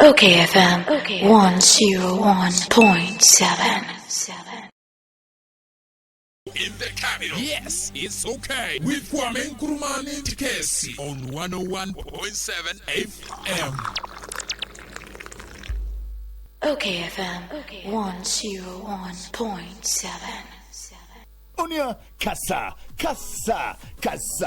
Okay, FM 101.7. In the capital. Yes, it's okay. With Kwame Nkrumah Tikese on 101.7 FM. Okay, FM 101.7. Onia kasa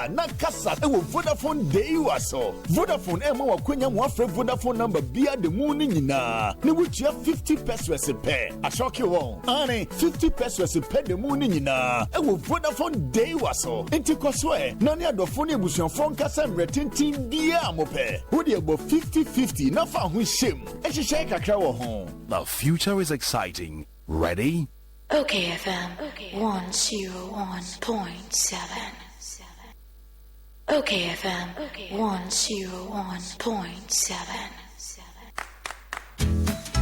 na kasa ewo Vodafone day waso Vodafone ema wakwenya mo afre Vodafone number bia de mu ni nyina ne wutua 50 pesos pe ashoki won ane 50 pesos pe de mu ni nyina ewo Vodafone day waso enti koswe na ne adofo ne ebusuafo nkasa mretintin bia mo pe wo de ebo 50-50 na fa ho shem ehihye kakra wo ho. The future is exciting. Ready? Okay, FM 101.7. Okay, FM 101.7.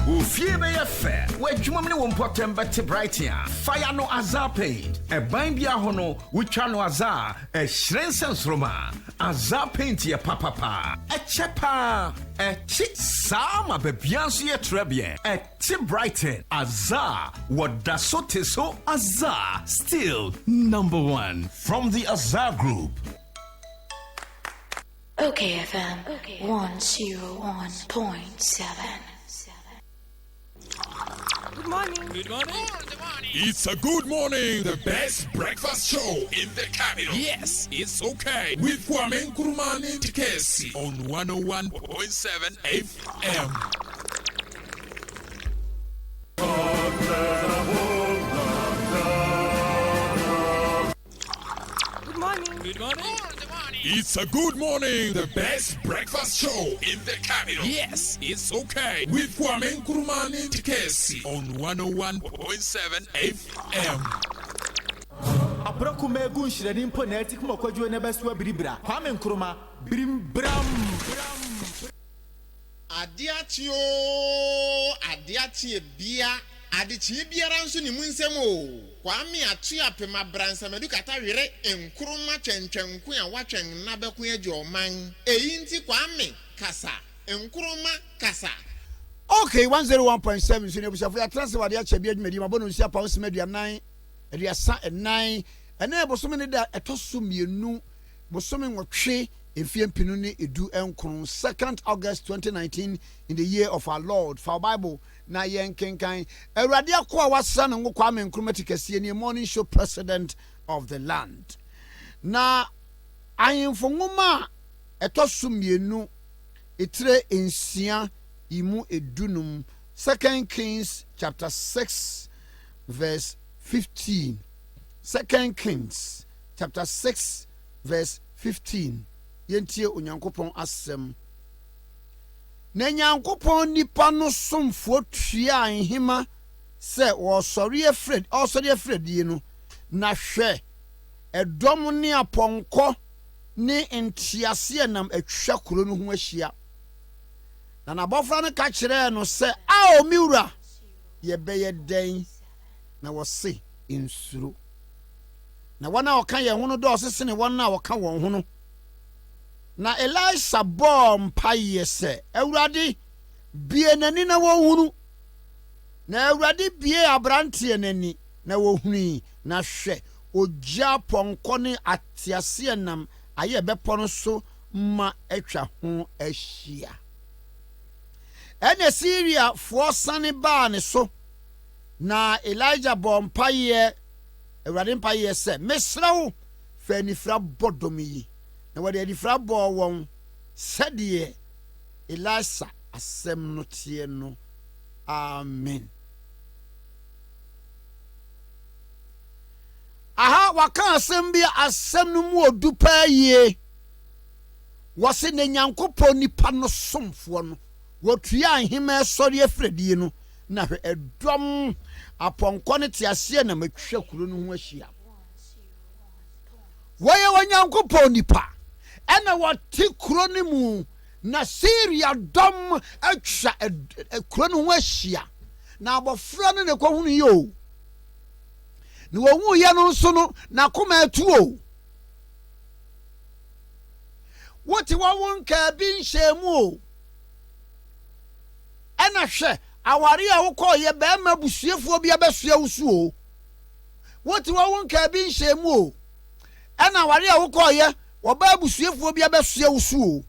Ufie be ye fair. We dwuma me won potem bet bright here. Fire no azar paint. E ban bia ho no wutwa no azar. E hyiren sensroma. Azar paint ye papa. E chepa. E chi sama be bianso ye trebien. E ti brighten. Azar wada so teso azar still #1 from the Azar Group. Okay, FM 101.7. Good morning. Good morning. It's a good morning. The best breakfast show in the capital. Yes, it's okay. With Kwame Nkrumah Tikese on 101.7 FM. Good morning. Good morning. It's a good morning. The best breakfast show in the capital. Yes, it's okay. With Kwame Nkrumah Tikese on 101.7 FM. Abrakume gunshirani mpo na eti kuma kwadwo na beso biribra Kwame Nkrumah birimbram. Ade Akye Abia Adichi biara nso ni munsem o Kwame atu apema bransa medukata were Nkrumah twentwenku a watwen na beku age oman eyi nti Kwame kasa Nkrumah kasa. Okay, 101.7 so ne busafo ya transfer Ade Akye Abia dwumadi mabonu nsia pa osmeduanan aduasa enan ene bosome ne da etoso mienu bosome nwotwe Efiempinu ni edu enkron 2nd August 2019 in the year of our Lord. For our Bible na yen kenkan Awurade akwa wasa na ngo Kwame Nkrumah Tikese ni morning show president of the land. Na ayemfo ngoma etoso mienu etre ensia imu edunum 2nd Kings chapter 6 verse 15. 2nd Kings chapter 6 verse 15. Yentie onyankopon asem na nyankopon nipa no somfo tua anhima se wo sori afred yi no na hwe edom ne aponko ne ntiase nam atwa kuro no ho ahia na nabofra no ka kire no se a o miwura ye beye den na wo se insuro na wana oka ye ho no do sese ne wana oka won ho no na Elisha bom paye se Awurade bie nani na wo hunu na Awurade bie abrante nani na wo huni na hwe ogya ponko ne atiase nam aye bepo no so ma atwa ho ahia ene Syria fo sane ba ne so na Elijah bom paye Awurade paye se mesrawo fa nifra bodomi yi na wade adifra bo won sade Elisha asem no tie no amen. Aha waka asem bi asem no mu odupa yie wose ne nyankopon nipa no somfo no wotua ahima sori afredie no na hwe edom aponko ne tiase na matwa kuro no ho ahia woye wanyankopon nipa ena wati kuro ni mu na Syria dom atwa kuro no ho ahia na abofra no ne kwahunu yo ni wo hu ye no nso no na koma atuo woti wawon ka bi nhemu o ɛna hwɛ aware a wokɔ ye be ma busuefo bia besua wusu o woti wo wonka bi nhye mu o ɛna aware a wokɔ ye wo ba busuefo bia besua wusu o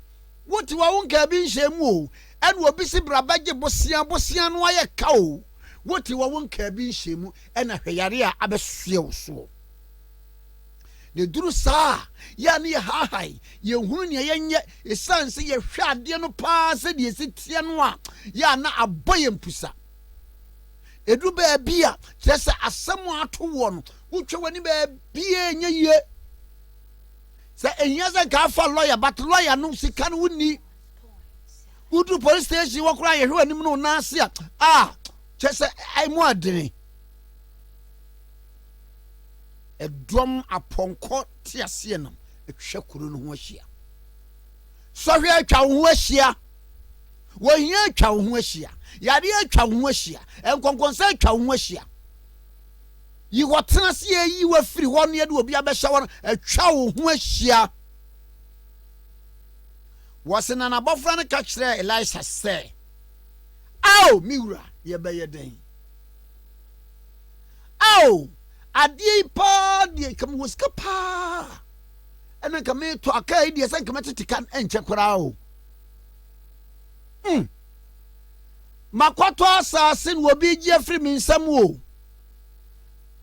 woti wo wonka bi nhye mu o ɛna obi si brabagye bosia no aye ka o woti wo wonka bi nhye mu ɛna hweyare a abesua wusu ne duru saa ya ne hahai ye hunu ne yenye esanse ye hwade no pa se de esitie no a ya na aboye mpusa edu ba bia kyese asem ato wo no wutwe wani ba bia enye ye se ehia se ka fa lawyer but lawyer no sika no wuni udu police station wo kura ye hwe anim no na ase a kyese ai mu adene edom aponko tiase nam ehwe kuro no ho ahia so hwe atwa wo ho ahia wo hia atwa wo ho ahia yare atwa wo ho ahia enkonkonsa atwa wo ho ahia yi wotena se yi wa firi ho no ye de obi abehya wo atwa wo ho ahia wasena na bofra no ka kire Elisha say aw miwura ye beye den aw ade pa de kam woska pa ena kam to akai de san kam tetika enche kora o makoto asase no obi gi afri mi nsam o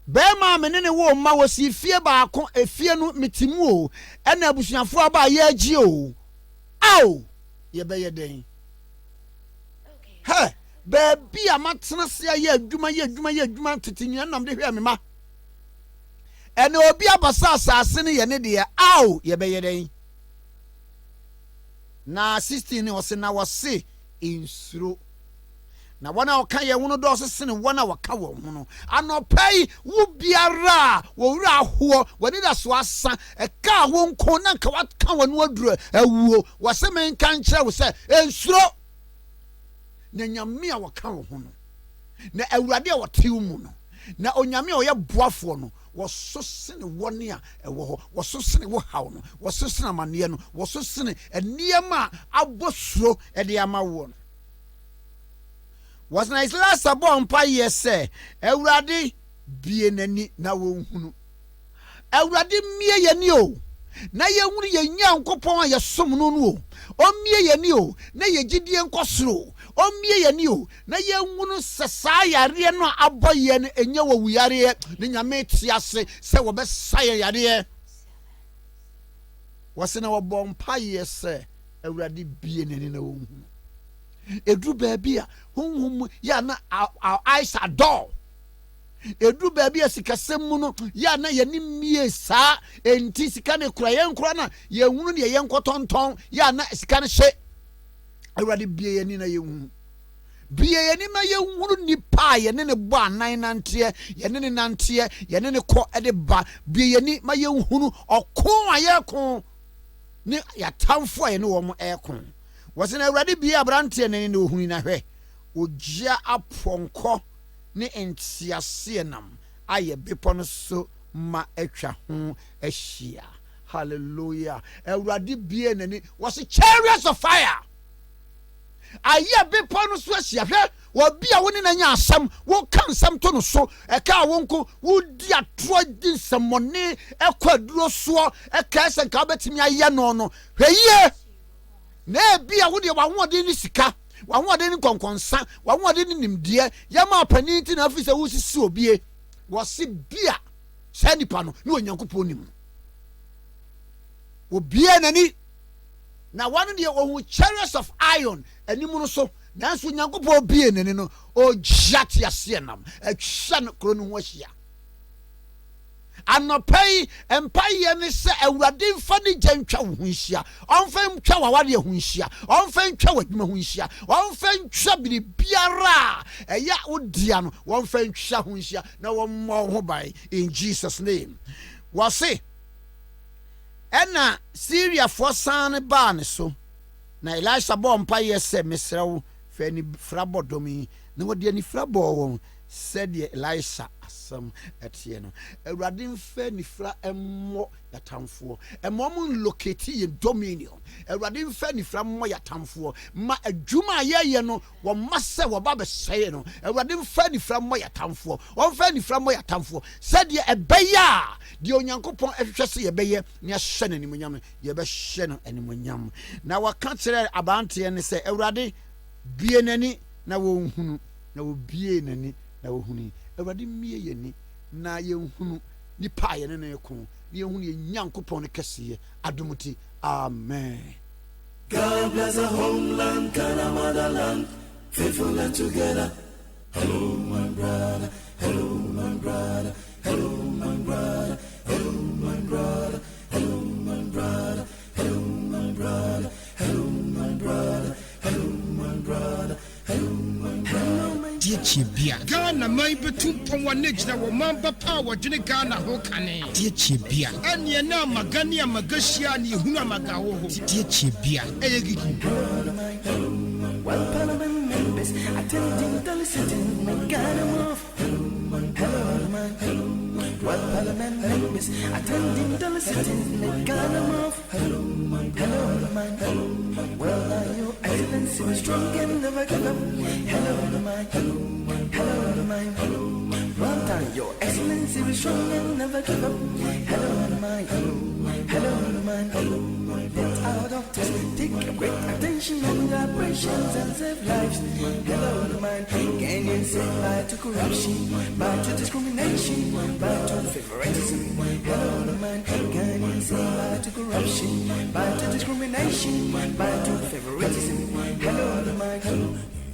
be ma me ne wo ma wosi fie ba ko efie no metimu o ena abusuafo aba ye agi o aw ye be ye den he baby amatena se ye adwuma tetinwa nam de hwe me ma ene obi abasa asase ne ye ne de aw ye be ye den na 16 ne wose na wose insuro na wana oka ye wono do so sene wana waka wo hono anopai wo biara wo wura ho wani da so asa e ka wo nko na nka waka wonu aduro awuo wose men kan kire wo se insuro na nyame a waka wo hono na awurade a wotew mu no na onyame a oyɛ boafo no woso sene woni a ɛwɔ ho woso sene wo haw no woso sene amane no woso sene eniema abosuro ɛde ama wo no was na isla sabon pa yese awurade bie nani na wo hunu awurade mie yani o na ye hunu ye nyankopon a ye som no no o mie yani o na ye gidie nkosoro o mie yani o na ye hunu sesa yare no aboye no enye wo wuyare ne nyame tiase se wo be saye yare wasena wo bon pa yese awurade bie nani na wo hunu edu baby a honhom ya na our eyes are dull edu baby a sikasem mu no ya na yani mie saa enti sika ne kura yen kura na ye hunu ne yen kotonton ya na sika ne hye awurade bie yani na ye hunu bie yani ma ye hunu ni pa ye ne bo anan nante ye ne nante ye ne ko ede ba bie yani ma ye hunu okon aye kon ne ya tamfo ye ne wo mo ekon wasena awurade bia abrante ne ne ohuni na hwe ogya aponko ne entiase nam aye bepo no so ma atwa ho ahia hallelujah awurade bia ne was chariots of fire aye bepo no so ahia hwe wo bia woni na nya asam wo kan sam to no so e ka wonko wo di atro di samone ekwaduro so e ka se ka betimi aye no no hweye na bia wo de wa hoode ni sika wa hoode ni konkonsa wa hoode ni nimdie yama paninti na afisa wo sisi obie wo se bia sanipa no ni onyankopon nim obie nani na wanu de wo chariots of iron animu no so nanso onyankopon obie nani no o jati ase nam atwa no kro no ho ahia anopai empire ne se awurade mfa ne gentwa wo hunhia onfa ntwa wawade ho hunhia onfa ntwa wadwuma ho hunhia onfa ntwa biribiara eya odia no onfa ntwa ho hunhia na wo mo ho bai in Jesus name wase ena Syria for san ba ne so na Elisha bo mpa yese mesrewo fani frabodomi na wodi ani frabo won said the Elisha asam etie no awurade mfa nifra emmo yatamfo emom locate ye dominion awurade mfa nifra mmo yatamfo ma adwuma ayeye no wo mase wo ba be sey no awurade mfa nifra mmo yatamfo wo mfa nifra mmo yatamfo said the ebeya de onyankopon ehwehwe se yebeye ne ahye nanimonyam yebe hye no animonyam na waka kire abante ne se awurade bie nani na wo hunu na wo bie nani na wo hunu awurade mie yeni na ye hunu ni pa ye ne ko ni hunu ye nyankopon ne kese adomuti amen. God bless our homeland, Ghana motherland, faithful and together. Hello my brother, hello my brother, hello my brother, hello my brother, hello my brother, hello my brother, hello my brother, hello my brother, hello my brother. Bia Ghana mai betu pon na wo mamba power dwene Ghana ho kane Bia anye na magani amagashia ni hunu amagawo ho Bia eyegigi Well, Parliament members attending the sitting, my Ghana move. Hello, man. Well, Parliament members attending the sitting, my Ghana move. Hello, man. Well, are your excellency strong and never give up? Hello, man. Well done, your excellency is strong and never give up. Hello, man. Let our doctors take great attention on the operations and save lives. Hello, man. Can you say bye to corruption, bye to discrimination, bye to favoritism? Hello, man. Can you say bye to corruption, bye to discrimination, bye to favoritism? Hello, man.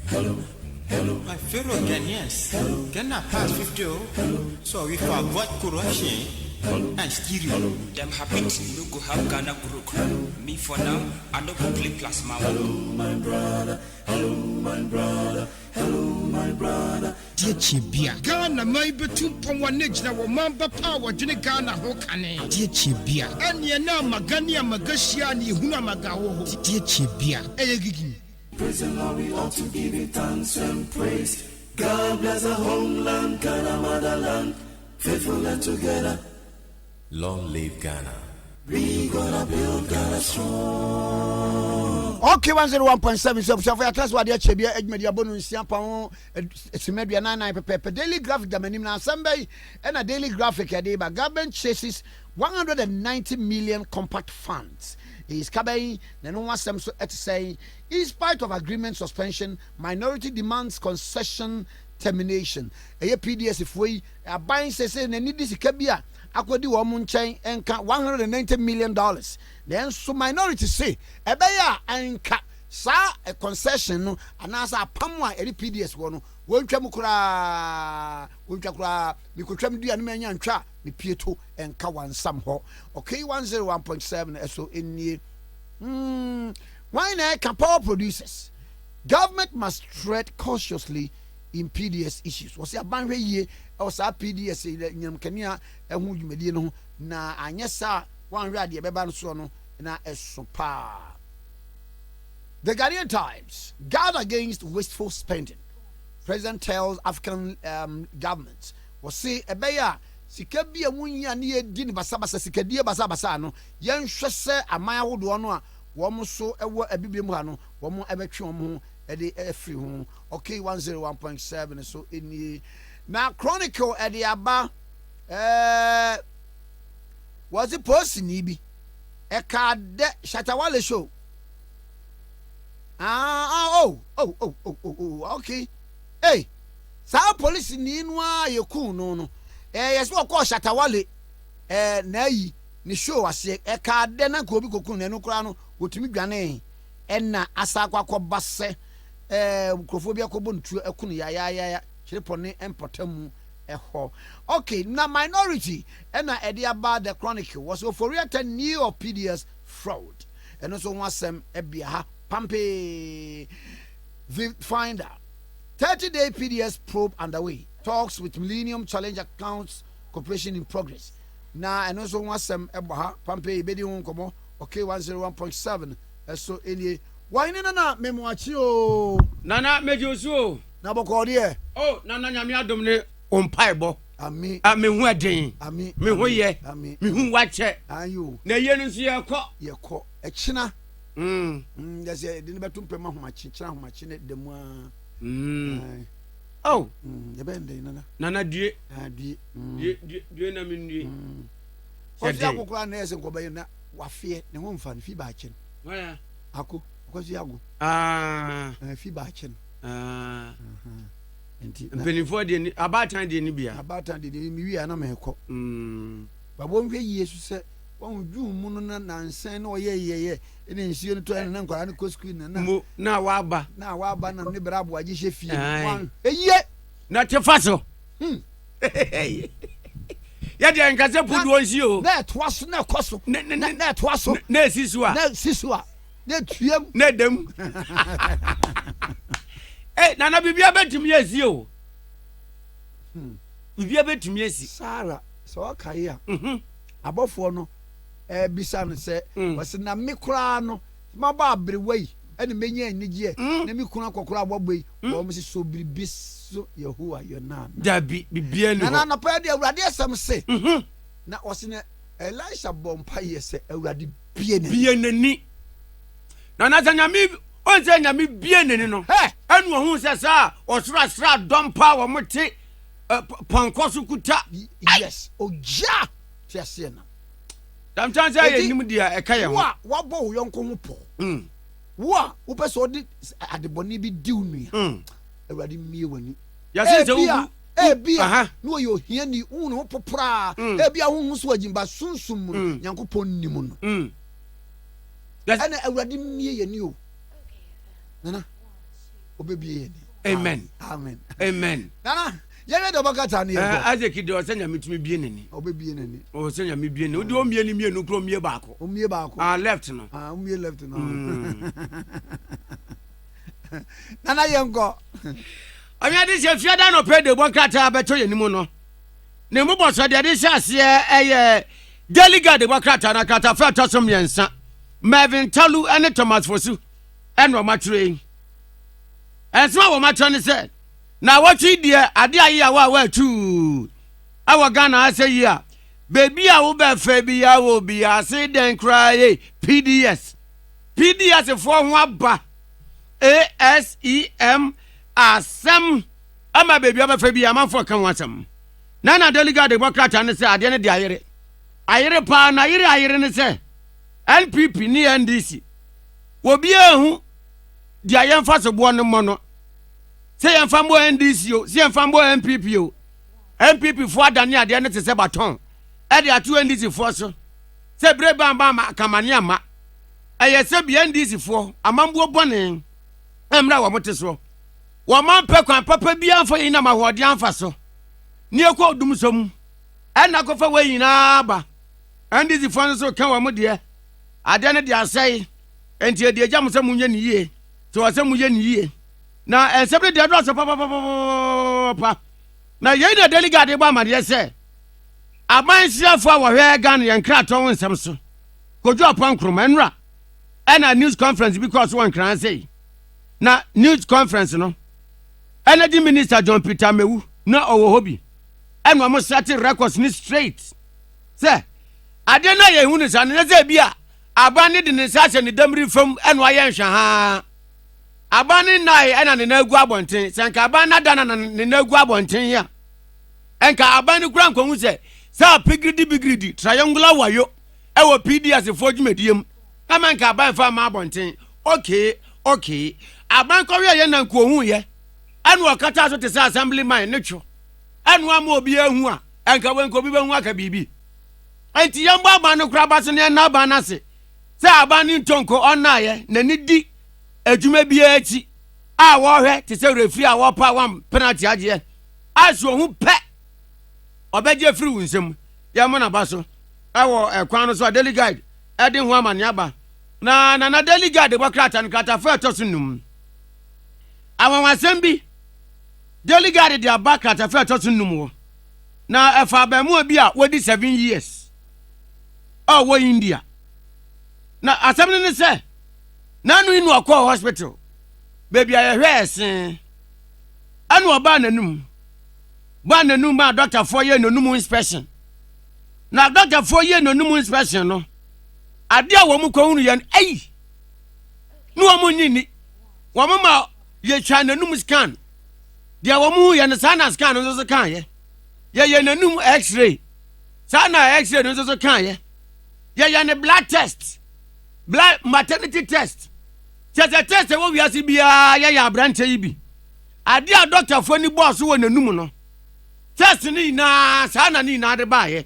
Hello. My fellow Ghanaians, Ghana past 50, so we forgot corruption and stealing. Them happy to go have Ghana grow. Me for now, I don't go play plasma. Hello, my brother. Hello, my brother. Hello, my brother. Bia Ghana mai betu pon na wo mamba power dwene Ghana ho kane Bia anye na magani amagashia ni hunu amagawo ho Bia eyegigi. Praise the Lord, we ought to give it thanks and praise. God bless our homeland, Ghana motherland, faithful and together. Long live Ghana. We gonna build Ghana strong. Okay, 101.7 so for atrás Ade Akye Abia adwumadi abonu nsia pa esimedua 99 pepe daily graphic da manim na asambay and a daily graphic ade ba government chases 190 million compact funds. Is Kabay, then one so at say, in spite of agreement suspension, minority demands concession termination. A PDS if we are buying says and need this Kabia, Aquadi woman chain and $190 million. Then so minority say, a baya and sa a concession and as a pamwa any PDS one won't tramukra we could tram the animan and trap the Pieto and Kawan somehow. Okay, 101.7 so in the why not power producers? Government must tread cautiously in PDS issues. Was a ban ye or sa PDS in Kenya and who you may know na anyesa one radio beban sono na esopa. The Ghanaian Times guard against wasteful spending. President tells African governments was say ebeya sikabi amunya ne edi ne basabasa sikadie basabasa no yen hwese aman ahodo no a wo so ewo abibiemu ha no wo ebetwe wo e de afri ho. Okay, 101.7 so eni na chronicle e de aba was it post ni bi e ka de Shatawale show. Okay. Hey, sa police ni nwa yeku no. Yes we call Shatawale na yi ni show ase e ka de na ko bi kokun na no kura no wotumi dwane na asakwa ko basse mikrofobia ko bontu ekunu ya chirepone empotamu eho. Okay, na minority na ede about the chronicle was for return new PDS fraud. And also one sem ebia ha Pampe the finder 30-day PDS probe underway. Talks with Millennium Challenge Accounts Corporation in progress. Na and also one sem eba Pampe bedi unkomo. Okay, 101.7 so any why na memoachi o nana mejosu na bɔkɔ deɛ oh nana nyame adom ne ompaebɔ ami me hu aden ami me hu ye ami me hu wakyɛ ayo na ye no nso yɛkɔ ɛkyina yɛsɛ de ne bɛto mpɛm ahomakye kyena ahomakye ne da mu oh yɛbɛndɛ nana due due na me ndue ɔsi akokora na yɛsɛ nkɔbɛyɛ na wafeɛ ne ho mfa no fi baakye no waya ako ɔkɔsi ago fi baakye no mpanimfoɔ deɛ ni abaatan deɛ ni bia abaatan deɛ ni mi wi na mɛkɔ babɔ nhwɛ yie so sɛ wɔn dwum mu no na nansan na ɔyɛ yɛyɛ ɛna nsuo no tɔ na nkwaraa no kɔ sukuu na waba na ne bɛrɛ abo agye hyɛ fie wɔn eyie na te fa so yɛdeɛ nkasɛ puduo nsi o na ɛtoa so na ɛkɔ so na ɛtoa so na ɛsi so a na ɛtuam na ɛdam nana bibia bɛtumi asi o bibia bɛtumi asi sara sɛ ɔkae a abɔfoɔ no bisa no sɛ wɔsɛ na me koraa no maba aberewa yi ɛne mɛnya anigyeɛ na me kuna kɔkora abɔbɔ yi wɔm sɛ so biribi so yehowa yɛna dabi bibia ni hɔ nana anɔpa de awurade asɛm se na ɔse ne elisha bɔ mpa yɛ sɛ awurade bie n'ani nana sɛ nyame ɔnsɛ nyame bie n'ani no ɛne ɔhu sɛ saa ɔsorasra dɔm pa wɔ mo te pɔnkɔ so kuta yes ogya te aseɛ na damtan sɛ yɛ nim deɛ ɛka yɛ ho wabɔ wo yɔnko ho pɔ wo a wopɛ sɛ ɔde adebɔne bi diw nua awurade mmie w'ani yɛse sɛ wogu ebia na ɔyɛ ohiani wo ne ho poporaa ebia wohu so agyimba sunsum mu no nyankopɔn nnim no ɛna awurade mmie yɛni o nana obɛbie yɛni amen nana yɛbɛ dɛ ɔbɛkata ne yɛkɔ Isaac de ɔsɛ nyame tumi bie n'ani ɔbɛbie n'ani ɔsɛ nyame bie n'ani wode ɔmmie ne mmienu kora ɔmmie baako left no ɔmmie left no nana yɛnkɔ ɔnyɛ de sɛ fiada no pɛ de bɔ krataa bɛtɔ yɛ nimu no ne mu bɔ sɔ deɛ de hyɛ aseɛ ɛyɛ delegate de bɔ krataa na krataa fɛ ɛtɔ so mmiɛnsa Mervin Talu ɛne Thomas Fosu ɛna ɔmatwerɛ yi ɛnsɛm a wɔmatwerɛ ne sɛ na wɔtwe deɛ ade ayi a wɔatu awɔ Ghana asɛ yi a beebi a wobɛfɛ bi ya wɔ bi ase den koraa ye PDS foɔ ho aba ASEM asɛm ama beebi a wobɛfɛ bi amanfoɔ ka ho asɛm na delegate de bɔkrata ne sɛ adeɛ ne de ayere paa na ayere ne sɛ NPP ne NDC obi ehu de ayɛmfa so boɔ ne mmɔ no sɛ yɛmfa mbɔ NDC o sɛ yɛmfa mbɔ NPP o NPP foɔ adane adeɛ ne te sɛ baton ɛde ato NDC foɔ so sɛ bere bamba kamane ama ɛyɛ sɛ bi NDC foɔ amambuo bɔne ɛmra wɔ mote so wɔn mpɛ kwan papa bi amfa yi na ma hoɔde amfa so ne ekɔ dum so mu ɛna kɔfa wɔ nyinaa ba NDC foɔ no so ka wɔ mo deɛ adeɛ ne de asɛe enti edi agya mo sɛ munye ne yie to wɔ sɛ munye ne yie na ɛnsɛm de do asɛ pa na yɛn na delegate bɔ amadeɛ sɛ abanhyiafo a wɔhwɛ Ghana yɛn kratɔ ho nsɛm so Kwame Nkrumah Nkrumah ɛna news conference bi kɔɔ so wɔ Nkran sɛ na news conference no energy minister John Peter Mewu na ɔwɔ hɔ bi ɛna ɔmo set records ni straight sɛ adeɛ na yɛn hu ne sa ne sɛ bi a aban ne de ne sa hyɛ ne damri fam ɛna ɔyɛ nhwɛ haa aban ne nai ɛna ne nagu abɔnten sɛ nka aban na da na ne nagu abɔnten ya ɛnka aban ne kura nkɔhu sɛ bigidi triangular wayo ɛwɔ PDS fo dwumadiem ama nka aban fa ma abɔnten okay aban kɔwe yɛ na nkohu yɛ ɛna ɔkata so te sɛ assembly man ne two ɛna ama obi ehu a ɛnka wenko bi behu aka bibi enti yɛmbɔ aban no kura ba so ne na aban ase sɛ aban ne ntonko ɔnaayɛ na ne di adwuma bi akyi a wɔhwɛ te sɛ refri a wɔpa wam penalty agye aso hu pɛ ɔbɛgye firi wo nsɛm yɛmo na ba so ɛwɔ ɛkwan no so a delegate ɛde ho amane aba na delegate de bɔkrata no krata fa ɛtɔ so num awawasɛm bi delegate de aba krata fa ɛtɔ so num wɔ na ɛfa abamu bi a wɔdi 7 years wɔ India na asɛm no ne sɛ nanu inu akɔ hospital baby ayehwe esen anu oba nanum ba nanum ma doctor for ye nanum inspection na doctor for ye nanum inspection no ade a wo mu kwahunu ye no wo mu nyini wo mu ma ye twa nanum scan dia wo mu ye ne sana scan no so kan ye ye nanum x-ray sana x-ray no so kan ye ye ne blood test blood maternity test test wo wiase bia ye abrante yi bi ade a doctor for ni boss wo nanum no test ni na sana ni na de ba ye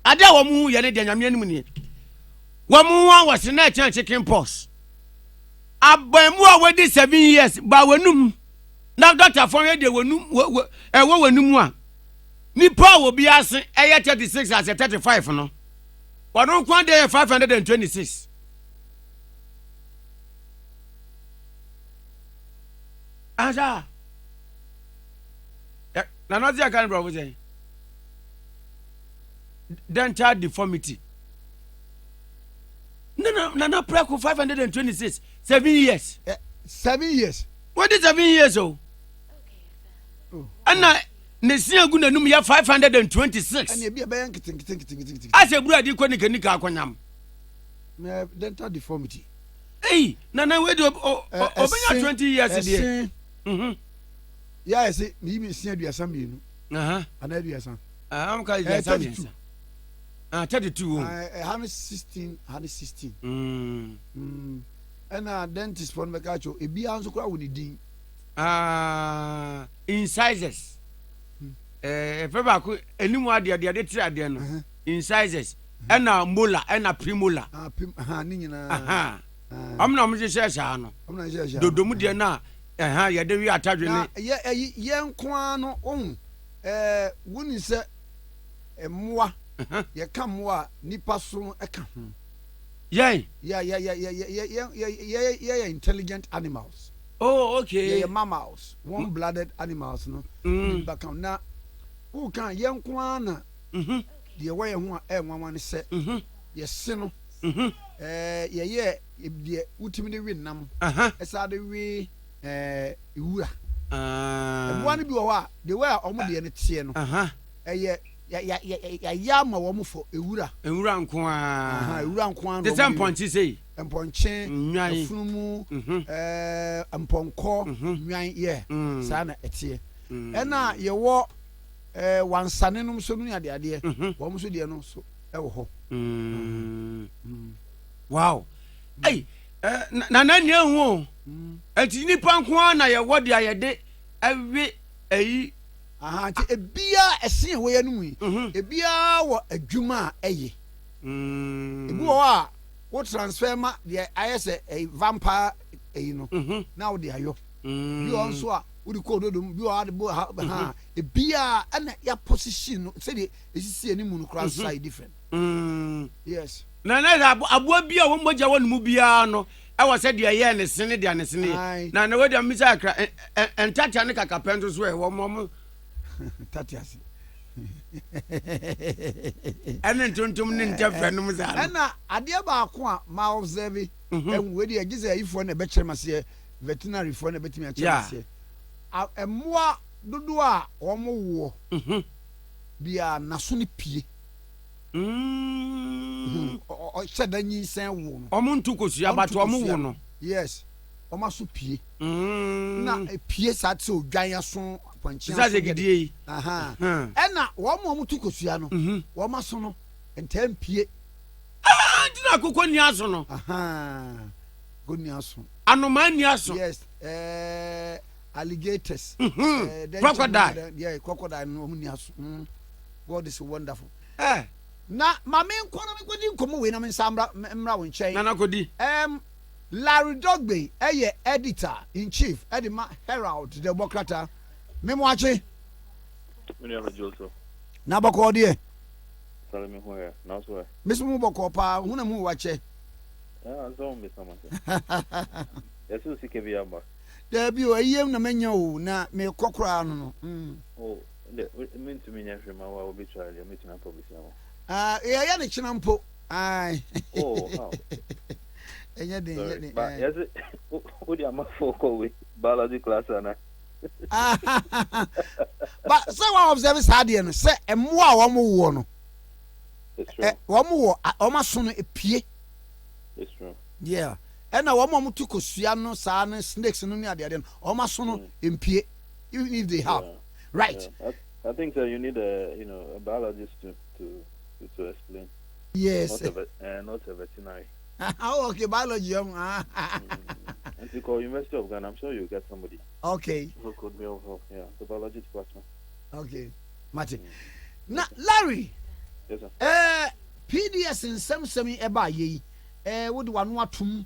ade a wo mu ye ne de nyame anim ni wo mu wa was na chicken pox abamu a wedi 7 years ba wanum na doctor for ye de wanum wo wanum a nipa wo bi ase eye 36 as 35 no wonu kwan de 526 aja na no dia kan bro say dental deformity no preko 526 7 years 7 years what is 7 years oh ana ne sia gu nanum ya 526 ana bia bayan kitin ase buru adi ko nika akonyam dental deformity na we do obenya 20 years there ya ese mi sia aduasa mienu ana aduasa am ka aduasa mienu 32 16 ana dentist for me ka cho ebi anso kura wo ni din incisors peba ko enimu ade ti ade no incisors ana molar ana premolar ni nyina amna mo je sha no dodomu de na ye de wi atadwe ne ye nko no woni se emmoa ye ka mmoa nipa so eka ho yeah intelligent animals. Oh, okay. Yeah, mammals, warm-blooded animals, no. Back on now. Who can young kwana? The way who one set. Yes, sino. Yeah, the ultimate win nam. As are the way, Ura. One be a the way almost the NTN. Yama woman for Ura. Ura Kwan. The same point you say. Mponche funumu mponko nwan ye sana etie ena ye wo wansane no so no ade ade wo mo so de no so e wo ho wow na nya hu enti nipa nko na ye wo de ayede awe ayi ti ebia ese wo ye no mu ebia wo adwuma eye ebu wo a wo transfer ma the IS a vampire no now the ayo you also a wo di code do bi o ade ha e bia na ya position no say the esisi animu no cross side different yes na abo bia wo moja wo no bia no e wo say the ye ne sene de ne sene na we de mi say akra entacha ne kakapento so e wo mo tatiasi ana tuntum ne ntafra no muza ana ade ba ko a ma observe we dey gize ifo na be kyeremase veterinary fo na betimi a kyeremase emmoa dodo a omo wo bia naso ne pie o cheda nyinsen wo no omo ntukosu abato omo wo no yes omo so pie na pie sa te odwan aso Zaze gidie ena wo mo tukosua no wo ma so no entem pie dina kokko ni aso no goni aso anoma ni aso yes alligators crocodile yeah crocodile no ni aso God is wonderful na mame nko na me kodi nkomo we na me nsambra mra wo nchen na nakodi Larry Dogbe editor in chief Edima Herald the Democrat Memo ache. Mini ana Joseph. Na bako die. Sale me ho ya. Na so e. Misu mu bako pa, hu na mu wache. So me sama se. Yesu sike bi aba. Da bi o yem na menya o na me kokora no no. Oh, le me ntumi nya hwema wa obi try le me tuna publish na. Ya ne china mpo. Ai. Oh, how. Enya de. Ba yes, o di ama for ko we. Biology class na. But so I observe Sadian say a more one. It's true. One more, almost soon a pie. It's true. Yeah. And a woman took a siano, san, snakes, and only other than almost soon in pie, even if they have. Right. Yeah. I think that you need a biologist to explain. Yes. Not a veterinary. Oh, okay, biology. And to call University of Ghana, I'm sure you'll get somebody. Okay. Who could be of help. Yeah, the biology department. Okay. Martin. Now, Larry. Yes, sir. PDS in some semi eba ye. Would one want to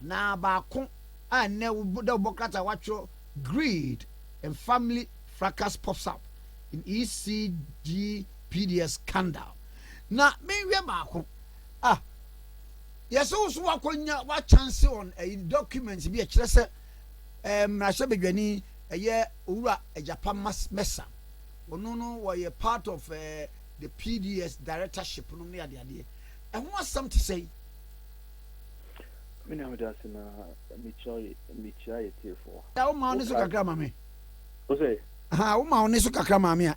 na ba kon and ne would the bokata watch your greed and family fracas pops up in ECG PDS scandal. Now, maybe about yes, also what chance on a document be a chess Rashabegani a year Ura a Japan messa. No, were a part of the PDS directorship no near the idea. And what's something to say? Me na that's in Michai for. Now, man is a grandma me. Okay. Woman is a grandma me.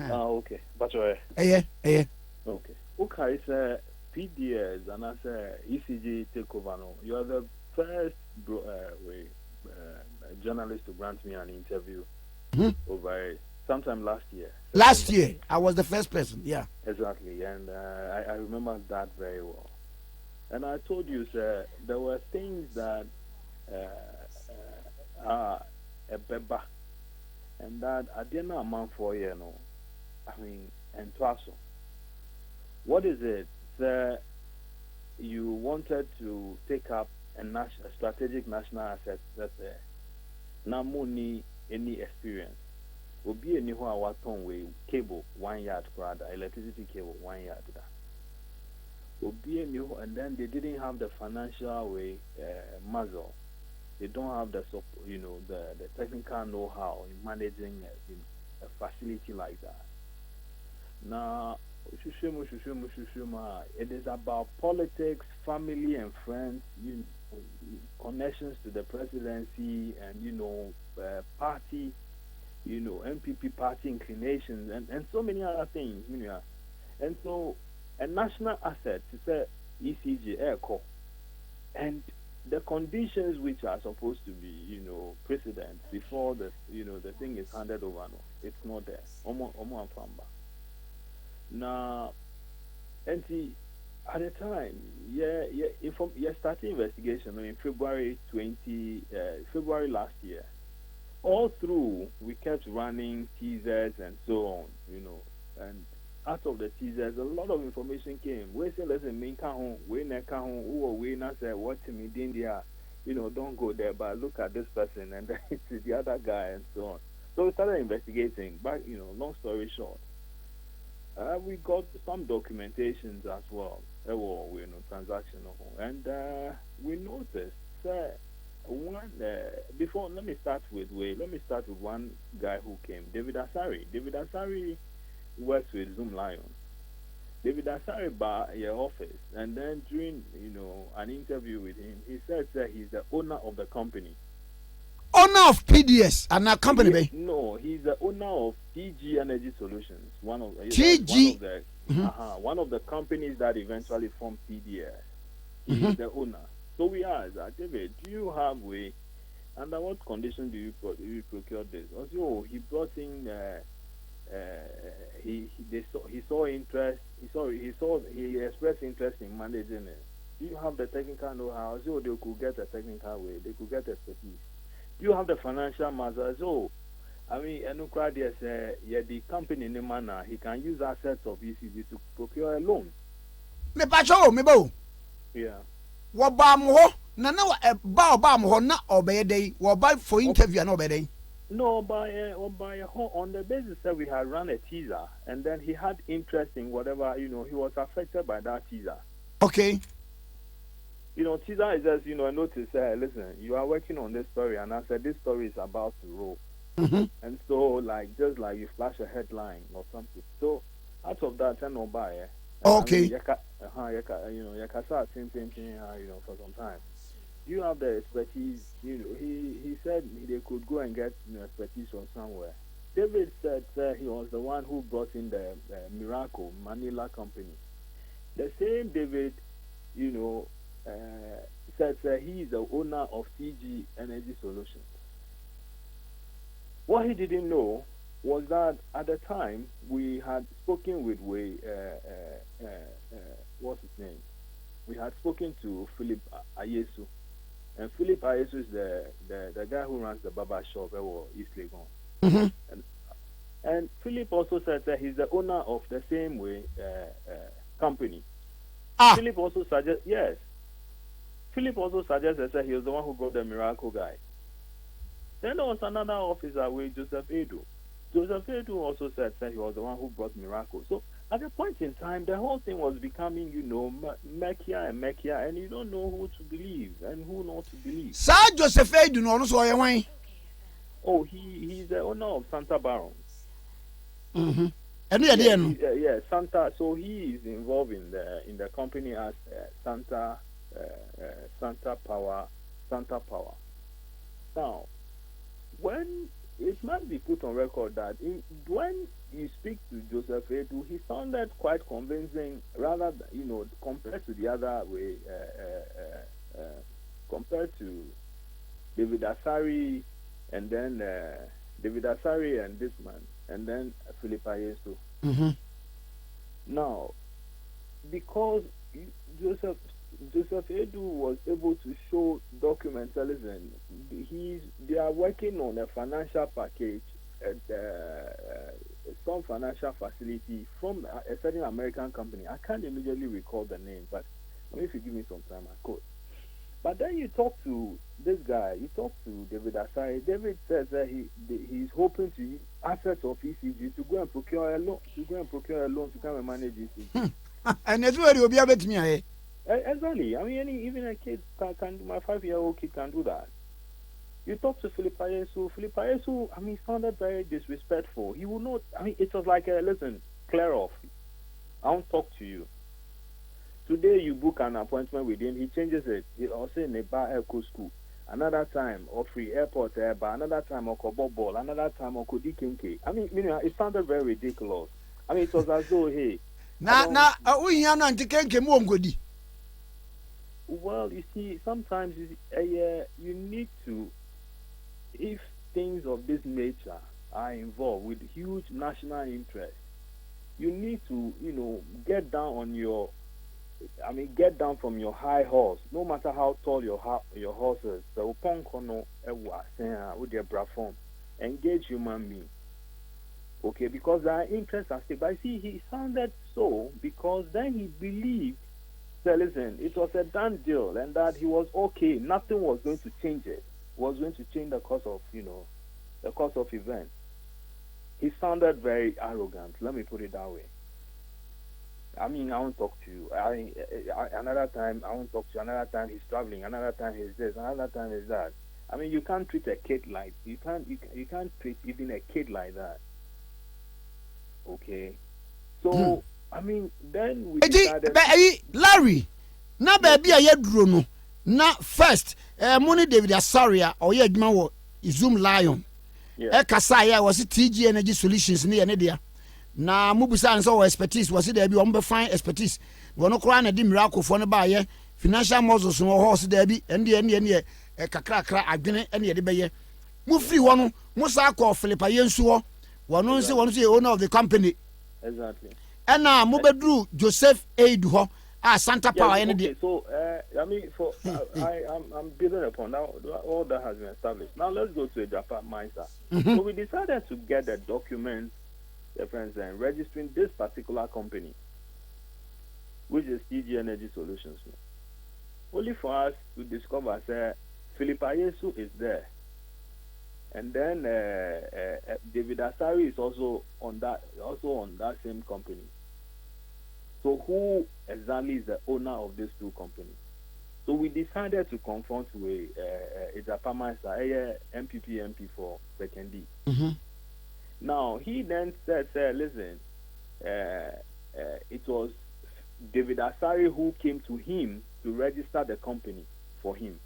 Okay. But Okay. Okay, it's PDS and I say ECG takeover. No, you are the first journalist to grant me an interview over sometime last year. Last year, I was the first person. Yeah. Exactly, and I remember that very well. And I told you, sir, there were things that are a beba, and that I didn't know a man for and twasso. What is it, sir? You wanted to take up a strategic national asset that's now money any experience. Will be a new way cable 1 yard rather electricity cable 1 yard that. Will be a new, and then they didn't have the financial way muzzle. They don't have the the technical know-how in managing a facility like that. Now, it is about politics, family and friends, connections to the presidency, and party, MPP party inclinations, and so many other things. And so, a national asset to say ECG ECO, and the conditions which are supposed to be, precedent before the thing is handed over. No, it's not there. Now, and see, at the time, starting investigation in February last year. All through, we kept running teasers and so on, and out of the teasers, a lot of information came. We say, listen, me can't we not say what to me, India, don't go there, but look at this person, and then it's the other guy, and so on. So we started investigating, but, long story short, we got some documentations as well, transactional, and we noticed, before, let me start with one guy who came, David Asari works with Zoom Lion. David Asari by your office, and then during an interview with him, he said that he's the owner of the company. Owner of PDS and a company, No, he's the owner of TG Energy Solutions, one of the companies that eventually formed PDS. He's the owner. So we asked, David, do you have under what condition do you procure this? Also, he brought in. He saw interest. He expressed interest in managing it. Do you have the technical know-how? So they could get a technical way. They could get expertise. Do you have the financial muscle? So, the company in the manner he can use assets of ECG to procure a loan. Yeah. Na obey for interview and obey. No, on the basis that we had run a teaser, and then he had interest in whatever, he was affected by that teaser. Okay. Teaser is just, a notice, listen, you are working on this story, and I said, this story is about to roll. And so, just like you flash a headline or something. So, out of that, I know okay. For some time. you have the expertise. He said they could go and get expertise from somewhere. David said he was the one who brought in the Miracle Manila company. The same David, said he is the owner of TG Energy Solutions. What he didn't know was that at the time we had spoken with what's his name? We had spoken to Philip Ayesu. And Philip Ayesu is the guy who runs the barber shop at East Legon. Mm-hmm. And Philip also said that he's the owner of the same company. Philip also suggests, yes. Philip also suggested that he was the one who brought the Miracle guy. Then there was another officer with Joseph Edu. Joseph Edu also said that he was the one who brought Miracle. So at a point in time, the whole thing was becoming, murkier and murkier, and you don't know who to believe and who not to believe. Sir Joseph Edu, no, so why? Oh, he's the owner of Santa Barons. Mm-hmm. Yeah, Santa. So he is involved in the company as Santa Power. Now, when it must be put on record that when you speak to Joseph Edu, he sounded quite convincing, rather compared to the other way, compared to David Asari, and then David Asari and this man, and then Philip Ayesu. Mm-hmm. Now, because Joseph Edu was able to show documents, listen, they are working on a financial package at some financial facility from a certain American company. I can't immediately recall the name, but if you give me some time, I could. But then you talk to this guy, you talk to David Asari. David says that he's hoping to use assets of ECG to go and procure a loan, to come and manage ECG. And that's where you'll be able to me. Exactly. I mean, even a kid can my 5-year-old kid can do that. You talk to Philip Ayesu, I mean, sounded very disrespectful. He would not, I mean, it was like, listen, clear off. I won't talk to you. Today you book an appointment with him, he changes it. He also in a bar echo school. Another time, or free airport bar. Another time, or ball. Another time, or Kinke. I mean, it sounded very ridiculous. I mean, it was as though, hey. Well, you see, sometimes you need to, if things of this nature are involved with huge national interest, you need to, get down from your high horse, no matter how tall your horse is. So, with their platform, engage human beings. Okay, because there are interests at stake. But see, he sounded so because then he believed that, listen, it was a done deal and that he was okay. Nothing was going to change it. Was going to change the course of, the course of events. He sounded very arrogant. Let me put it that way. I mean, I won't talk to you. Another time, I won't talk to you. Another time, he's traveling. Another time, he's this. Another time, he's that. I mean, you can't treat a kid like you can't treat even a kid like that. Okay, so I mean, then we decided. Larry, na baby a yedro no na first money David Asaria or ye adwuma wo Zoom Lion. Kasa ya was TG Energy Solutions ne ye dia. Na mubusa nso expertise was there bi o mbe fine expertise. Wo no kra na di Miracle fo no ba ye financial muscles no horse there bi ene kakra adwene ene ye de be ye. Mu free wo no mu sa call Philippa Yensu ho. One say owner of the company. Exactly. And now Mubedru Joseph Edu ho Santa Power. Okay, so I mean, I'm building upon that. All that has been established. Now let's go to a Japan mindset. So we decided to get the documents, reference, and registering this particular company, which is TG Energy Solutions. Only for us to discover that Philip Ayesu is there. And then David Asari is also on that same company. So who exactly is the owner of these two companies? So we decided to confront with Ijapamaisa, MP for second D. Now he then said, listen, it was David Asari who came to him to register the company for him.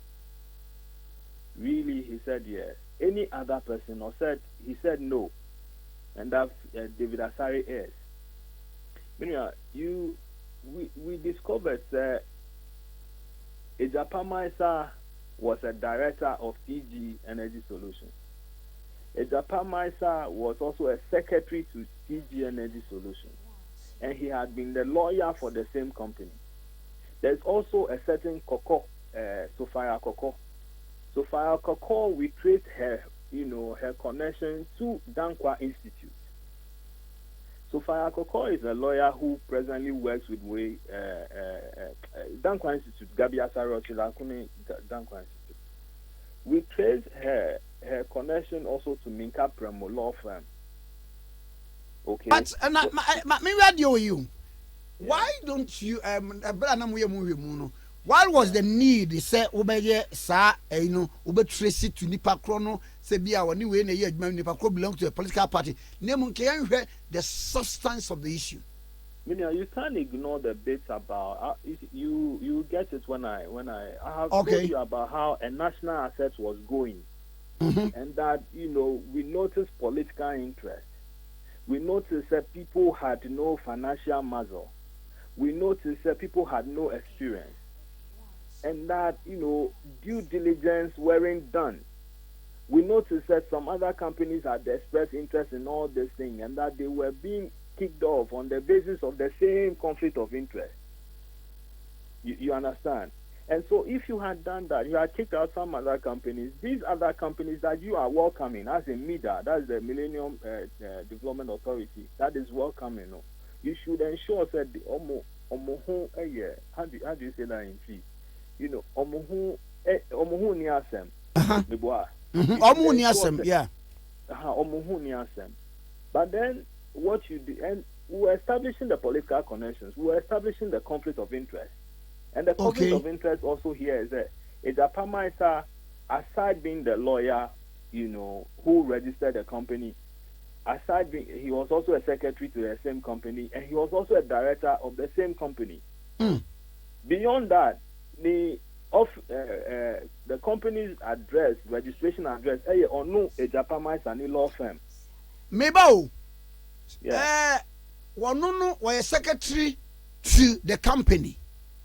really, he said yes. Any other person, or he said no, and that David Asare is. We discovered that Ejapamaisa was a director of TG Energy Solutions. Ejapamaisa was also a secretary to TG Energy Solutions, and he had been the lawyer for the same company. There's also a certain Koko, Sophia Koko. Sophia Koko, we trace her, her connection to Dankwa Institute. Sophia Koko is a lawyer who presently works with Dankwa Institute, Gabi Asaro Chilakune Dankwa Institute. We trace her connection also to Minka Premo law firm. Okay. But maybe I deal with you. Why don't you why was the need say obeye sa ube trace to nipa krono say bia woni we na ye adwuma nipa kro belong to a political party name nke the substance of the issue. You can't ignore the bits about you get it when I have told you about how a national asset was going, and that we noticed political interest. We noticed that people had no financial muscle. We noticed that people had no experience, and that due diligence weren't done. We noticed that some other companies had expressed interest in all this thing, and that they were being kicked off on the basis of the same conflict of interest. You understand? And so if you had done that, you had kicked out some other companies. These other companies that you are welcoming, as in MIDA, that's the Millennium Development Authority, that is welcoming. You should ensure that the how do you say that in Twi? Omohu niasem. Omohu niasem, yeah. Omohu niasem. But then what you do, and we were establishing the political connections, we were establishing the conflict of interest. And the conflict of interest also here is that Ejapamaisa, aside being the lawyer, who registered the company, he was also a secretary to the same company, and he was also a director of the same company. Beyond that, the company's address, registration address, or no Ejapamaisa ni law firm. Mebao. Yeah. One was a secretary to the company.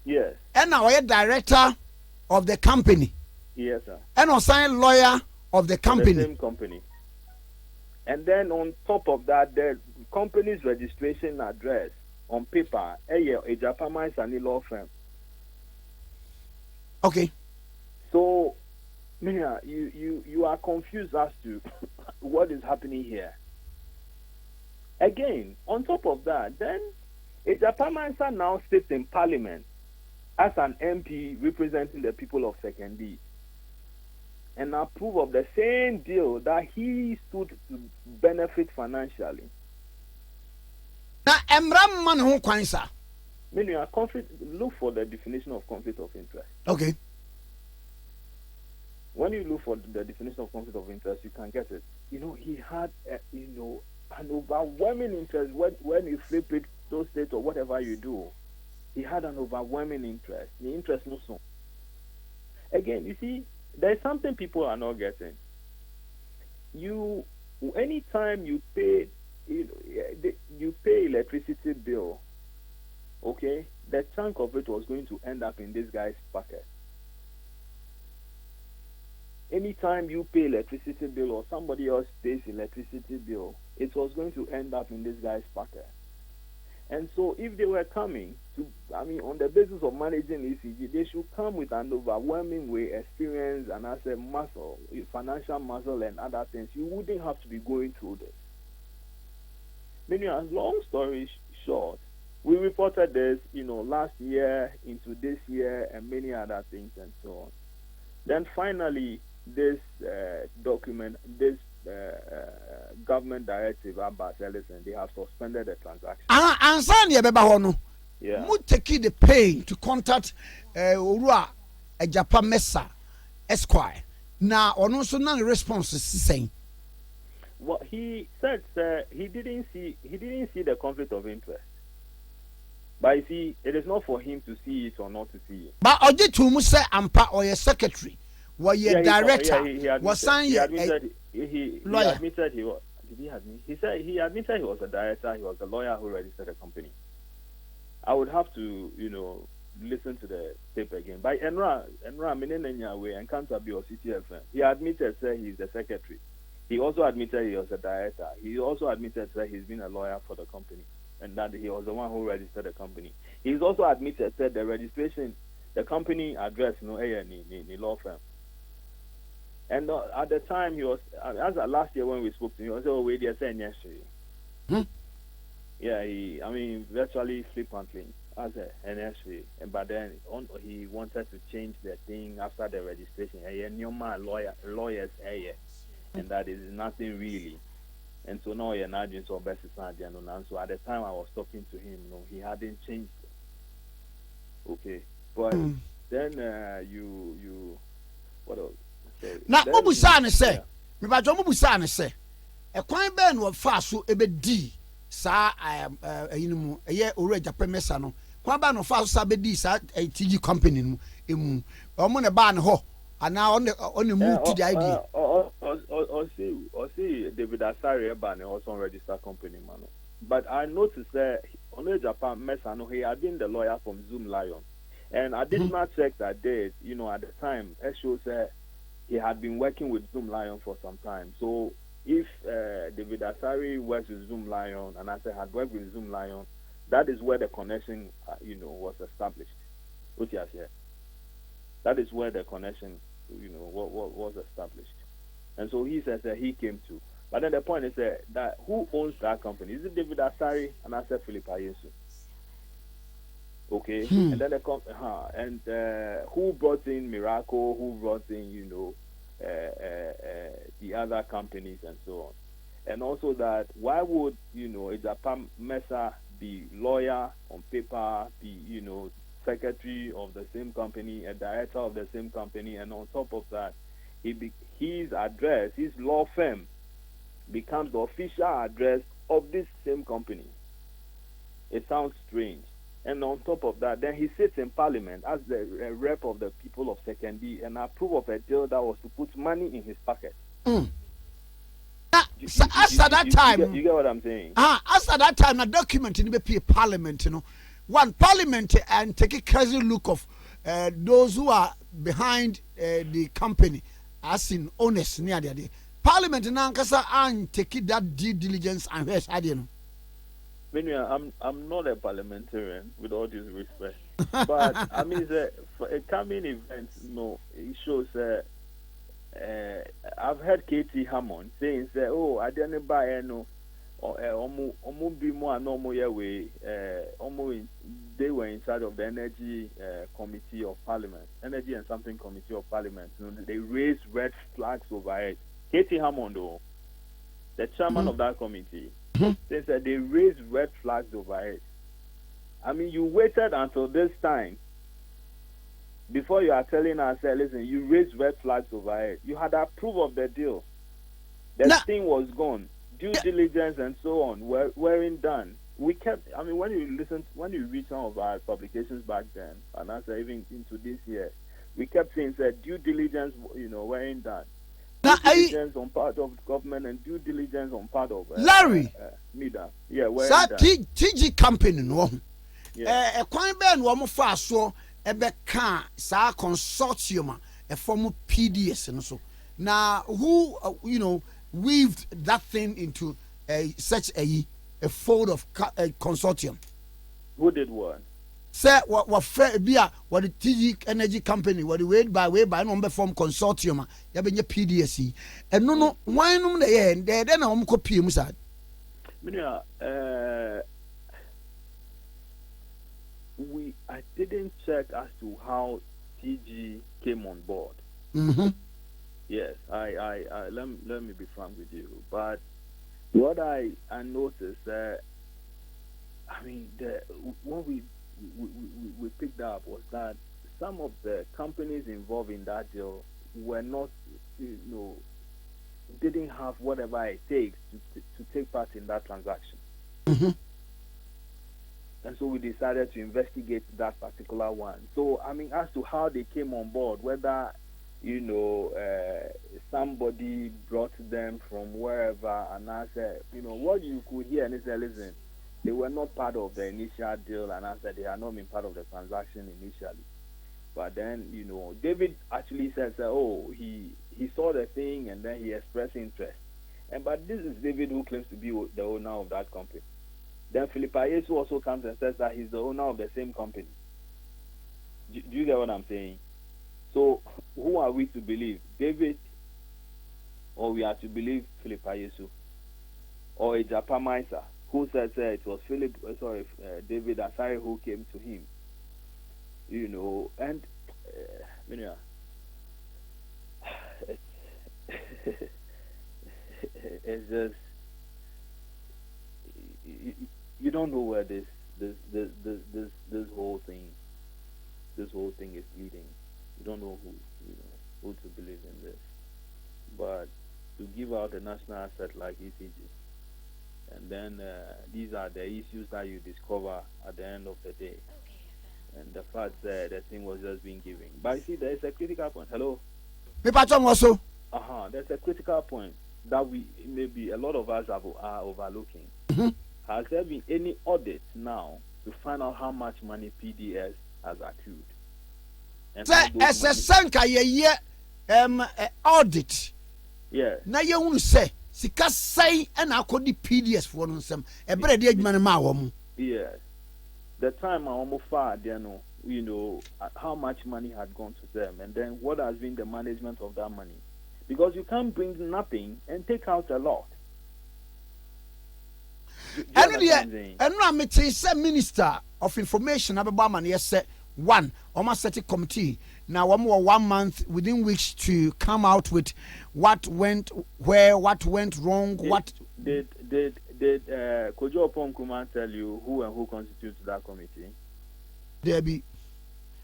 Yes. And now a director of the company. Yes, sir. And also lawyer of the company. The same company. And then on top of that, the company's registration address on paper, a Japanese law firm. Okay. So, you are confused as to what is happening here. Again, on top of that, then a Japanese now sits in parliament as an MP representing the people of Sekendi, and approve of the same deal that he stood to benefit financially. Now, Emram man who kwansa. Look for the definition of conflict of interest. Okay. When you look for the definition of conflict of interest, you can get it. He had, an overwhelming interest when you flip it, those states or whatever you do. He had an overwhelming interest. The interest no so. Again, you see, there's something people are not getting. Anytime you pay electricity bill, okay, the chunk of it was going to end up in this guy's pocket. Anytime you pay electricity bill or somebody else pays electricity bill, it was going to end up in this guy's pocket. And so if they were coming on the basis of managing ECG, they should come with an overwhelming way experience and as a muscle, financial muscle and other things. You wouldn't have to be going through this. Long story short, we reported this, last year into this year and many other things and so on. Then finally, this document, this government directive about Ellison, they have suspended the transaction. Yeah. Mu take the pain to contact Urua Japan Mesa Esquire. Now, on so none response is saying. What he said, he didn't see the conflict of interest. But you see, it is not for him to see it or not to see it. But Oje to Musa Ampa or your secretary. was your director. He admitted, was sign he lawyer. admitted he was. Did he admit? He said he admitted he was a director. He was a lawyer who registered a company. I would have to, listen to the tape again. But Enra Minenenya way and can't be or CTFM. He admitted, say he's the secretary. He also admitted he was a director. He also admitted that he's been a lawyer for the company and that he was the one who registered the company. He's also admitted that the registration, the company address, any law firm. And at the time, he was, as last year when we spoke to him, he was always saying yes. Yeah, virtually flippantly as an NSA. But then he wanted to change the thing after the registration. A new man, lawyers, and that is nothing really. And so now you're not doing so best. So at the time I was talking to him, he hadn't changed it. Okay, but then you what else? Now, Mubusane say, Mibajo Mubusane say, a quite ben was fast so ebe D. Sa a year already a premesano. Quaban of fast sabedi sa a TG company in a ban ho. And now on the move to the idea. Or see David Asari ban also registered company man. But I noticed that on Japan Mesano he had been the lawyer from Zoom Lion. And I did not check that date, at the time Esho said he had been working with Zoom Lion for some time. So if David Asari works with Zoom Lion and I said had worked with Zoom Lion, that is where the connection was established. That is where the connection was established. And so he says that he came to. But then the point is that who owns that company? Is it David Asari and I said Philip Ayesu? Okay, and then who brought in Miracle? Who brought in the other companies and so on? And also that why would a Japan Mesa be lawyer on paper, be secretary of the same company, a director of the same company, and on top of that, his address, his law firm, becomes the official address of this same company. It sounds strange. And on top of that, then he sits in parliament as the rep of the people of Second D and approve of a deal that was to put money in his pocket. As at that time, you get what I'm saying? As at that time, a document in the parliament, one parliament and take a casual look of those who are behind the company, as in owners near the parliament in Ankasa and take that due diligence and where's Adiano. I'm not a parliamentarian, with all due respect. But, for a coming event, it shows I've heard Katie Hammond saying, I didn't buy no, be more normal way. They were in charge of the Energy Committee of Parliament, Energy and Something Committee of Parliament. They raised red flags over it. Katie Hammond, though, the chairman of that committee, they said they raised red flags over it. You waited until this time before you are telling us, listen, you raised red flags over it. You had approved of the deal. The thing was gone. Due diligence and so on weren't done. We kept, when you read some of our publications back then, and I said even into this year, we kept saying that due diligence, weren't done. Due diligence on part of government and due diligence on part of Larry. Mida. Yeah, where TG company no. Yeah. A quite bad one for so a beca sa consortium a form of PDS and so. Now who weaved that thing into such a fold of a consortium? Who did what? Say what fair be what the TG energy company what the way by number form consortium ya be PDSC and no why no then am copy mu sad. I didn't check as to how TG came on board. Yes, I let me be frank with you. But what I noticed what we picked up was that some of the companies involved in that deal were not, didn't have whatever it takes to take part in that transaction. And so we decided to investigate that particular one. So, as to how they came on board, whether somebody brought them from wherever, and I said, what you could hear and say, listen, they were not part of the initial deal, and I said they had not been part of the transaction initially. But then, David actually says, he saw the thing and then he expressed interest. But this is David who claims to be the owner of that company. Then Philippa Yesu also comes and says that he's the owner of the same company. Do you get what I'm saying? So who are we to believe? David, or we are to believe Philippa Yesu? Or Ejapa Maisa, who said it was David Asare who came to him? And it's just you don't know where this whole thing is leading. You don't know who to believe in this. But to give out a national asset like ECG, and then these are the issues that you discover at the end of the day. And the fact that the thing was just being given. But you see, there is a critical point. Hello? Also. There's a critical point that maybe a lot of us are overlooking. Mm-hmm. Has there been any audit now to find out how much money PDS has accrued? As a sanka audit. Yeah. Now you want to say, sika say and I could the PDS for them. A bread man. Yes. The time I almost far, how much money had gone to them, and then what has been the management of that money. Because you can't bring nothing and take out a lot. And I'm a Minister of Information about money. Yes, sir. One, almost set a committee. Now, 1 month within which to come out with what went where, what went wrong, Did Kojo Nkrumah tell you who constitutes that committee? There be.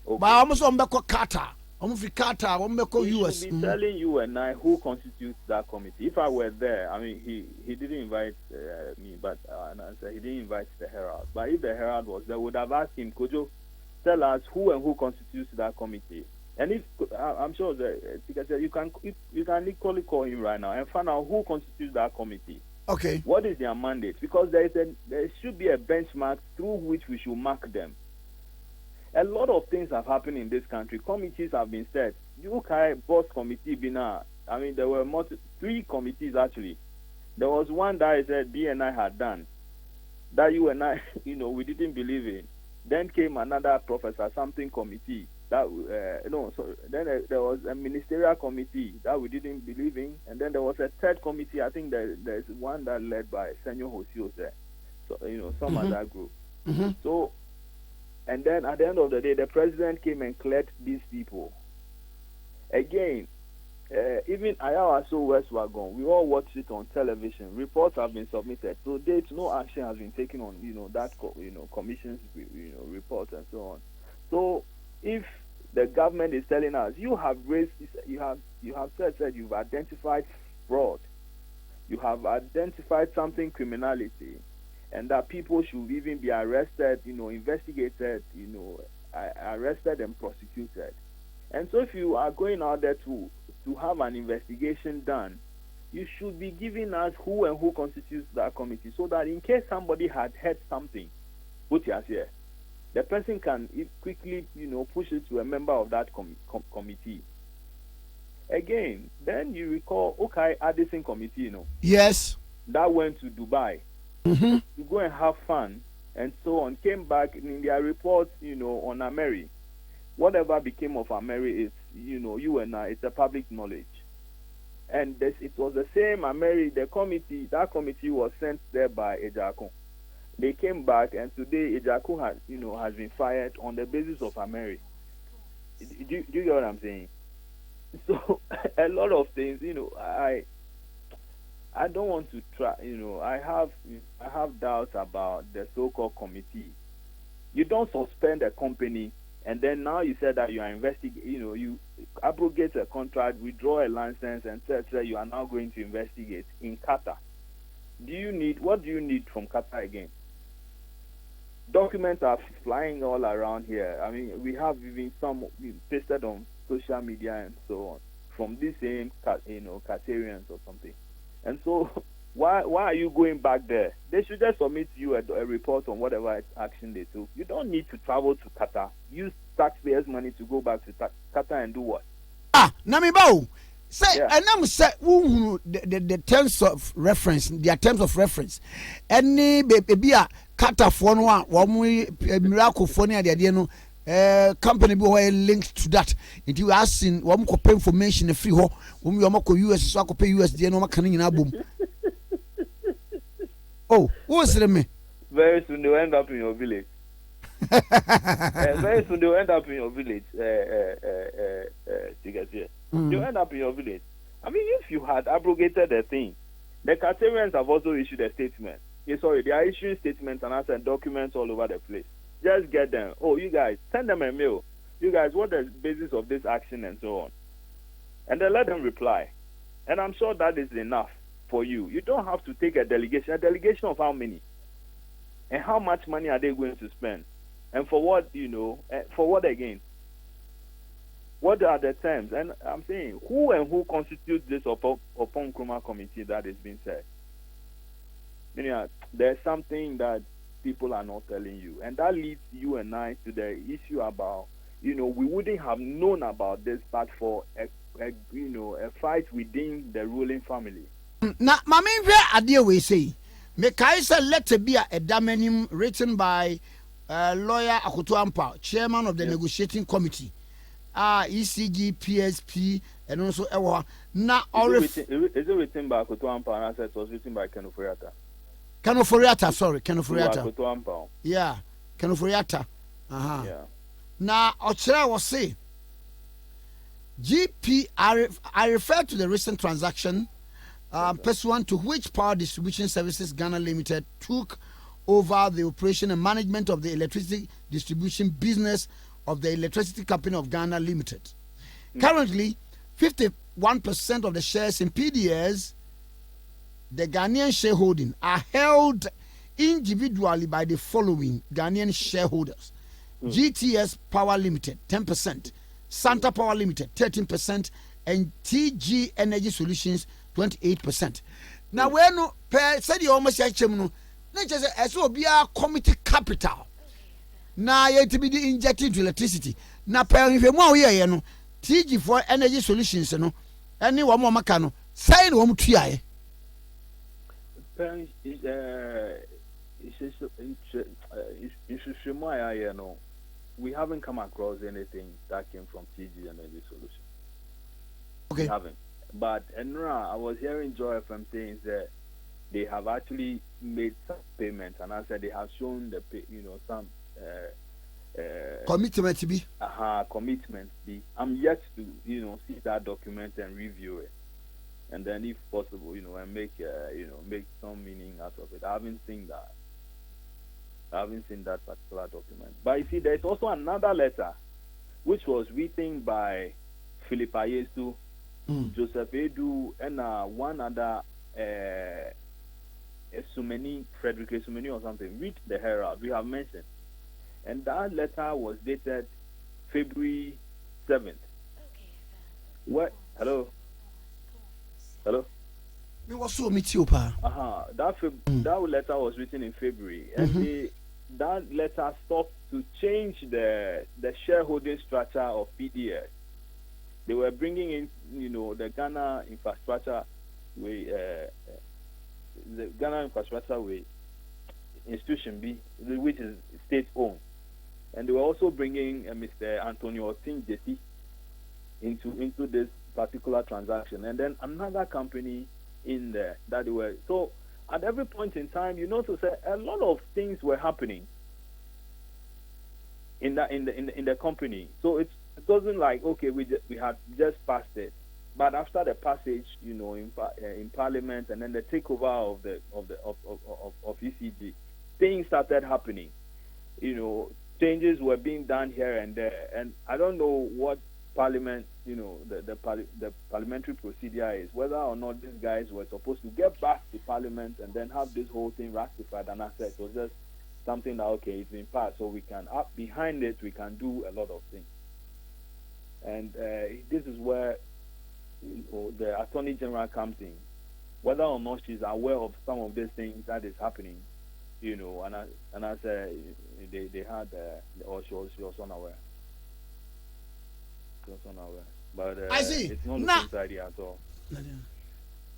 Okay. But I almost on Qatar. US. He should be telling you and I who constitutes that committee. If I were there, I mean, he didn't invite me, but he didn't invite the Herald. But if the Herald was there, would have asked him, Kojo, tell us who constitutes that committee. And if I'm sure that you can equally call him right now and find out who constitutes that committee. Okay. What is their mandate? Because there should be a benchmark through which we should mark them. A lot of things have happened in this country. Committees have been set. UK boss committee bina. I mean, there were 3 committees actually. There was one that I said BNI had done that you and I, we didn't believe in. Then came another professor something committee that then there was a ministerial committee that we didn't believe in, and then there was a third committee. I think there's one that led by Senor Hosio there. So some other group. Mm-hmm. So. And then at the end of the day, the president came and cleared these people. Again, even Ayawaso Westwagon, we all watched it on television. Reports have been submitted. To date, no action has been taken on, that, commission's, report and so on. So if the government is telling us, you have said you've identified fraud, you have identified something criminality, and that people should even be arrested, investigated, arrested and prosecuted. And so if you are going out there to have an investigation done, you should be giving us who constitutes that committee, so that in case somebody had heard something, put us here, the person can quickly, push it to a member of that committee. Again, then you recall, Addison committee, Yes. That went to Dubai. Mm-hmm. To go and have fun and so on, came back in their reports, on Ameri. Whatever became of Ameri is, you and I, it's a public knowledge. And it was the same Ameri, that committee was sent there by Ejaku. They came back, and today Ejaku has been fired on the basis of Ameri. Do you get what I'm saying? So a lot of things, I don't want to try, I have doubts about the so-called committee. You don't suspend a company, and then now you said that you are investigating, you abrogate a contract, withdraw a license, and say you are now going to investigate in Qatar. What do you need from Qatar again? Documents are flying all around here. I mean, we have even some pasted on social media and so on. from these same, Qatar or something. And so, why are you going back there? They should just submit you a report on whatever action they took. You don't need to travel to Qatar. Use taxpayers' money to go back to Qatar and do what? Namibao. Say, and I'm say, the terms of reference, their terms of reference. Any baby a Qatar for one miracle for near the idea no. Company be linked to that. If you asking, one could pay information free ho. When you are US, so I could pay USD no making in a boom. Oh, what's the me? Very soon they'll end up in your village. Very soon they'll end up in your village. They'll end up in your village. I mean, if you had abrogated the thing, the Qatarians have also issued a statement. Sorry, they are issuing statements and answering documents all over the place. Just get them. Oh, you guys, send them a mail. You guys, what is the basis of this action and so on? And then let them reply. And I'm sure that is enough for you. You don't have to take a delegation. A delegation of how many? And how much money are they going to spend? And for what, for what again? What are the terms? And I'm saying, who constitutes this upon Nkrumah committee that is being said? There's something that people are not telling you, and that leads you and I to the issue about we wouldn't have known about this but for a fight within the ruling family. Now, my main idea we say, make I say letter be a damenim written by lawyer Akoto Ampah, chairman of the negotiating committee, ECG, PSP, and also Ewa. Now, is it written by Akoto Ampah? And I said it was written by Ken Ofori-Atta. Ken Ofori-Atta. Yeah, Ken Ofori-Atta. Yeah. Now, Ochera was say, I refer to the recent transaction pursuant to which Power Distribution Services Ghana Limited took over the operation and management of the electricity distribution business of the Electricity Company of Ghana Limited. Currently, 51% of the shares in PDS, the Ghanaian shareholding, are held individually by the following Ghanaian shareholders: GTS Power Limited 10%, Santa Power Limited 13%, and TG Energy Solutions 28%. Now, when said you almost say no, just as will be a committee capital. Now, yet to be injected into electricity. Now, if you more here, TG for Energy Solutions, any one more macano, say no try. We haven't come across anything that came from TG Energy Solutions. Okay. We haven't. But I was hearing Joy FM saying that they have actually made some payments, and I said they have shown some commitment to be. Commitment be. I'm yet to see that document and review it, and then if possible and make make some meaning out of it. I haven't seen that. I haven't seen that particular document. But you see, there's also another letter which was written by Philip Ayesu, Joseph Edu, and one other Frederick Esumeni or something. Read the Herald, we have mentioned. And that letter was dated February 7th. What? Hello? Me was so meet you, pa. That letter was written in February, and that letter sought to change the shareholding structure of PDS. They were bringing in, the Ghana Infrastructure Way, Institution B, which is state-owned, and they were also bringing Mr. Antonio Otin Jesi into this particular transaction, and then another company in there that they were. So at every point in time, to say a lot of things were happening in the company. So it wasn't like, okay, we had just passed it, but after the passage, in Parliament, and then the takeover of ECG, things started happening. Changes were being done here and there, and I don't know what Parliament, the parliamentary procedure is, whether or not these guys were supposed to get back to Parliament and then have this whole thing ratified. And I said it was just something that, okay, it's been passed, so we can, up behind it, we can do a lot of things. And this is where the Attorney General comes in, whether or not she's aware of some of these things that is happening, and I said they had, or she was unaware. She was unaware. But I see. it's not the same idea at all.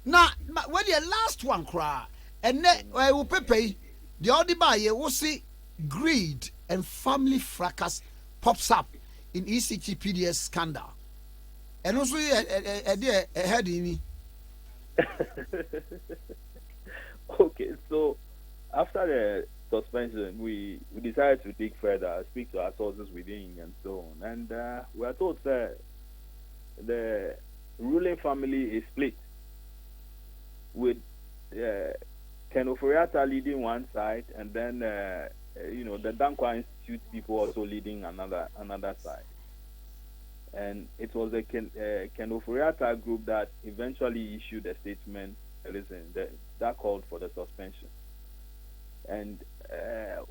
Now, when the last one cry, and then I will pay the other buy, you will see greed and family fracas pops up in ECGPDS scandal. And also, a head in me. Okay, so after the suspension, we decided to dig further, speak to our sources within, and so on. And we are told that the ruling family is split, with Ken Oforiatta leading one side, and then the Dankwa Institute people also leading another side. And it was the Ken Oforiatta group that eventually issued a statement, that called for the suspension. And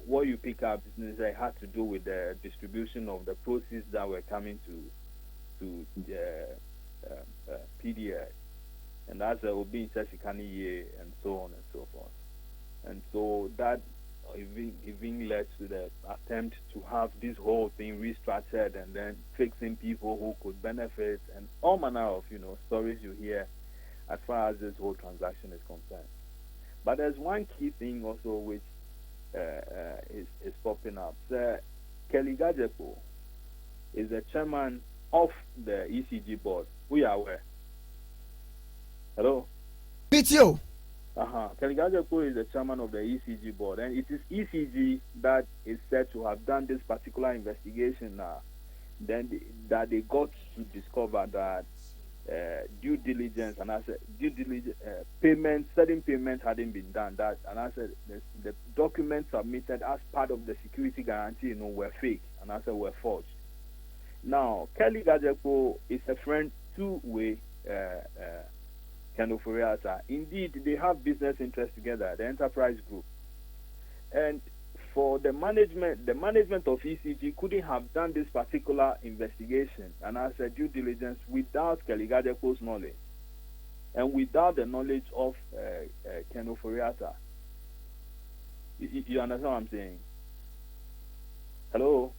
what you pick up is that it had to do with the distribution of the proceeds that were coming to PDI. And that's Obi Sesikani and so on and so forth. And so that even led to the attempt to have this whole thing restructured and then fixing people who could benefit and all manner of stories you hear as far as this whole transaction is concerned. But there's one key thing also which is popping up. Kelly Gajepo is the chairman of the ECG board. We are aware. Hello? PTO. Kelly Gajepo is the chairman of the ECG board, and it is ECG that is said to have done this particular investigation now. Then that they got to discover that due diligence, and I said certain payments hadn't been done. And I said the documents submitted as part of the security guarantee, were fake, and I said were forged. Now Kelly Gajepo is a friend two-way. Ken Oforiatta. Indeed, they have business interests together, the enterprise group. And for the management of ECG couldn't have done this particular investigation and as a due diligence without Kelly Gajepo's knowledge and without the knowledge of Ken Oforiatta. You understand what I'm saying? Hello?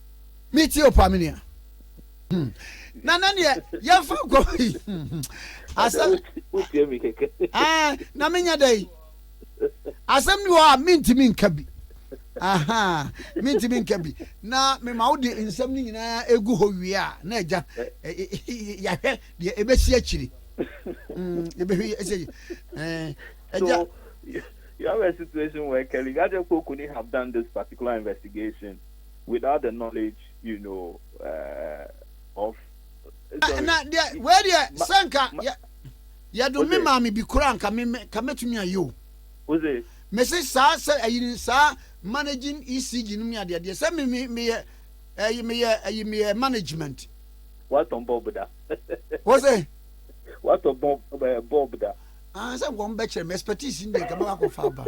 Meet you, Paminia. Nananya, ya fa go. Asem na menya dai. Asem ni wa mintimi nkabi. Aha, mintimi nkabi. Na me ma wodi nsem ni nyina egu ho wi a na eja ya hwe de ebesi akiri. Ebehwe ese So you have a situation where Kelly Gajepo couldn't have done this particular investigation without the knowledge, of na where the sanka ya do me ma me bi kura nka me kametumi ayo was it me say sa ayin sa managing ECG no me ade say me management what on bob da was it what on bob da say go mbechere me expertise in dey ka ba ko fa ba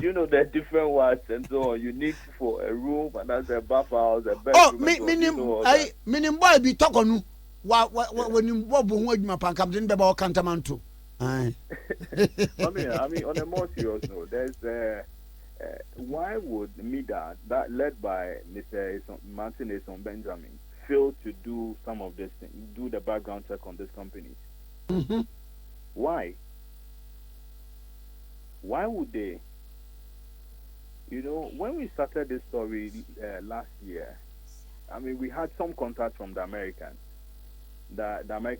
there are different words and so on. You need for a room and as a bath house, a bedroom. Minim boy be talk on when you bob ho adwuma pankam den beba o kantamanto. I mean, on a more serious note, there's why would MIDA, that led by Mr. Martin Eson Benjamin, fail to do some of this thing, do the background check on this company? Mm-hmm. Why? Why would they? When we started this story last year, I mean, we had some contact from the American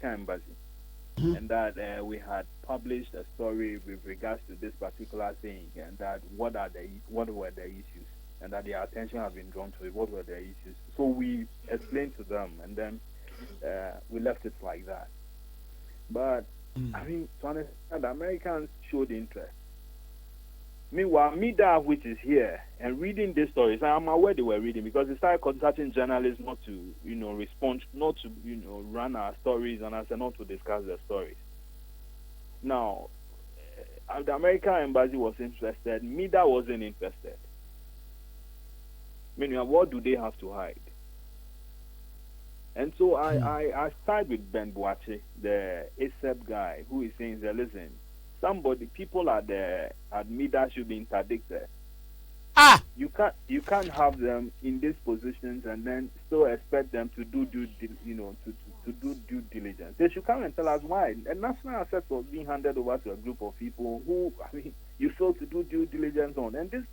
embassy, and that we had published a story with regards to this particular thing, and that what were the issues, and that their attention had been drawn to it. What were the issues? So we explained to them, and then we left it like that. But I mean, to understand, the Americans showed interest. Meanwhile, MIDA, which is here, and reading these stories, I'm aware they were reading because they started contacting journalists not to, respond, not to, run our stories, and I said not to discuss the stories. Now, the American embassy was interested. MIDA wasn't interested. Meanwhile, what do they have to hide? And so I side with Ben Boache, the ASAP guy, who is saying that, listen, people at MIDA should be interdicted. You can't have them in these positions and then still expect them to do due diligence. They should come and tell us why. A national asset was being handed over to a group of people who you failed to do due diligence on. And this,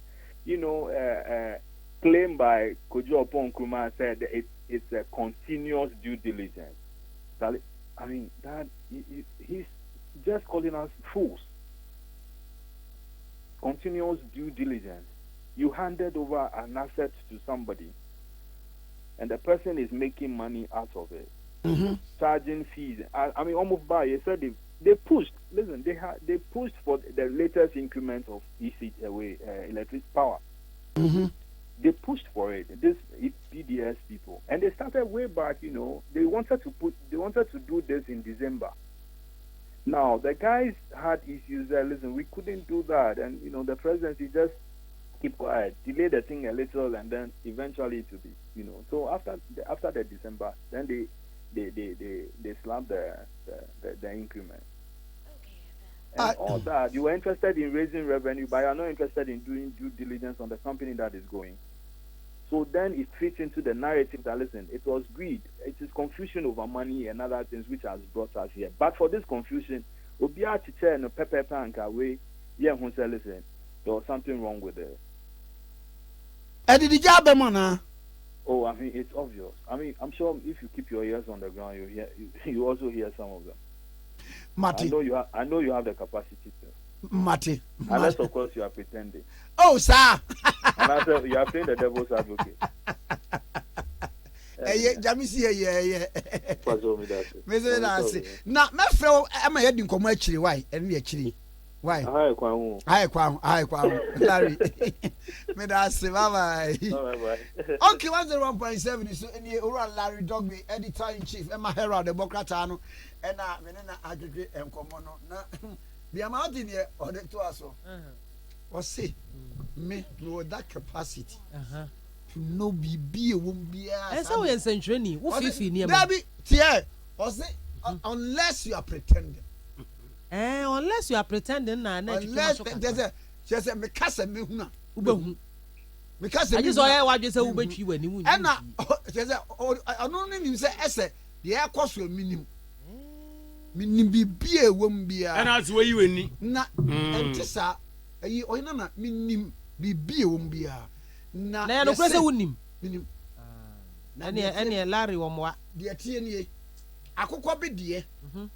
claim by Kojo Nkrumah said it's a continuous due diligence. He's just calling us fools. Continuous due diligence. You handed over an asset to somebody, and the person is making money out of it, charging fees. Almost by you said they pushed. Listen, they pushed for the latest increment of electric power. They pushed for it. This PDS people, and they started way back. They wanted to do this in December. Now the guys had issues there. Listen, we couldn't do that, and the presidency just keep quiet, delay the thing a little, and then eventually it will be, So after the December, then they slammed the increment. And all that. You were interested in raising revenue, but you are not interested in doing due diligence on the company that is going. So then it fits into the narrative that, listen, it was greed. It is confusion over money and other things which has brought us here. But for this confusion, Obia Chiche and Pepe Panka way, listen, there was something wrong with it. And did the job, man? Oh, it's obvious. I'm sure if you keep your ears on the ground, you also hear some of them. Marty. I know you have the capacity to. Marty. Unless, of course, you are pretending. Oh, sir. And I said, you are playing the devil's advocate. Now, my friend, I'm a heading commercially. Why? And we actually. Why? Hi, Kwame. Larry. May I say bye-bye. Okay, 101.7 is in the Oral Larry Dogby, editor-in-chief, Emma Herald, the Bocratano, and Menena Aggregate and Comono. The amount in here, or the two also. Or say, me, with that capacity. To know be won't be as how in century. What if you near me? Tia, or say, unless you are pretending. Unless you are pretending, unless there's a just a Mikasa Mihuna. Because I just saw what you say, Ubechi when you and now, I don't even say, essay, the air cost will minimum. Minim be won't be and that's where you in. Not Tissa, a ye or none, minim be won't be. Now, no question wouldn't any Larry or more. Dear TNA. Akokwa be die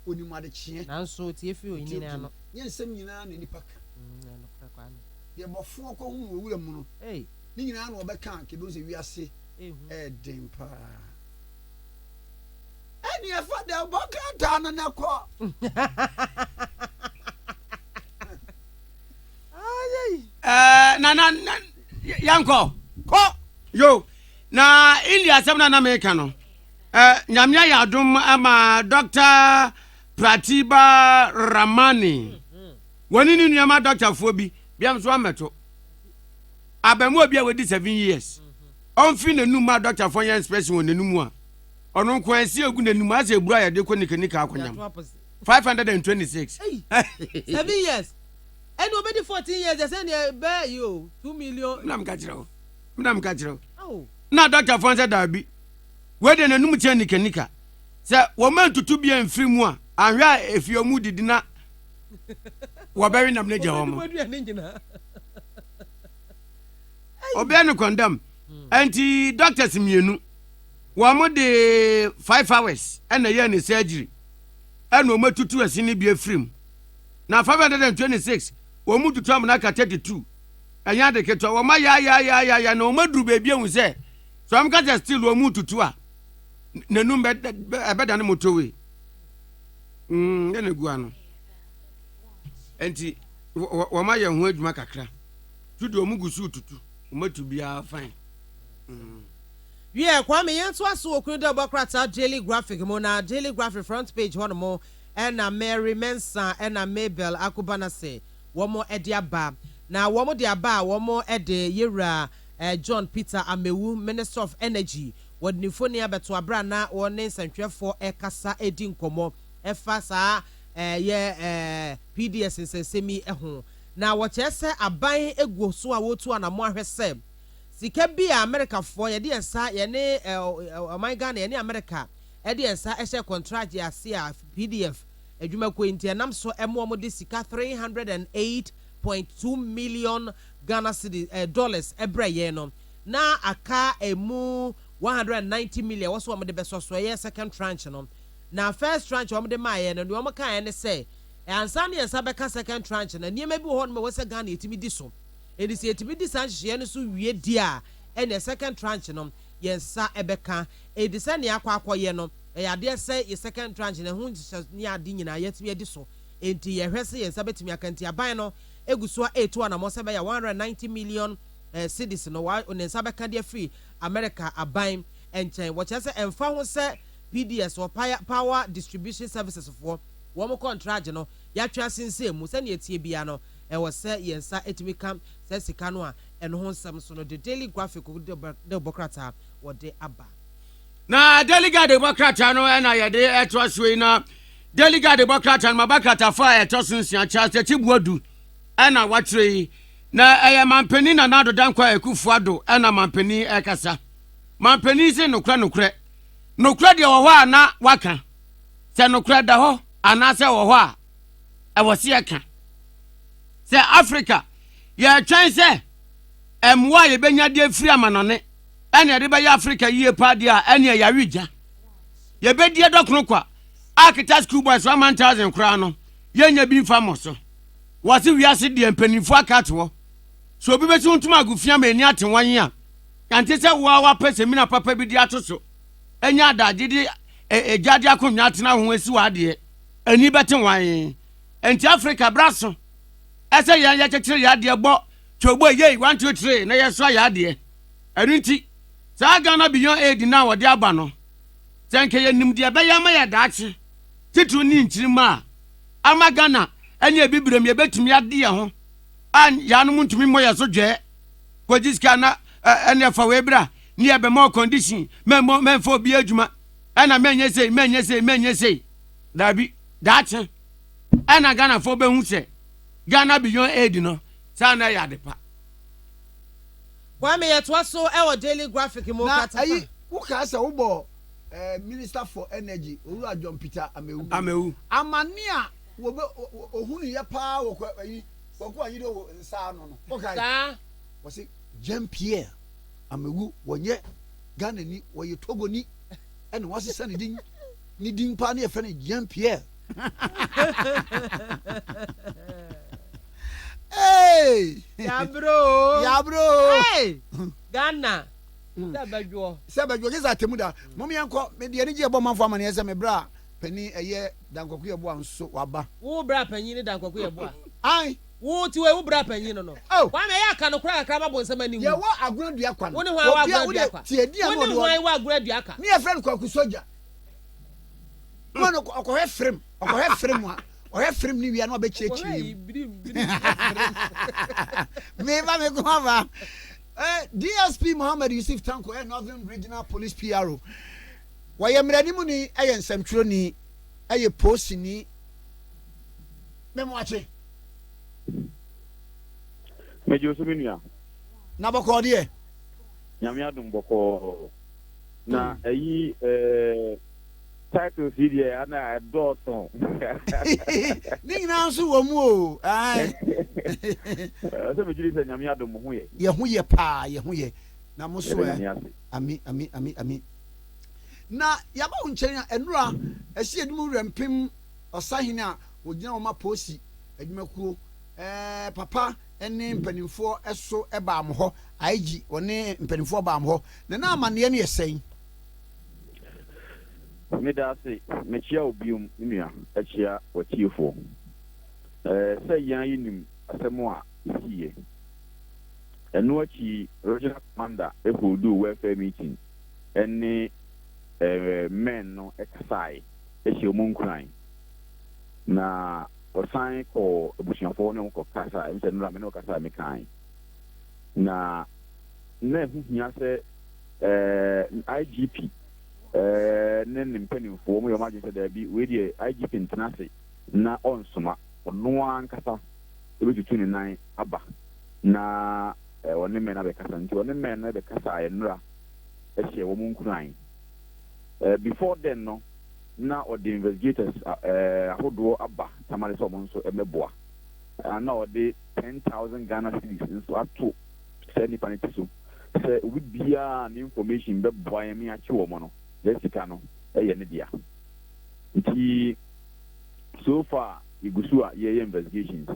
oni mu ade chie nanso tie fi oni na no ye nsem nyina na ni paka no kwa no ye bofo ko hu owura mu no ni nyina na obeka ke do se wiase den pa ani afa de boka ta na ko na yanko ko yo na India sem na America no nyamya yadum ama Dr. Pratiba Ramani woni ni nyama doctor fo bi biam so ameto abamu obi a wedi 7 years on fi nanum ma doctor fo yan expression won nanum a ono nko ansi egu nanum ase eburu ayade ko nika akonyam 526 7 years and obedi 14 years they say they bear you 2 million nam ka kiro oh na doctor fo say da bi wede na num che nika se wo man tutu bia mfiri mu a ahwa efiomu didina wo beri nam neje ho mo obia no condemn anti doctors mienu wo mo de 5 hours and na ye ne surgery and wo matutu asini bia firim na 526 wo mu tutu am na ka 32 anya de keto wo ma ya na wo maduru beebia hu se so am ka still wo mu tutu a nanum beda ne motowe ene guano enti wo ma ye ho adwuma kakra tudo omugusu tutu omatu bia fine Kwame yenso aso okudo bokrata daily graphic mo na daily graphic front page hono mo na Mary Mensa na Mabel Akubana se wo mo ede aba na wo mo de aba wo mo ede yewra John Peter Amewu Minister of Energy wɔde ni abeto abra na wɔne nsɛntwerɛfoɔ ɛkasa edi nkɔmmɔ ɛfa saa PDS nsɛnsɛmi ɛho na wɔkyerɛ sɛ aban egu so a wotu anamo ahwɛ sɛ sika bi a Americafoɔ yɛde nsa yɛne ɔman Ghana yɛne America ɛde nsa ɛhyɛ contract ase a PDF adwumakuo nti ɛnam so ɛmo de sika 308.2 million Ghana cedi dollars ɛbrɛ yɛn no na aka emu 190 million wɔso wɔn de bɛsɔ so ɛyɛ second tranche no na first tranche wɔn de maa yɛn no wɔn ka yɛn ne sɛ ansa ne yɛnsa bɛka second tranche na nneɛma bi wɔ hɔ no wɔsɛ Ghana yɛtumi di so edisi yɛtumi di saa nhyehyɛ no so wie di a ɛna second tranche no yɛnsa ɛbɛka edisa ne akɔ no ɛyɛ adeɛ sɛ yɛ second tranche na ho nhyehyɛ ne ade nyinaa yɛtumi adi so enti yɛhwɛ sɛ yɛnsa bɛtumi aka nti aban no egu so a etu anamɔ sɛ bɛyɛ 190 million cedis no wa ne nsa bɛka deɛ free America aban nkyɛn wɔkyerɛ sɛ ɛmfa ho sɛ PDS or power distribution services for wɔn contract no yɛatwa sensɛn mu sɛ ne etie bia no ɛwɔ sɛ yɛnsa etimi kam sɛ sika no a ɛno ho nsɛm so no the Daily Graphic de bokrata wɔde aba na Daily Democrat no ɛna yɛde ɛto so yi na Daily Democrat no mabakata fa ɛto so nsia kyase tibuodu ɛna watire yi na ɛyɛ mampani na nado dankwa ekufuado ɛna mampani ɛkasa mampani se nokra deɛ wɔ hɔ a na waka sɛ nokra da hɔ anaasɛ wɔ hɔ a ɛwɔ se yɛka sɛ Africa yɛtwɛn sɛ ɛmmoa yɛbɛnya deɛ firi amanɔne ɛne yɛde bɛyɛ Africa yie paa deɛ a ɛne yɛawegya yɛbɛdie dɔkono kwa akita school boys 1,000 koraa no yɛnya bi mfa mmɔ so wɔse wiase deɛ mpanimfoɔ aka to hɔ so obi bɛsi ntoma agufia ma ani ate wɔn a kante sɛ wo a wapɛ semina papa bi di ato so enya adagye di ejade akonwa atena ho asi wa de ani bɛte wan enti Africa braso ɛsɛ yɛn yɛkyekyere yɛ ade bɔ twogbo yei 1 2 3 na yɛso yɛ ade ɛnu nti saa Ghana beyond aid na wɔde aba no sɛnke yɛ nimdeɛ bɛyɛ ma yɛ daakye titu ni nkyirima ama Ghana ɛne ebibrem yɛ betumi ade yɛ ho an yanu ntumi mo yɛ so dwɛ kojiska na ɛne fa webra ni ebe mo condition memfo bi adwuma ɛna menye sei dabi daakye ɛna Ghana fo behu sɛ Ghana beyond aid no sa na yɛ adepa Kwame yɛtoa so ɛwɔ Daily Graphic mo kata na ayi wo ka sɛ wo bɔ Minister for Energy Owura John Peter Amewu amani a wo be ohunu ye pa wo ayi wo ko ayi do nsa no okay wo say Jean Pierre Amewu wonye Ghana ni wo ye Togo ni ene wo sesa ne din pa na ye fe ne Jean Pierre hey ya bro hey Ghana Sebadwo geza temuda mom yanko me de ani je bo manfo amane ese me bra pani eye dankwaku ye bo anso waba wo bra pani ni dankwaku ye bo ai wo ti we wo bra pani no kwa me ya ka no kra kra ba bo nsema ni mu ye wo agrodua kwa no wo ne ho wa agrodua kwa ti edi am wo ne ho wa agrodua ka ni e friend kwaku soja wo no okohe frem a ohe frem ni wi na obechechiri me ba me ko ba DSP Muhammad Yusuf Tanko Northern Regional Police PRO waye mrani mu ni nsɛmtwero ni post ni memoache mejo so menua na bɔkɔ de nyame adom bɔkɔ na ayi title video ana dɔɔso ni nyina nso wɔ mu o ai so me jiri sɛ nyame adom ho yɛ ye ho yɛ pa ye ho yɛ na mo so ami na yaba wo nkyɛn a enura ɛsi edum rempem ɔsahene a ogyina wo ma posi adwumakuo papa ɛne mpanimfoɔ ɛso ɛba am hɔ aigi ɔne mpanimfoɔ ba am hɔ na amane ne yɛsɛn me da se me chia obium nua achia watiefo sɛ yan yinim asɛm a isiye ɛno achi regional commander do welfare meeting ɛne men no exercise ehye mo nkran na osan ko abusuafo ne ko kasa nse no me no kasa me kan na hu hia sɛ IGP ne ne mpanimfoɔ mu yɛ ɔmo agye sɛ daabi wei deɛ IGP ntena ase na ɔnsoma ɔno ankasa ebetutu ne nan aba na ɔne mmɛn na bɛkasa nti ɔne mmɛn na bɛkasa ayɛnura ɛhyɛ wɔn nkuran before then no na ɔde investigators ahodoɔ aba tamale sɛ ɔmo nso ɛmɛboa na ɔde 10,000 Ghana cedis nso ato sɛ nipa ne ti so sɛ obi biara ne information bɛboa yɛn mi akyi wɔn no yɛ sika no ɛyɛ ne dea nti so far egu so a yɛyɛ investigations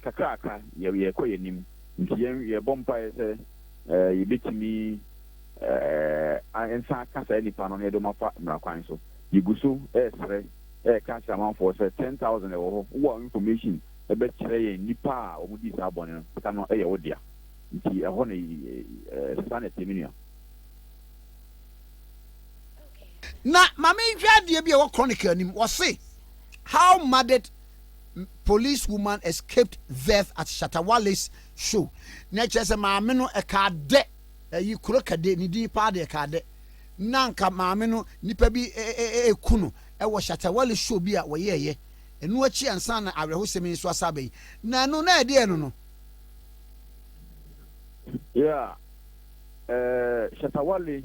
kakrakra yɛkɔ yɛ nim nti yɛbɔ mpaeɛ sɛ yɛbɛtumi nsa kasa nipa no na yɛde mafa mmarakwan so yɛgu so ɛɛsrɛ ɛɛka kyerɛ amanfoɔ sɛ 10,000 ɛwɔ hɔ wowɔ information ɛbɛkyerɛ yɛn nipa a wɔn di saa bɔne no sika no ɛyɛ wo dea nti ɛhɔ na saa na ɛtɛmi nua na maame nhwɛ adeɛ bi a wɔ chronicle anim wɔse how murdered police woman escaped death at Shatawale's show na kyerɛ sɛ maame no ɛka de ɛyi kuro kade ne din paa de ɛka de na nka maame no nipa bi eku no ɛwɔ Shatawale show bi a wɔyɛɛyɛ ɛnu akyi ansa na awerɛhosɛm nso asaba yi na no na ɛdeɛ no no yeah Shatawale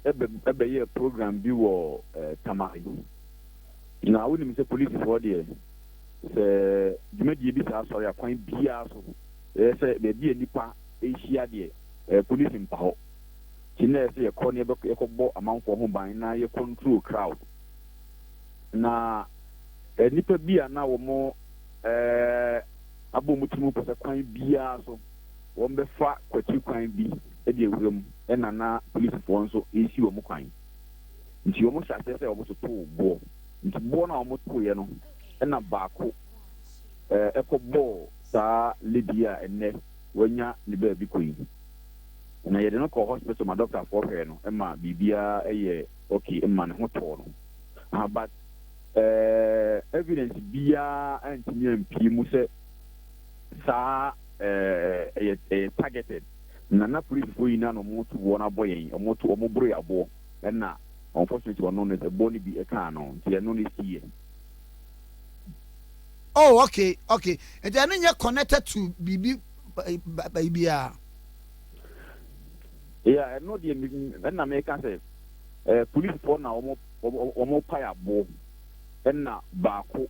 ɛbɛyɛ program bi wɔ Tamale na wonim sɛ polisifoɔ deɛ sɛ dwumadie bi saa sɔre akwan biara so sɛ baabi a nipa ɛhyia deɛ polisi mpa hɔ nti na ɛsɛ yɛkɔ ne yɛkɔbɔ amanfoɔ ho ban na yɛ control crowd na nipa bi a na wɔn abɔ mu timu pɛ sɛ kwan biara so wɔn bɛfa kwakyi kwan bi de awura mu ɛna na polisifoɔ nso ɛsi wɔn kwan nti wɔn hyɛ aseɛ sɛ wɔn so too boɔ nti boɔ na wɔn toeɛ no ɛna baako ɛkɔbɔɔ saa lady a ɛnɛ wanya ne baabi kɔ yi na yɛde no kɔ hospital ma doctorfoɔ hwɛ no ɛma biribiara ɛyɛ okay ɛma ne ho tɔɔ no but evidence biara antumi ampie mu sɛ saa ɛyɛ targeted na polisifoɔ yi na ɔmo to wɔn abɔ yɛn ɔmo boro yɛ aboɔ ɛna unfortunately ɔno no sɛ bɔ no bi ɛkaa no nti ɛno no si yɛ. Oh, okay. And then you're connected to BB baby. Yeah, I know the and American say police for now almost fire ball and now Bako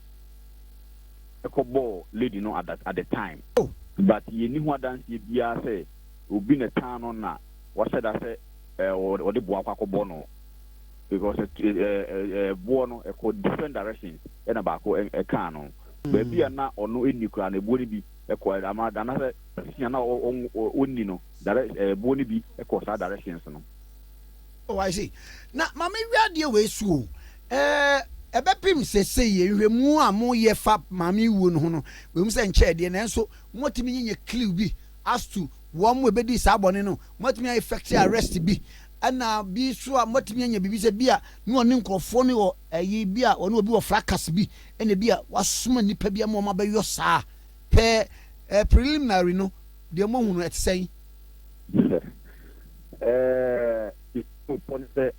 ball lady no at the time. Oh, but you knew what dance you say will be in a town on that. What said I say or the Boako Bono because Bono a different directions and a Bako a canon. Baby na ono eni kura na eboni bi ekɔ amada na sɛ sia na onni no direct eboni bi ekɔ sa directions no. Oh, I see. Na mama wiade we su ebepim sese ye hwemu a mo ye fa mama wu no ho no we mu sɛ nkyɛ de na nso motimi nyenye clue bi as to wo mo ebedi sa abɔne no motimi effect arrest bi ana bi so a motimi anya bibi sɛ bia ne ɔne nkrɔfo ne wɔ ayi bi a ɔne obi wɔ fracas bi ene bi a wasoma nipa bi ama ɔma bɛyɔ saa pɛ preliminary no de mo hunu ɛtsɛn ponse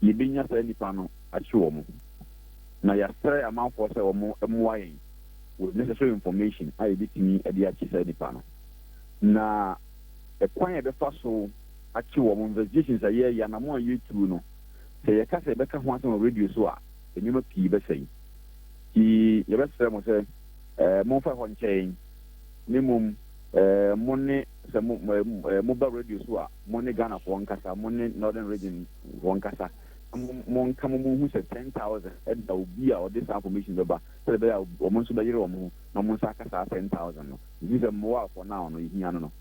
yibinya sɛ nipa no akyi wɔ mo na yɛsrɛ amanfoɔ sɛ wɔn mmoa yɛn with necessary information a yɛbɛtumi de akyi sɛ nipa no na ɛkwan yɛbɛfa so akyi wɔn investigations a yɛyɛ anamo a yɛtu no sɛ yɛka sɛ yɛbɛka ho asɛm wɔ radio so a nneɛma pii bɛsɛn ti yɛbɛsrɛ mo sɛ momfa hɔ nkyɛn ne mom mo ne sɛ moba radio so a mo ne Ghanafoɔ nkasa mo ne Northern Region foɔ nkasa mo nka mo hu sɛ 10,000 ɛda obi a ɔde saa information bɛba sɛ bɛyɛ a ɔmo nso bɛyere wɔn ho na ɔmo nsa aka saa 10,000 no nti sɛ mmoa afɔ na ɔno yɛhia no no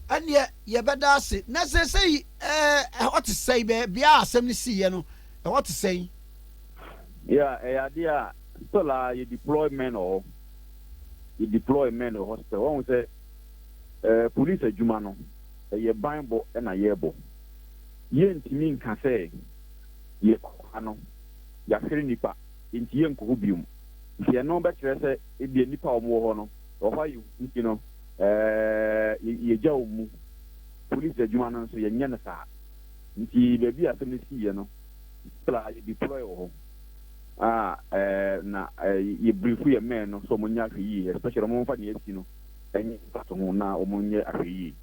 ɛneɛ yɛbɛda ase na sɛ sɛ ɛhɔ te sɛn bɛ bia asɛm no siiɛ no ɛhɔ te sɛn ɛyɛ adeɛ a still yɛ deploy men wɔ hospital wɔn sɛ police adwuma no ɛyɛ banbɔ ɛna yɛbɔ yɛntumi nka sɛ yɛkɔha no yɛahwere nipa nti yɛnkɔ ho biom nti ɛno bɛkyerɛ sɛ ebi nipa a wɔwɔ hɔ no ɔhɔ yi nti no yɛgya wɔn mu police adwuma no nso yɛnyɛ no saa nti baabi a asɛm no siiɛ no sila yɛdeploy wɔ hɔ na yɛbrifu yɛ mɛn no so ɔmo nyɛ ahwɛ yie especially ɔmo mfa ne asi no ɛnyɛ mpato ho na ɔmo nyɛ ahwɛ yie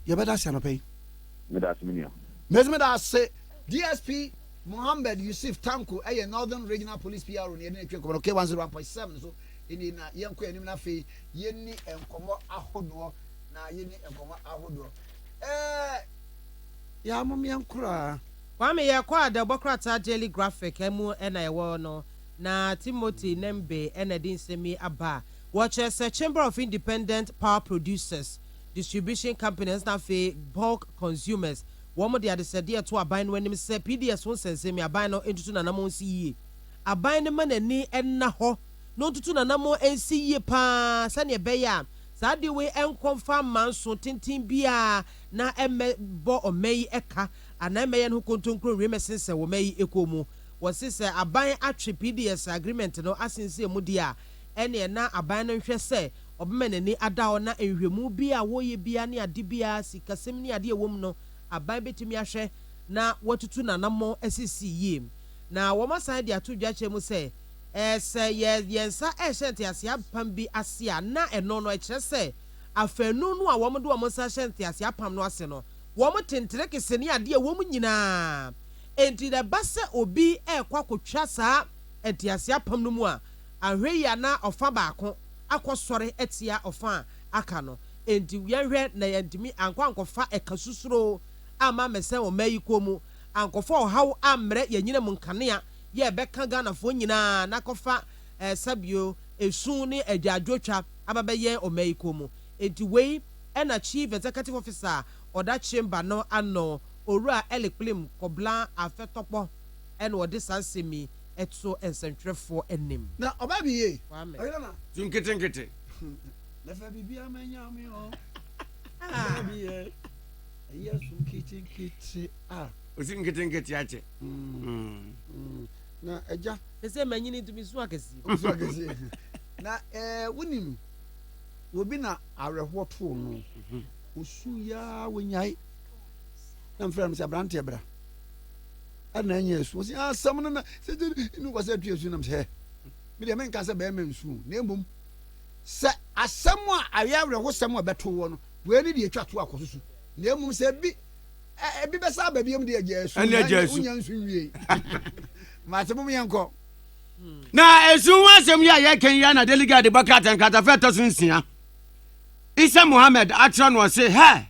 yɛbɛda ase anɔpɛ yi meda ase me nua mɛsmɛda ase DSP Mohammed Yusuf Tanko ɛyɛ Northern Regional Police PRO ne yɛne atwa nkɔmmɔ K101.7 so ɛni na yɛnkɔ anim na afei yɛnni nkɔmmɔ ahodoɔ na yɛnni nkɔmmɔ ahodoɔ yɛamom yɛnkora Kwame yɛkɔ ada bɔkrata daily graphic emu ɛna ɛwɔ no na Timothy Nembe ɛna de nsɛmi aba wɔkyerɛ sɛ Chamber of Independent Power Producers Distribution Companies na afei bulk consumers wɔn de adesɛdeɛ to aban no anim sɛ PDS ho nsɛnsɛmi aban no ntutu nanamo nsi yie aban no ma n'ani ɛnna hɔ no ntutu nanamo nsi yie paa sɛnea ɛbɛyɛ a saa de wei ɛnkɔmfa manso tenten bia na ɛmɛbɔ ɔma yi ɛka ana ɛmɛyɛ no kontonkuro remɛsen sɛ wɔma yi ɛkɔ mu wɔsi sɛ aban atwe PDS agreement no asensie mu di a ɛne na aban no nhwɛ sɛ ɔbɛma n'ani ada hɔ na nhwɛmu bi a wɔyɛ bia ne ade bia sikasɛm ne ade ɛwɔ mu no aban betumi ahwɛ na wɔtutu nanamo asisi yie na wɔn asan de ato dwa kyerɛ mu sɛ sɛ yɛnsa ɛhyɛ ntease apam bi ase a na ɛno no ɛkyerɛ sɛ afanu no a wɔn de wɔn nsa hyɛ ntease apam no ase no wɔn tentere kese ne adeɛ wɔn nyinaa enti de ba sɛ obi ɛkɔ akɔtwa saa ntease apam no mu a ahwɛ yi na ɔfa baako akɔsɔre ɛtia ɔfa a aka no enti yɛhwɛ na yɛntumi ankɔfa ɛka susuro ama mɛsɛn wɔn yi kɔ mu ankɔfa ɔhaw amrɛ yɛnyina mu nkanea yɛ bɛka Ghanafoɔ nyinaa na kɔfa sabio esu ne adwadwotwa ababɛyɛ wɔn yi kɔ mu enti wei ɛna chief executive officer ɔda chamber no ano owura elikplim kɔbla afɛtɔpɔ ɛna ɔde saa nsɛmi ɛto nsɛntwerɛfoɔ anim na ɔba bi ye tun ketenkete lefa bibi amanya mi o bi ye yesu ketenkete osi nketenkete ache na eja ese manyini tumi su akesi na wonim obi na awerɛhoɔ too no osu ya wonyai na mfrɛ no sɛ abrante bra ana anya esu osi asɛm no na sɛ inu kwasɛ atu esu nam sɛ me de menka sɛ bɛɛma nsu na mbom sɛ asɛm a ayɛ awerɛho sɛm a bɛto wɔ no wei ne de atwa to akɔsoso na mbom sɛ bi bɛsa ba biam de agya esu wonya nsu wie ma sɛ mom yɛnkɔ na esu wasɛm yi a yɛkan yi na delegate Bakata Nkatafa to so nsia Isa Muhammad atra no se ha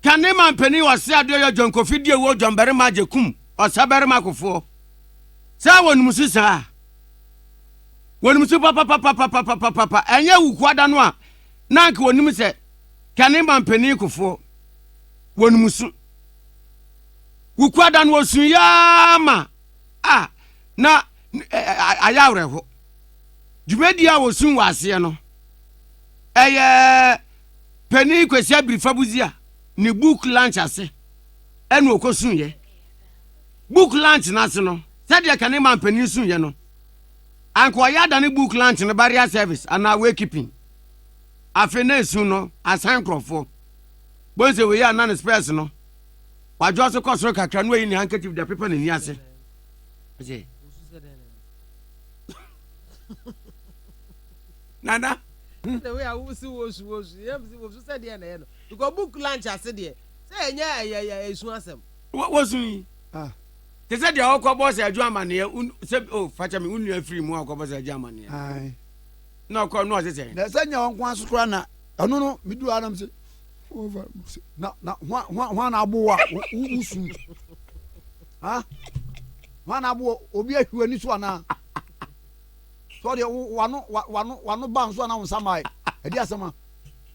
kane man pani wase ade yɛ John Kofi die wo John Barima Jekum ɔsabere makofo sa wonum su sa wonum su papa enye wukwada no a na nka wonum se kane man pani kofo wonum su wukwada no osu ya ma na ayawre ho dwumadi a wosun wase no pani kwesi abirifa buzia ni book launch ase enu okosun ye book launch na ase no said kane man pani sun ye no anko ya da ne book launch ne barrier service ana wakekeeping afena sun no asan krofo bonse we ya na ne space no wadwo so kosoro kakra no yi ni handkerchief the paper ne ni ase ase nana the way I was said there no because book launch ase there say enya esu asem what sun they said they all boss adu amane say oh facha me unu afiri mu akọ boss adu amane ai na ko no say na sanya won kwa sokora na anu no midu anam say over na na abo a usu na abo obi ahwe ani so ana so de wano ban so ana wonsama e di asama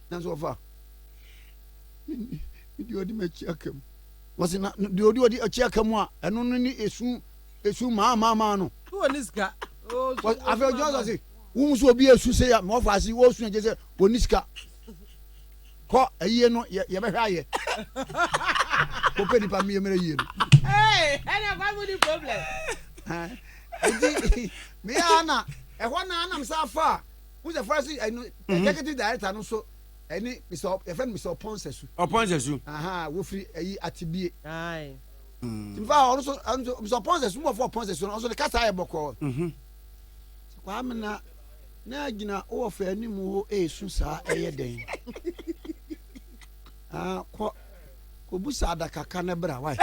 na so fa mi odi mechi akam wasi na de odi achi akam a eno no ni esu ma no who niska oh afa jozo say wo so obi esu say mo fa si wo su je say oniska ko aye no ye be hwa ye ko pe ni pa mi mere ye no hey any family problem Me ana e ho na anam sa fa who's the first executive director no so any Mr. friend Mr. Ponsesu aha wo free ayi atibie ai timfa also Mr. Ponsesu mo for Ponsesu also the kasa e boko kwa amna na gina wo fa anim ho esu sa eye den ko busa adaka kana bra why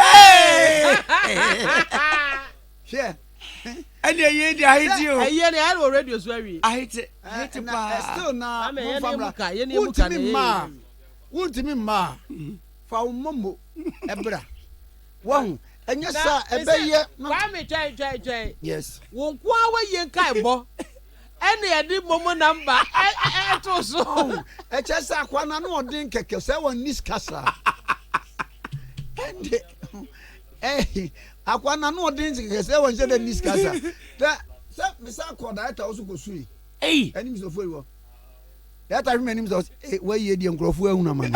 yeah and ye dey hide you aye ne I radio so awi I hate pa still na muka ye ne muka ne ultimi ma fa ummo ebra won enya sa ebeye Kwame twai yes won ko awa ye nkai bo ene ye di momo number to so e che sa kwa na no odin keke se won niskasa ende akwa na no odin keke se won je de niskasa da se misa ko director also go sui ani miso foi wo that time my name is where ye di nkrofo ehuna man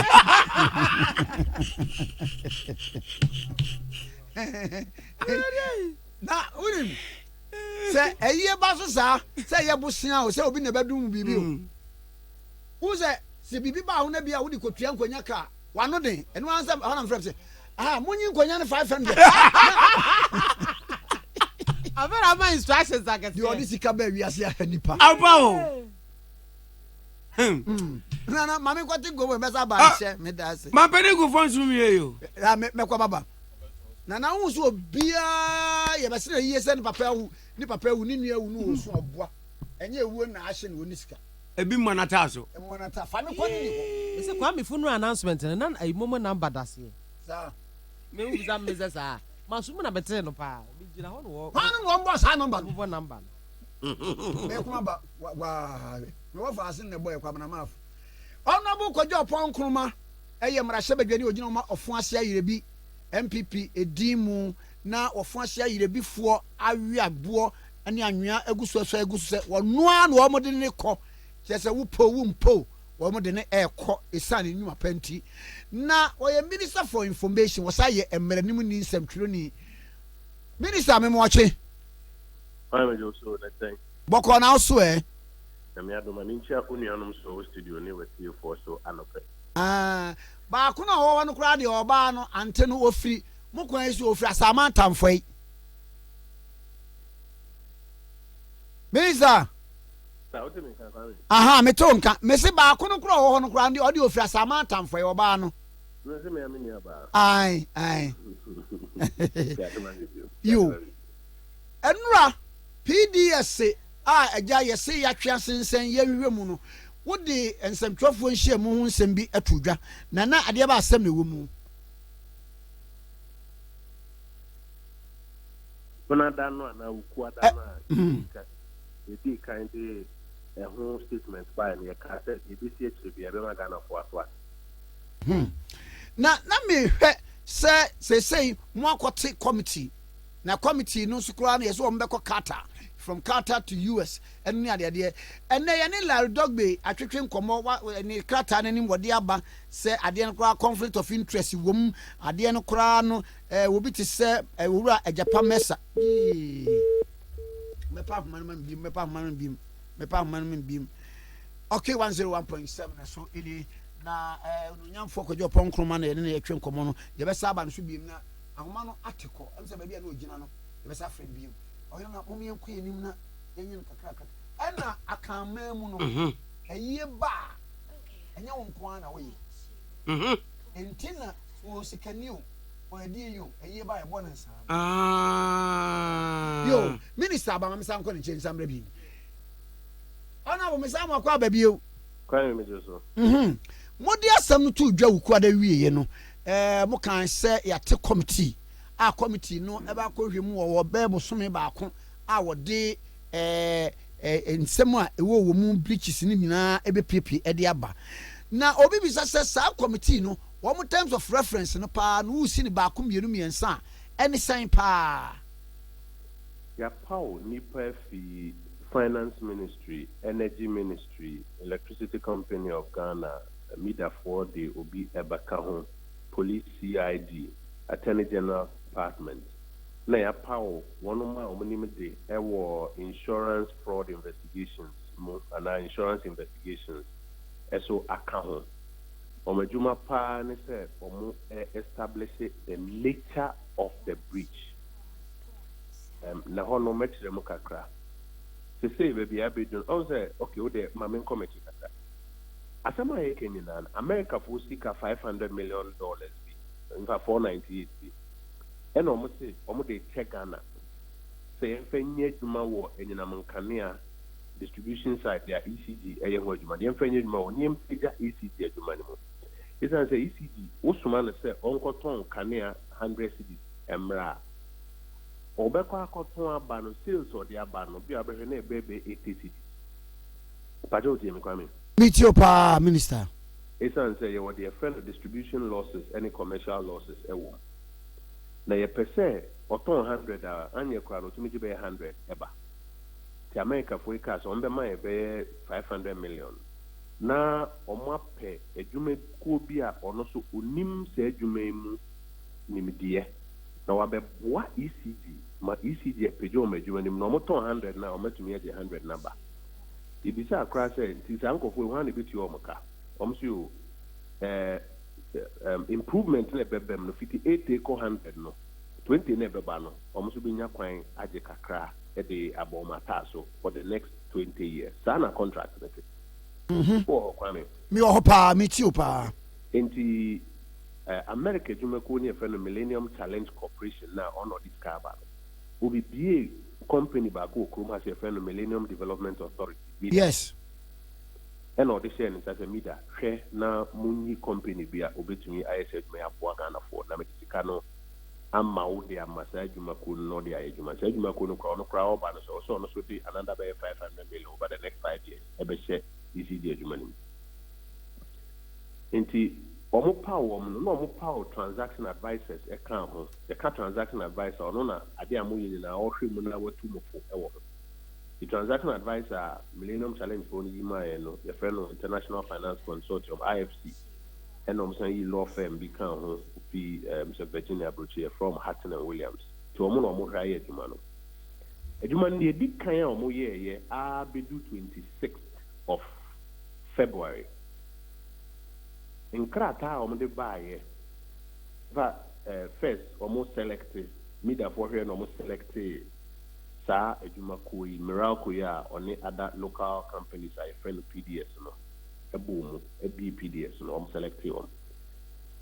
na unim se eye ba so sa se ye bosia o se obi na bedum bibi o wo se se bibi ba ho na bia wo di kotua nkonya ka wano den eno ansam ana mfrem se munyi nkonya ne 500 avera ma instructions agate di odi sika ba wi ase nipa aba o na mami kwati go me mesa ba nse me da se ma pede go fon sumi yo me kwa baba na hu so bia ye be se yiye se ni papa hu ni nua hu no so oboa enye ewuo na ahye na oni sika ebi monata so monata fa me kwani me se kwa me funu announcement na ai momo number dase sa me hu za me sa ma so mu na bete no pa bi gina ho no wo no mbo sa number me kuma ba wa me wo fa asin ne boy kwa na mafu Honorable Kwajo Nkrumah eye mrahye badwani ogina ma ofo ase ayirebi MPP edimu na ofo ase ayirebifo awi agbo ani anwea agusu se wonoa na wo de ne kɔ kyese wo mpo wo de ne ekɔ esane nyuma panti na oye minister for information wasa ye emranim ni nsɛmtwero ni minister memwache I'm just so that thing. Boko na so Na me adoma ni ntia onuanom so studio ni wetie for so anope. Ba ko na wo no kra de oba no ante no ofiri mo kwan esi ofiri asama tamfoi. Meza. Sa ote me kan fa. Aha me to nka me se ba ko no kra wo no kra de odi ofiri asama tamfoi oba no. Me se me amini aba. Ai. You. Enra PDS eja yese ya twa sensen ya wiwe mu no wo de nsɛmtwafo nhia mu ho nsɛm bi atudwa na ade ba asɛm na wo mu Bona dano na wuku adana edi kan de ho statement by na ka se ebi si ekyire bi ebe ma Ghana fo aso na me hwɛ sɛ sei mo akote committee na committee no sukura na yeso ombeko Qatar from Qatar to US and ni ade and na ye Larry Dogbe atwetwe nkomo ni Qatar na nim wode aba se ade no kura conflict of interest wom ade no kura no wo bi ti se wura Ajapa Mesa mepa man bim okay 101.7 so ini na nyamfo Kwajo Nkrumah na ye na yetwe nkomo no ye be sa aba no so bim na ahoma no ateko amse ba bia na ogina no ye be sa friend bim oyo na mo yen kwe nim na yenyin kakra ana akama mu no aye ba enya won ko na wo yi entina wo sikaniu wo edi yo aye ba e bonansa yo minister ba mamisa nko ne chen samra bi ana wo misa mo kwa ba bi o kwa me so modi asam tu dwa wuku ada wiye no mo kan se ya te committee a committee no e ba ko hwemu wo be bosome ba ko a wo de nsem a ewo wo mu breaches ni nyina ebe pepe e de aba na obi bi sa committee no wo mo terms of reference no pa no usi ni ba ko miensa ene san pa ya paul nipa fi finance ministry, energy ministry, electricity company of Ghana, media for the obi ebaka home, police CID, attorney general department, na ya power one ma omunim de insurance fraud investigations and insurance investigations eso aka ho omadwuma pa ne say establish the nature of the breach na ho no metre mu kakra se say baby abedun say okay o de ma men committee kakra asama ye kenyina America for sika $500 million in fact 498 and almost say they check Ghana. Say if any juma wo enyinam nkania distribution side their ECG eye ho juma. Dem fenye juma wo nim figure ECG juma ni mo. It say ECG usuma na say onko ton nkania 100 cedis emra. Obekwa akoton aba no sales or the aba no bi abehwe na ebebe 80 cedis. Pajo tie me Kwame. Meet your pa minister. It say you what the friend distribution losses any commercial losses ewo. Na ye pese oton 100 anye kwa no tumi be 100 eba ti America for cars on be man be 500 million na omo pe adwuma ko bi a ono so onim se adwuma mu nimdie na wa be boa ECG ma ECG pejo o adwuma nim no mo ton 100 na o matumi age 100 na ba ibisa akra say ti sankofo hu na beti o moka om so improvement na bebem no 58 take 100 no 20 na beba no almost be nya kwan age kakra e de abomata so for the next 20 years sana contract na for Kwame mi o pa mi ti o pa enti America juma ko ni e Millennium Challenge Corporation na ono discover obi bie company ba ko krum ha se Millennium Development Authority yes and all the share in such a media share na munyi company bia obetumi ISS me aboa Ghana for na metikano amma wo de amasa adwuma ko no de ayedwuma sa adwuma ko no kwa no kra oba no so no so di another by 500 million over the next 5 years e be share ECD adwuma nim enti omo power no power transaction advisors e kan ho e ka transaction advisor no na ade amoyi na o hwe mu na watu mofo e wo the transaction advisor Millennium Challenge for no the friend of International Finance Consortium IFC and saying law firm become be Mr. Virginia Bruchier from Hatton and Williams to omo higher jumano eduman de di kan omo ye a be do 26th of February in krata omo de buy first almost selected mida for here almost selected sa edwuma ko yi miracle ya on other local companies I friend PDS no eboom PDS no select you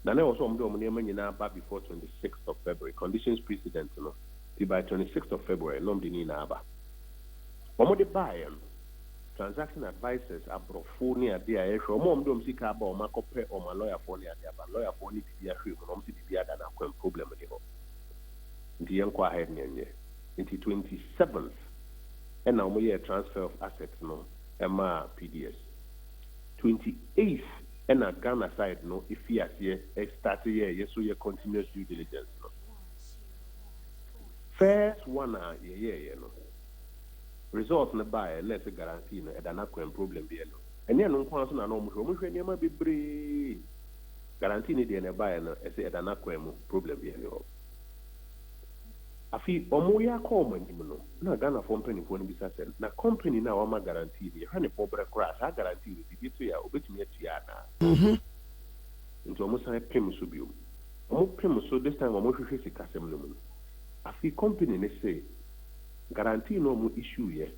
na na also do mo nyina ba before 26th of February conditions precedent no by 26th of February no mde ni na aba omo de buy transaction advisors abrofo ni ade a ehwe omo do msika aba o makope o ma lawyer for ni ade aba lawyer for ni bia hwe mo no msi bia da na kwem problem ni ho ndi yankwa ahead ni enye into 27th and now we transfer of assets no MR PDS 28th and at Ghana side no if he has here start here yes so your continuous due diligence no first one yeah no result na buy let's guarantee no e da na kwem problem bi no ene no nkwa so na no mo hwe niam bebre guarantee ni de na buy no e se e da na kwem problem bi no afi omoya ko manim no na Ghana for company for no bisa sel na company na wa ma guarantee ni ha ne pobre crash ha guarantee ni bi to ya obetumi atua na nti omo san pem so bi omo pem so this time omo hwehwe sikasem no mu afi company ne say guarantee no mo issue ye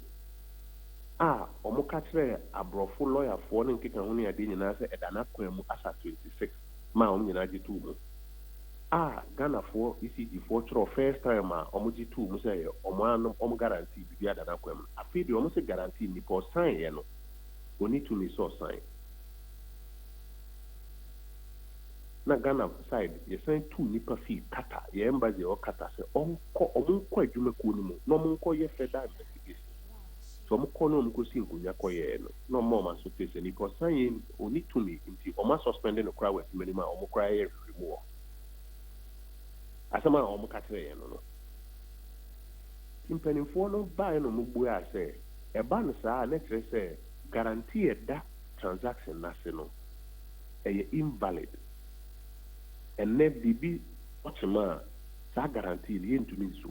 omo ka kire abrofo lawyer for no nkeka ho ne ade nyina se edana kwan mu asa 26 ma omo nyina age tu mu Ghana for ECG for first time omoji two mu say omo guarantee bi ada na kwem afi de omo say guarantee ni po sign ye no oni to me so sign na Ghana side ye sign two nipa fi kata ye embassy o kata say onko omonko adwuma ko ni mu no omonko ye federal investigation so omonko no omonko si nkunya ko ye no mo ma so pese ni po sign oni to me nti omo suspend no kra wet many ma omo kra ye remove asama omo katere ye no impenifo no buy no mugbu ase e ba no saa na kire se guarantee that transaction na se no e invalid and ne bibi ochima saa guarantee no yɛntumi nso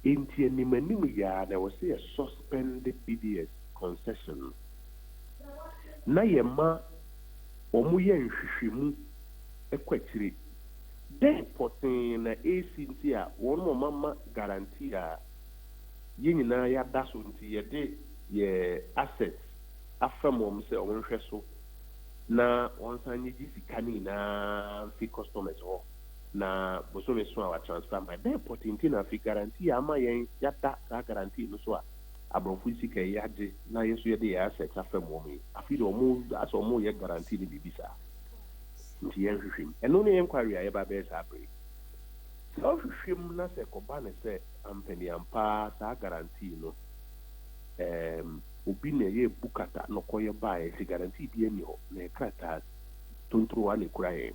enti animanim yɛa na wɔ sɛ yɛ suspend PDS concession na yɛma ɔmo yɛ nhwehwɛmu ɛkɔ akyire dɛn pɔtee na ɛsi nti a wɔn mama guarantee a yɛn nyinaa yɛada so nti yɛde yɛ assets afam wɔn sɛ wɔn hwɛ so na wɔn san nye gye sika no nyinaa fi customers hɔ na bosome so a transfer my dɛn pɔtee nti na fi guarantee ama yɛn yɛada saa guarantee no so a aborɔfo sika yɛagye na yɛn so yɛde yɛ assets afam wɔn yi afi de wɔn asɛ wɔn yɛ guarantee no biribi saa nti yɛn hwehwɛm ɛno ne yɛn kwari a yɛba bɛyɛ saa bere saa hwehwɛm na sɛ kɔba ne sɛ ampaniampa saa guarantee no obi na ɛyɛ bukata na ɔkɔyɛ baa yɛ guarantee bi ani hɔ na ɛkrataa tontrowa na ɛkura yɛn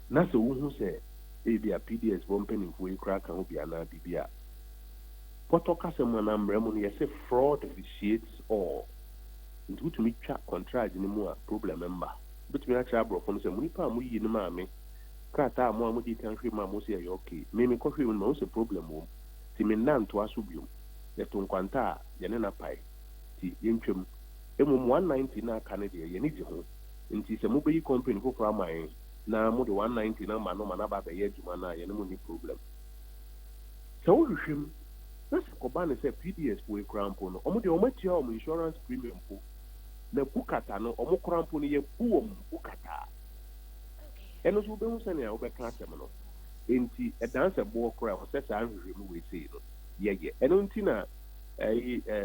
na sɛ wohu sɛ ebi a PDS bɔ mpanimfoɔ yi kora ka ho bi anaa biribi a pɔtɔ kasɛm ana mmerɛ mu no yɛsɛ fraud vitiates all nti wotumi twa contract no mu a problem mba wotumi akyerɛ aborɔfo no sɛ mo nipa a moyi no maame krataa a mo a mode kan hwɛ mu a mo sɛ ɛyɛ okay meme kɔhwɛ mu no ma wo sɛ problem wɔ mu nti menna ntoa so biom yɛto nkwanta a yɛne na pae nti yɛntwam mmom 190 na aka no deɛ yɛne gye ho nti sɛ mobɛyi company foforɔ ama yɛn na mode 190 na ma no ma no aba bɛyɛ adwuma no a yɛne mu ni problem sɛ wohwehwɛm na sɛ kɔba ne sɛ PDS po ekura mpo no ɔmo deɛ ɔmo atua ɔmo insurance premium po na bukata no ɔmo kora mpo no yɛbu ɔmo bukata ɛno so wobɛhu sɛnea wobɛka asɛm no enti ɛdan sɛ boɔ kora hɔ sɛ saa nhwehwɛmu wei sei no yɛyɛ ɛno nti na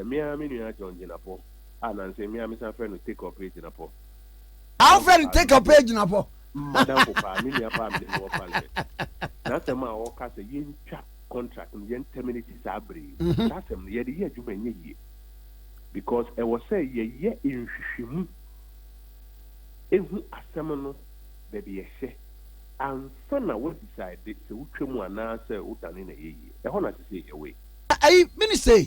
mea me nua John Gyinapɔ a nansɛ mea mesan frɛ no take up gyina pɔ I'll friend take up page na po madam papa me nua pa me no pale na sɛ ma wɔka sɛ yɛntwa contract no yɛn terminate saa bere saa sɛm no yɛde yɛ adwuma nyɛ yie because ɛwɔ sɛ yɛyɛ nhwehwɛmu ehu asɛm no baabi yɛhyɛ ansa na wɔdecide sɛ wotwa mu anaasɛ wodane na yɛ yie ɛhɔ na sɛ yɛwei ayi minister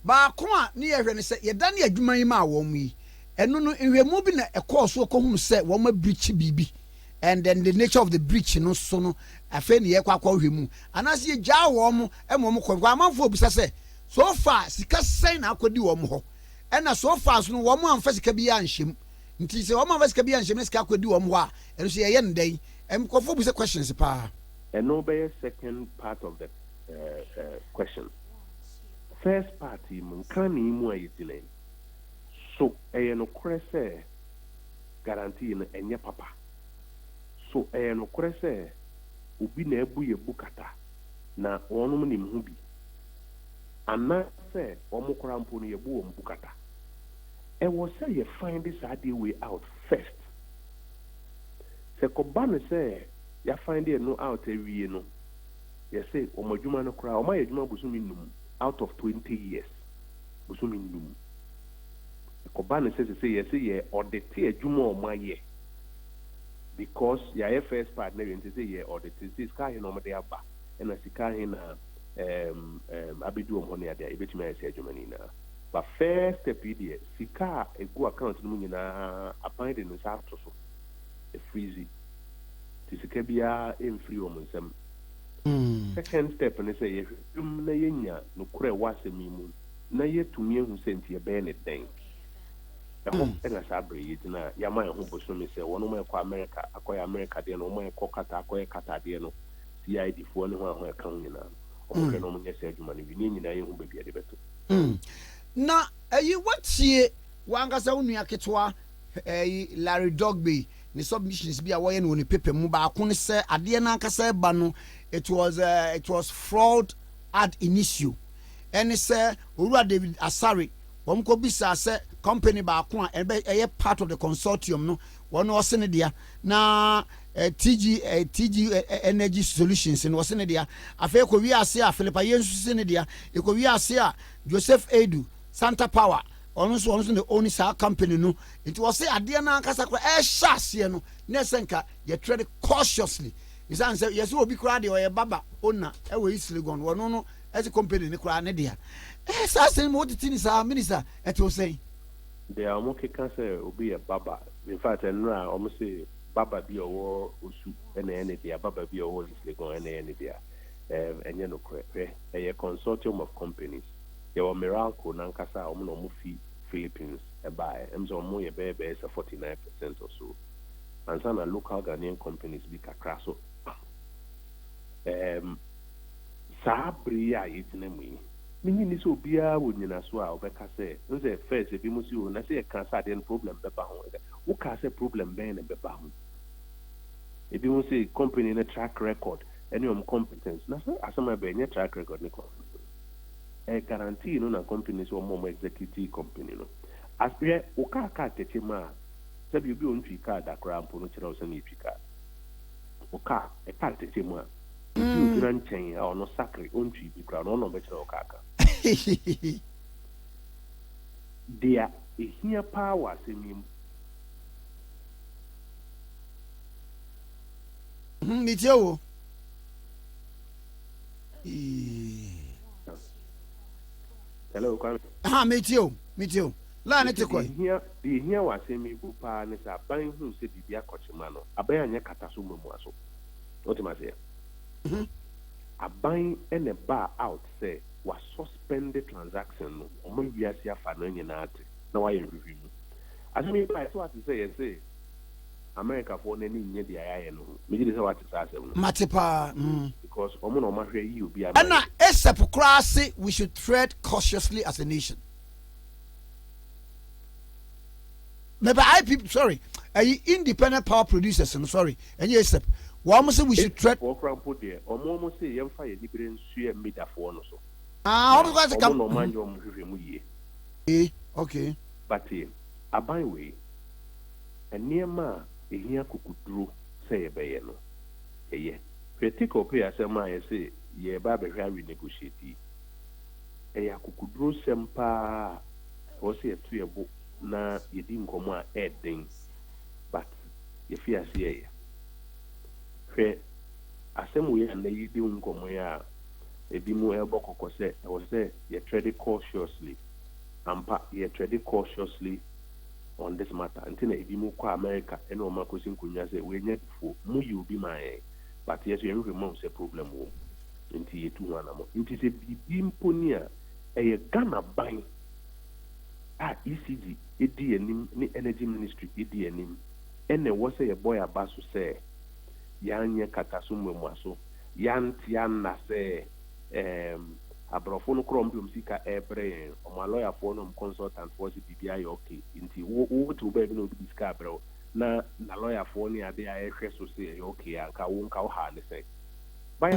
baako a ne yɛhwɛ ne sɛ yɛdane adwuma yi ma wɔn yi ɛno no nhwɛmu bi na ɛkɔɔ so kɔhunu sɛ wɔn abirikyi biribi and then the nature of the breach no so no afei ne yɛkɔ akɔ hwɛ mu anaasɛ yɛgyaa wɔn mo ɛma wɔn kɔ amanfoɔ bisa sɛ so far sika sɛn na akɔdi wɔn hɔ ɛna so far so no wɔn amfa sika bi anhyɛm nti sɛ wɔn amfa sika bi anhyɛm na sika akɔdi wɔn hɔ a ɛno so yɛyɛ ne dɛn nkɔfoɔ bisa questions paa ɛno bɛyɛ second part of the question first part mu nka ne mu a yɛgyina so ɛyɛ nokorɛ sɛ guarantee no ɛnyɛ papa so ɛyɛ nokorɛ sɛ obi na ebu yɛ bukata na wɔnom nim ho bi anaasɛ wɔn kora mpo no yɛbu wɔn bukata ɛwɔ sɛ yɛ find this other way out first sɛ kɔba no sɛ yɛ find it no out awie no yɛsɛ wɔn adwuma no koraa wɔn ayɛ adwuma bosomi num out of 20 years bosomi num kɔba no sɛ yɛsɛ yɛ ɔdete adwuma wɔn ayɛ because yɛayɛ first part na yɛn sɛ yɛ ɔdete sika ahɛ na wɔn de aba ɛna sika ahɛ na abɛdi wɔn hɔ ne adeɛ ebɛtumi ayɛ sɛ adwuma no nyinaa but first step yi deɛ sika a egu account no mu nyinaa aban de ne nsa ato so efirizi te sika biara emfiri wɔn nsam second step ne sɛ yɛhwɛm na yɛnya nokorɛ wɔ asɛm yi mu na yɛtumi ehu sɛ nti yɛbɛyɛ ne dɛn ɛhɔ ɛna saa abere yi gyina yɛama yɛn ho bosomi sɛ wɔn ɛkɔ America akɔyɛ America deɛ no wɔn ɛkɔ kata akɔyɛ kata deɛ no CID foɔ ne ho a ho ɛka ho nyinaa wɔn hwɛ na wɔn nyɛ sɛ adwuma no bi ne nyinaa yɛn ho baabi yɛde bɛto na ɛyi wɔtie wankasa wo nua ketewa ɛyi Larry Dogbe ne submissions bi a wɔyɛ no ne paper mu baako ne sɛ adeɛ nankasa ɛba no it was fraud ad initio ɛne sɛ owura David Asare wɔn kɔ bisa sɛ company baako a ɛyɛ part of the consortium no wɔn ɔse ne deɛ na TG Energy Solutions no ɔse ne deɛ afei kɔ wi ase a Philippa Yensu se ne deɛ ekɔ wi ase a Joseph Edu Santa Power ɔno nso ne own saa company no nti wɔse adeɛ na ankasa kɔ ɛhyɛ aseɛ no na ɛsɛ nka yɛtrɛ cautiously isan sɛ yɛsɛ obi koraa deɛ ɔyɛ baba onna ɛwɔ Islegon wɔno no ɛsɛ company ne koraa ne deɛ saa sɛn mo titi ni saa minister ɛte o sɛn deɛ ɔmo keka sɛ obi yɛ baba in fact ɛno a ɔmo se baba bi owo osu ene dia baba bi owo Legon ene dia enye no kwe a consortium of companies there were miracle nankasa omo no mo fi Philippines buy emzo mo ye be 49% or so and some local Ghanaian companies bi kakra so sabri ya yitinemu mini ni so bia wonyina so a obeka say nze first e bi musi o na say e kan sa den problem be ba ho wo ka say problem be na be ba ho e bi musi company na track record any competence na say asama be nya track record ni competence e guarantee no na company so mo executive company no aspire o ka tete ma say bi on twi ka da kra mpo no kira o say ni twi ka o ka e ka tete ma Grand chain or no sacred on tree be crown on better kaka. There is here power seeming. Meet you. Hello, Kwame. Meet you. Learn it to here. The here was semi bupa and a buying who said the Bia Cochimano. A bayanya catasumo muaso. What am I saying? A buying and a bar out say was suspended transaction or maybe I see a fanning in art. Now I review. As I mean, I what to say, America for any near the eye and maybe this is what it's asking. Matipa, because Omono Mafia you be a and except we should tread cautiously as a nation. Maybe sorry, independent power producers, I'm sorry, and yes, one say we should tread. Or put there, or more say, young fire, different sheer mid of one or so. Otherwise, I come no mind your movie. Okay, but a byway, and near ma, a here could drew, say a bayano. A ye, critical pay as a man say, ye, Babby, Harry negotiate. A yaku drew sempa, or say a 3 book. Na you didn't come out things, but if you see a assembly and they didn't come here, a bit more elbow say, I was there, you tread cautiously, and you tread cautiously on this matter until a bit more America and no Marcus in Kunya say, we need for more you be my, but yes, you remove a problem until you 2 animal. It is a bimponia, a Ghana buying. ECG, EDNIM, ni Energy Ministry, EDNIM, and there was a boy abasu say, Yanya Katasumu Maso, Yan Tiana say, Abrofono Chrombium Sika Airbrain, or my lawyer phone consultant was the BBI okay, into who to be no discover. Na lawyer phone, they are say, okay, and Kawunka Hane say. By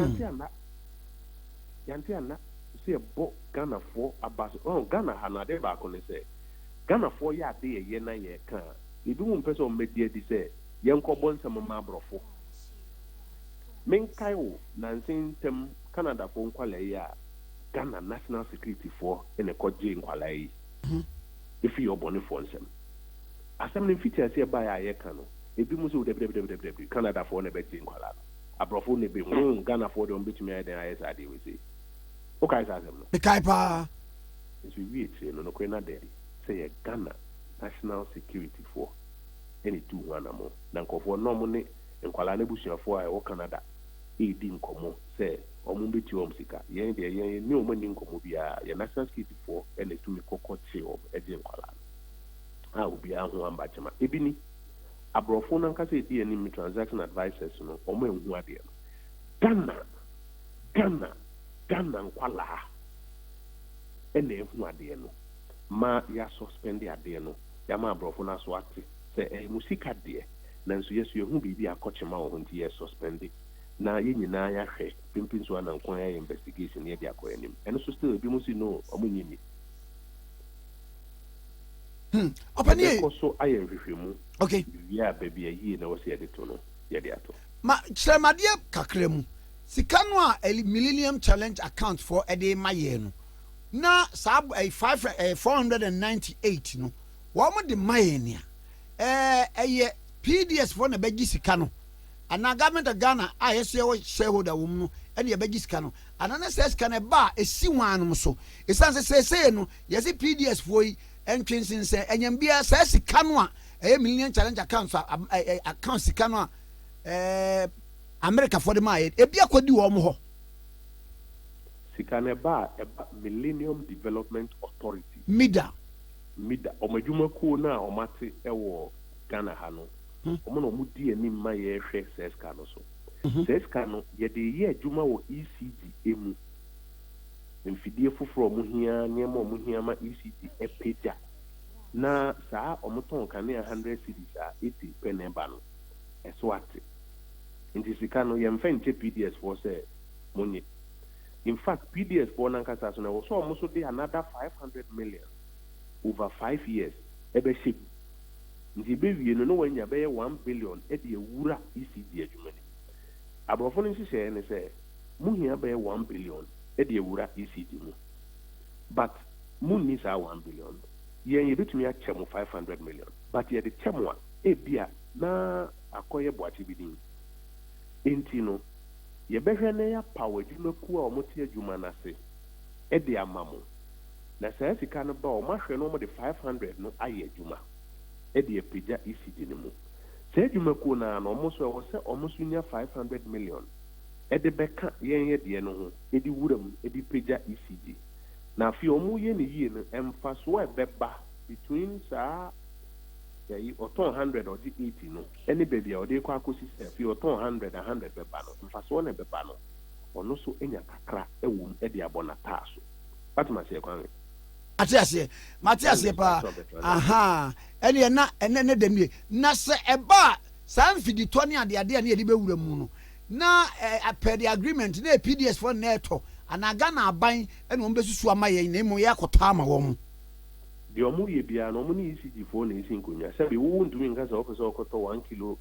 Yantiana, say a book Ghana for about Ghana Hana de back on say Ghana for ya de a yena ye can. If you won't person media say, young cobon some mabrofo. Men Kaio, Nansin Tem Canada for Qualaya, Ghana National Security for in a Koji in Qualay. If you're born for them. As some features here by a cano, if you must do Canada for a betting Quala. A brofone be Ghana for the unbitmy than I will say. Okay, the Kaipa is we no Quena Daddy say a Ghana National Security for any 2 animal. Nanko for no money and Kuala for or Canada. He didn't come say or Mumbiti Omsika. Yen the yen no money in Comobia, your National Security for and a 2 cocoa of Edin Kuala. I will be a one batchma. Ebini Abrofon and Cassie enemy transaction advisors no or men who are there. Ghana Kuala and who are there no. Ma ya suspend the adeno. Yama brofona swati say a musika dear. Nanso yes you who be a coach ma on the suspended. Na yin na ya he pimpin so an inquiry investigation near the aquarium. And so still be musi no omunimi. Open here. So I am with you. Okay. Yeah, baby, a year no was here the tono. Yadiato. Ma Chamadia Kakremu. Sikanwa a Millennium Challenge account for Ade Mayeno. Na sab a 498 no. Wama de Mayenia. PDS for na begi sikano. Ana government of Ghana shareholder woman and your begi sikano. Anana says can a bar a siwan so. It sounds say no. Yes, PDS for entrance in say and yambia says sikanwa million challenge accounts account sika no America for the my ebi akodi wo mo ho sika ne ba Millennium Development Authority mida omadwuma ko na omate ewo Ghana ha no omo no mudi ani ma ye hwe seska no so seska no ye de ye adwuma wo ECD emu mfidie foforo mu hia nyema mu hia ma ECD epeja na saa omoton kane 100 cedis a 80 peneba no eso ate nti sika no ye mfa nche PDS for say money. In fact PDS for nankasa so na wo so omo so dey another 500 million over 5 years ebe ship nti be wie no wanya be 1 billion e de ewura ECD adwuma ni abrofo no nhye ne say mu hia be 1 billion e de ewura ECD mu but mu ni sa 1 billion yen ye betumi a chemo 500 million but ye de chemo e bia na akoye boachi bidin enti no ye behwe ne ya power adwuma ku a omote adwuma na se e de amamo na saa sika no ba o mahwe no mo de 500 no aye adwuma e de apija ECD ni mu saa adwuma ku na no mo so e wo se o mo so nya 500 million e de beka yen ye de no ho e di wuram e di pija ECD na fi o mu ye ne yie no emfa so e beba between saa yi oton 100 or 80 no any baby o de kwa akosi se fi oton 100 beba no emfa so ne beba no ono so enya kakra e wum e de abona taso Fatima se kwan Matias pa aha ene na ene demie na se eba san fidi toni ade na ye be wura mu no na per the agreement na PDS for neto anaga na aban ene on besusu amaye na emu ya kota ama wo mu de omu ye bia no mu ni ECG for na isi nkonya se be wo ndumi nka se okoso okoto 1 kilo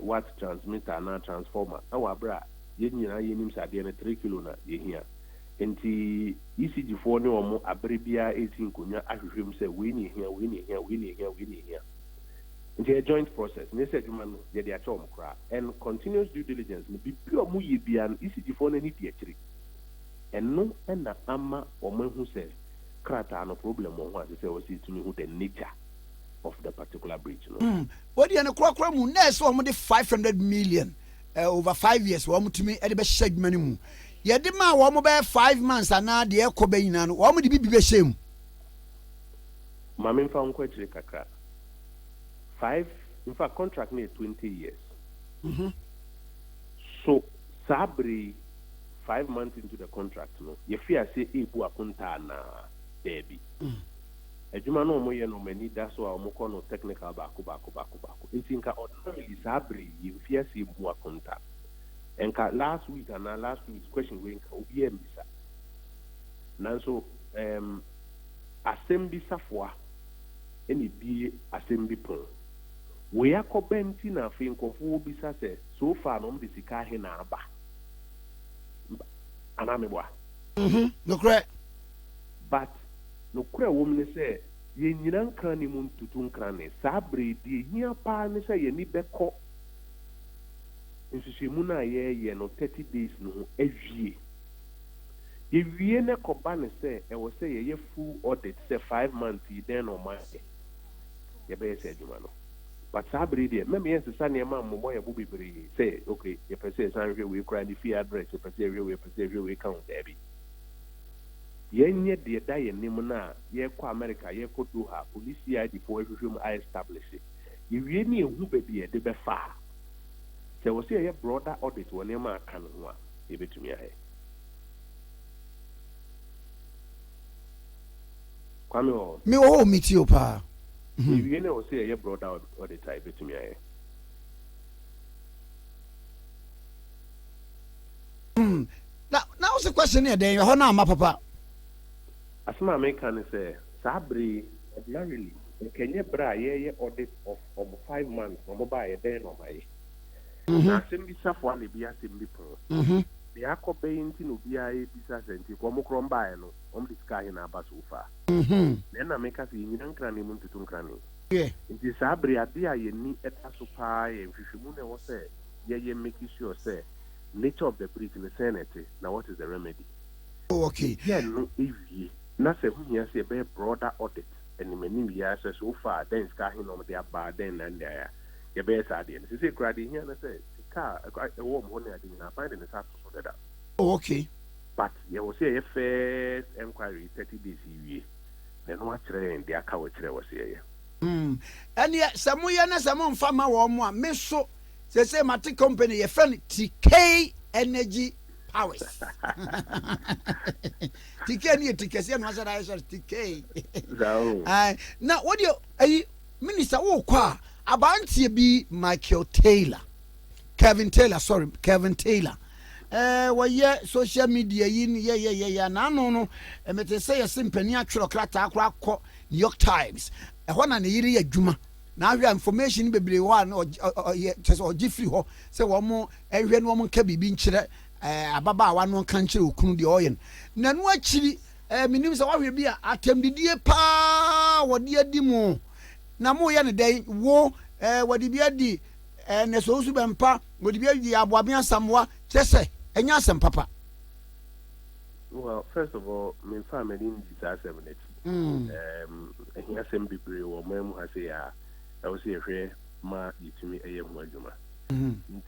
watt transmitter na transformer awa bra ye nyina ye nim sa de na 3 kilo na ye hia enti ECG for ne omo abrebia esi nkonya ahwehwem se we ni hia nti a joint process ne se dwuma no ye de acha omo kra and continuous due diligence ne bi omo ye bia no ECG for na ni de akiri enno na ama omo hu se krata no problem on what say was to me who the nature of the particular breach no what the kwakwa mu na so omo de 500 million over 5 years wo mutumi e de be shag mani mu ye de ma wo mo be 5 months ana de ekoba nyina no wo mo de bibi be shem mama mfa nko chire kakra 5 in fact contract na 20 years so sabri 5 months into the contract no ye fear say ebu akunta na baby adwuma no mo ye no mani da so a mo ko no technical baako ntinka ordinarily sabri ye fear say ebu akunta enka last week question we nka obi embisa nanso assembly safoa eni bi assembly pon we akobenti na afi nkofo bisa se so far no mde sika he na aba anamebwa no correct but no kura wo mne se ye nyina nkran ni mu tutu nkran ne sabre di hia pa ne se ye ni beko nsusu mu na ye no 30 days no ewie ewie ne koba ne se e wo se ye full audit se 5 months then no ma ye be se adwuma no but sabre di me yes sa ne ma mo boy bu bibiri say okay ye pese san hwe we kra ni fee address ye pese hwe we count there bi yenye de da ye nim na ye kwa America ye ko Doha police ID for hwehwem I establish ye wie ni ehu ba bi e de be fa se wo se ye broader audit woni ma aka no ho a ye betumi ahe Kwame o me o miti o pa ye wie ne wo se ye broader audit I betumi ahe now what's the question here then ho na ma papa asma American say sabri ordinarily kenye bra ye audit of 5 months no ba ye den no mai na assembly safo na bi assembly pro de akobe nti no bia e bisa senti ko mo krom ba ye no the sky na aba so fa na America say nyina nkra ne mu ntutu nkra ne nti sabri ade a ye ni eta so pa ye hwehwemu ne wo say ye make sure say nature of the breach in the Senate now what is the remedy okay yeah no ewie na se hu hia se be broader audit animanim ya say so far then ska hin no de aba then and there ye be sa de no say krade here na say car e wo mo na de na find the start so that okay but ye will say first inquiry 30 days wie then what try and the aka wo try was here and yet some we na some farmer wo mo a me so say mate company ye friend TK Energy Powers TK ni Tikese no say that TK now what do you minister wo kwa abantie bi Michael Taylor Kevin Taylor wɔyɛ social media yi ni yɛ na no mete sɛ yɛ simpani atwerɛ krata akɔ New York Times ɛhɔ na ne yiri yɛ adwuma na ahwɛ information bebree hɔ a na ɔyɛ kyɛ sɛ ɔgye firi hɔ sɛ wɔn ɛhwɛ no wɔn nka biribi nkyerɛ ababaawa no nka nkyerɛ okunu deɛ ɔyɛ no na no akyiri menim sɛ wɔhwɛ bi a atɛmdidie paa wɔde adi mu na mo yɛ ne dɛn wo wɔde bi adi na so nso bɛmpa wɔde bi adi aboabea samwa kyɛ sɛ enya asem papa. Well, first of all, my family in this assembly. He has some people or mem has a I was here ma to me a young juma.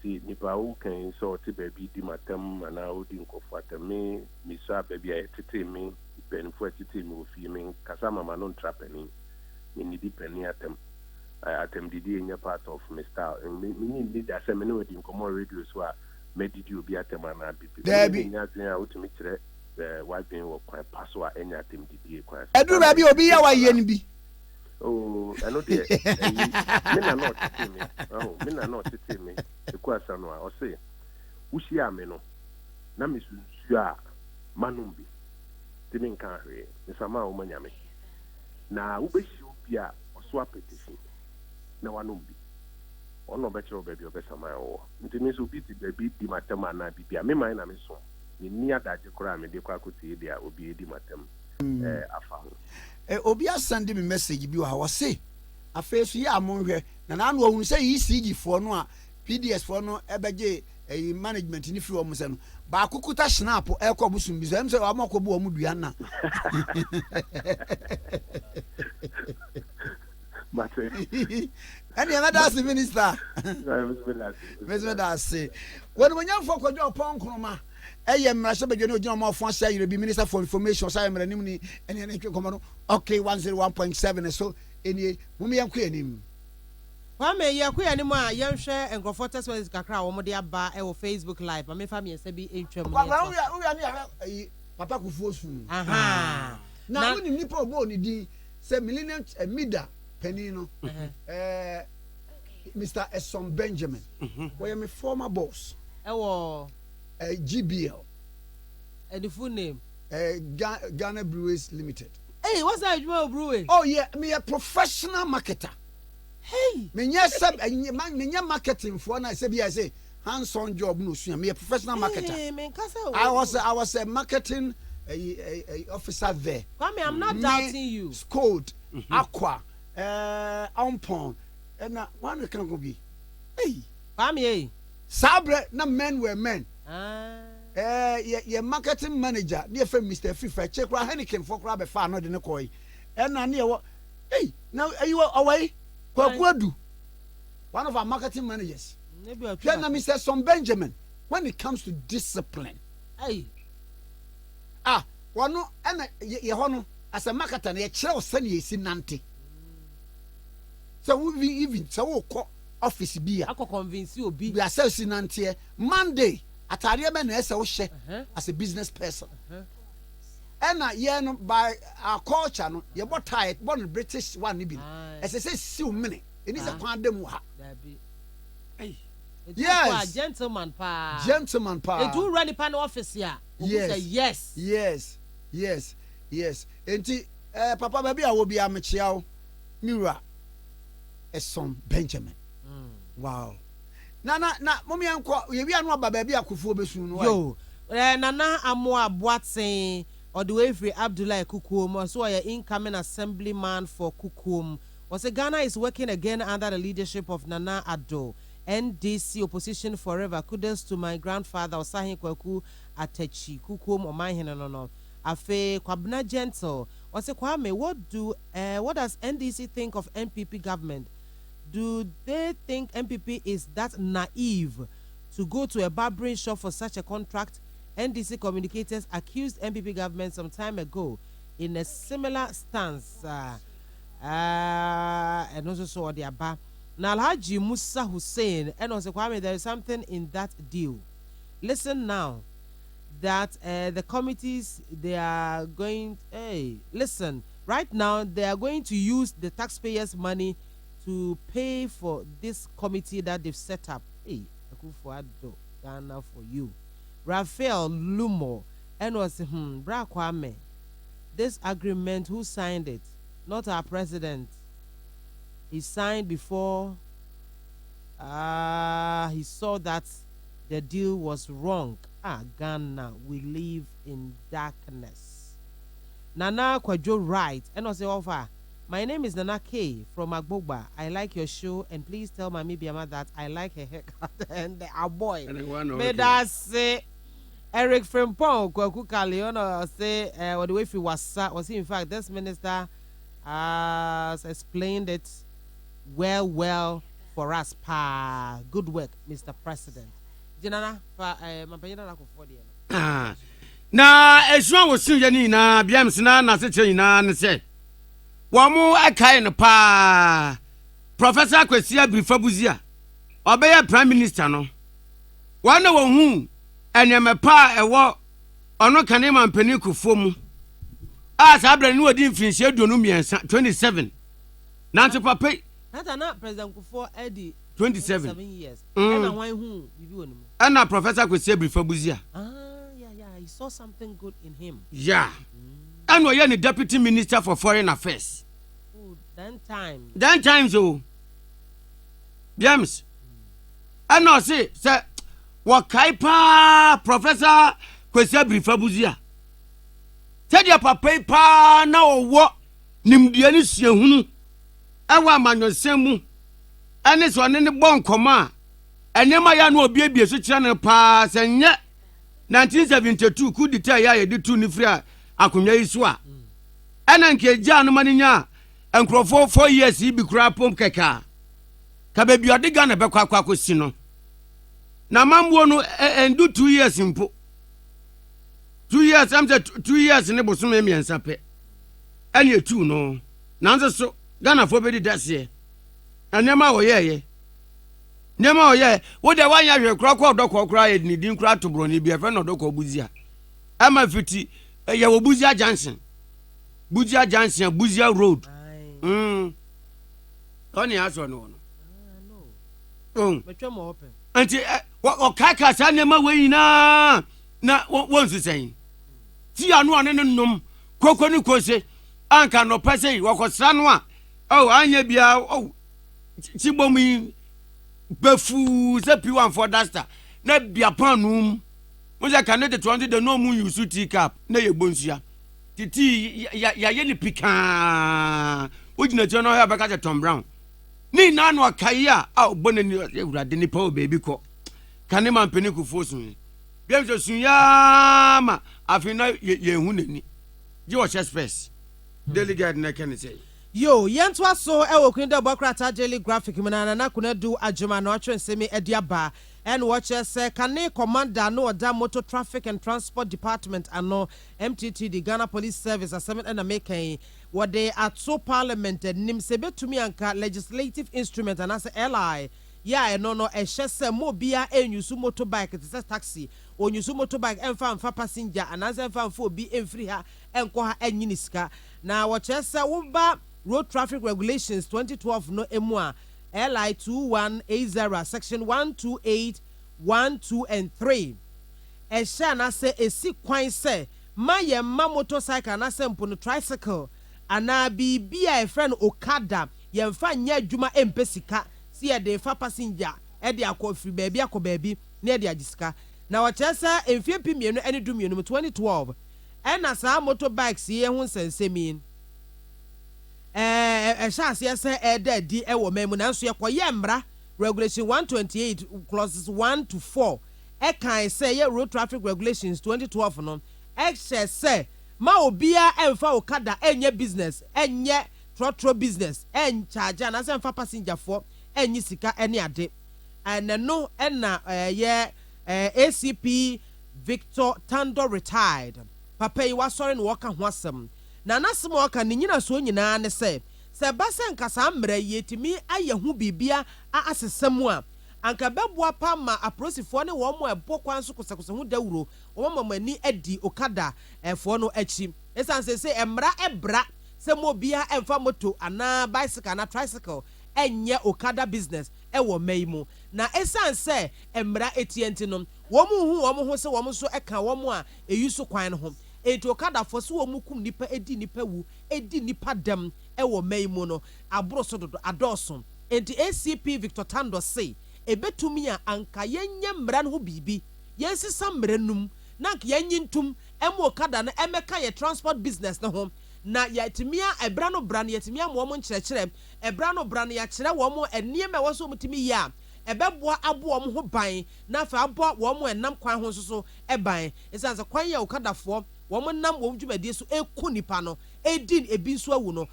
Nipa who can sort baby di matem and I would inco me, Missa baby I tete me, pen for tete me with me, Casama manon trapping in the penny attempt. I attempted in your part of Mr. and me need that seminar in common radios were. Made you be at a man Debbie out to meet the white being or quite password any attempt to be a class. I do rabbi obi ya YNB. Oh, I know dear. Men are not sitting me. Oh, men are not sitting me. The question or say, Ushia meno, Namis Sua Manumbi, Timin Carry, the Sama Manyame. Now, Ubeshia or swap petition. No one will be. Ono becho baby obesama o ntimi so bi ti baby di matem na bibia me man na me so ni ni adaje kora me de kwa kotie dia obi di matem afa ho obi asande me message bi wa say afesu ya amonhwe na na no ohun say ECG fo no a PDS fo no ebeje management ni free o mse no ba akukuta snap e ko busum bi so em say o makobu o mu dua na and another minister Mr. When we young folk go upon Nkrumah mmarahyɛ badwa ne ogyina ma ɔfo ahyɛ yere bi minister for information say mmara nim ni ene ne twekɔmɔ no okay 101.7 so enie mum yɛnkɔ anim Kwame yɛkɔ anim a yɛnhwɛ nkrɔfo testimonies kakra a wɔn de aba ɛwɔ Facebook live ma mefa miɛnsa bi ntwam ne papa kufuo su aha na woni nipa obo ni din say millennium mida penino Mr. Esson Benjamin where my former boss GBL and the full name Ghana Brewers Limited. Hey, what's that brewery? Oh yeah, me a professional marketer. Hey, me nya marketing for na say hands-on job no so me a professional marketer. Hey, man, I was a marketing officer there. Kwame, I'm not doubting you. Code Aqua Ampon and one can go be. Hey, Kwame, Sabre na men were men. Your marketing manager, dear friend Mr. Fifa, check where Henneken for crab a fan, not in a coy. And I near what? Hey, now are you away? What do? One of our marketing managers. Maybe Mr. Son Benjamin. When it comes to discipline, hey, one no, and you as a marketer, a chair send you see Nanti. So we even so office be I could convince you be ourselves in Nanti Monday. Atari men as a business person. And by our culture, no, you bought tired, born British one nibi. As I say, so many. It is a quantum. Yes, gentleman pa. Gentleman pa. They do run the panel office here. Yes. And Papa baby, I will be a machiao. Mira, Esson Benjamin. Wow. Na mommy anko ye wi anu aba baby akufu obesu no yo nana amoa boaten or the way free Abdullah Kukuom so a incoming assemblyman for Kukuom was Ghana is working again under the leadership of Nana Addo NDC opposition forever kudos to my grandfather Osahin Kwaku Atechi Kukuom o my no afe Kwabna Gentle Ose Kwame, what does NDC think of NPP government? Do they think NPP is that naive to go to a barbering shop for such a contract? NDC communicators accused NPP government some time ago in a similar stance. And also saw the Abba. Now, Alhaji Musa Hussein, and also Kwame, there is something in that deal. Listen now, that the committees, they are going, listen, right now, they are going to use the taxpayers' money to pay for this committee that they've set up. Hey, Ghana for you. Raphael Lumo, and was, Bra Kwame, this agreement, who signed it? Not our president. He signed before he saw that the deal was wrong. Ghana, we live in darkness. Nana Kwajo right, and also offer. My name is Nana K from Agbogba. I like your show, and please tell Mami Biama that I like her haircut and our boy. May that say Eric Frimpong Kwaku Kaleona say what the way he was in fact this minister has explained it well for us. Good work, Mr. President. Jinana na esua wo sin yani na biam sina na se che na ne se wo mu akai no pa Professor Kwesi Abia Buzia obeye prime minister no wo na wo hu enyeme pa ewo ono kane mampani kufo mu sabra ni odi mfinhie aduonu miensa 27 nanti papa na President Kufo Eddie 27 years and why who bibi wonu and Professor Kwesi Abia Buzia he saw something good in him. Yeah. And we are the deputy minister for foreign affairs. Then times oh. James. And I say, sir, what kaipa Professor Kwesi Abia Buzia. Tell your papa now what nimdiani siehunu. Ewa manyo semu. And this one in the bon koma. And nema ya no obi so kira ne pa senye 1972 coup d'etat ya ye de tu ni free akonwa yiso a ena nke gya no maninya enkrofo 4 years bi kura pom keka ka ba bi ode ga na be kwakwa kosi no na mambo no endu 2 years mpo 2 years am say 2 years ne boso me miensa pe ene 2 no nanzo so Ghana fo be di dase enema wo ye Nema oye wo de wan ya hwe kra odoko kra ye ni din kra to bro ni bi e fe no odoko buzia ama fiti ye wo buzia junction buzia road oni aso no metwa mo open anti o kaka sa nema we na wonsu sen ti anu ane ne nom koko ni kose anka no pese wo kosra no a anya bia chibomi befu se piwan for duster na bia panum mo ja kan de 20 de no mu use teacup na ye bonsia titi ya ye ni pika ojina je no ya baka je Tom Brown ni na no akai a obonani ewurade ni pa o baby ko kan man peni ku fosun bia je sun ya ma afina ye hu nani je o chest space delegate na kan say yo yentwa so ewo kwinde bokrata daily graphic manana na kuna du adjuma no atwensemi ediaba and watches kane commander no oda motor traffic and transport department ano MTT the Ghana Police Service assignment and making what they at so parliament nim sebetumi anka legislative instrument and as LI no ehye mo bia enyusu motorbike it is taxi onyusu motorbike emfa passenger and as emfa fo bi emfiri ha enko ha enyini sika na watches wo ba Road Traffic Regulations 2012 no emua LI 2180 section 128 1 2 and 3 esha na se esi kwan se maye ma motorcycle na se mpo no tricycle ana bibia e friend okada ye mfa nya adwuma empesika si e de fa passenger e de akofri baabi akobaabi na e de agisika na wachesa emfie pimienu ene dumienu 2012 ena sa motorbikes ye hu nsensemi shase say di ewo memu na nso yekoye mra regulation 128 clauses 1 to 4 kan say ye road traffic regulations 2012 no say ma obia emfa okada enye business enye trotro business charge na se emfa passenger for enye sika ene ade no na ye ACP Victor Tando retired papa yi wasori no waka ho asem na nasem waka ne nyina so nyina ne se basa nkasa mra yetimi aye hu bibia asesemu a anka beboa pa ma aprosifo ne wo mo ebo kwan so kosakosa hu dawuro wo mamani adi okada efo no achi esanse se emra ebra se mo bia emfa moto ana bicycle na tricycle enye okada business ewo meimu na esanse emra etienti no wo mu hu se wo mo so eka wo mo a eyuso kwan no ho enti okada fo so wo mu kum nipa edi nipa wu edi nipa dem ewo meimu no abro so dodo adoso enti ACP Victor Tando say ebetumi a anka yenye mra no bibi yensisa mra num na yenyi ntum emo okada na emeka ye transport business no ho na yatimia ebra no bra na yatimia mo mo nkyerɛkyerɛ ebra no bra na ya kyerɛ wo mo eniema wo so mutimi ya ebeboa abo wo ho ban na fa abo wo mo enam kwan ho so eban esanse kwan ya okadafo wo mo nam wo dwumadie so eku nipa no edin ebi nso awu no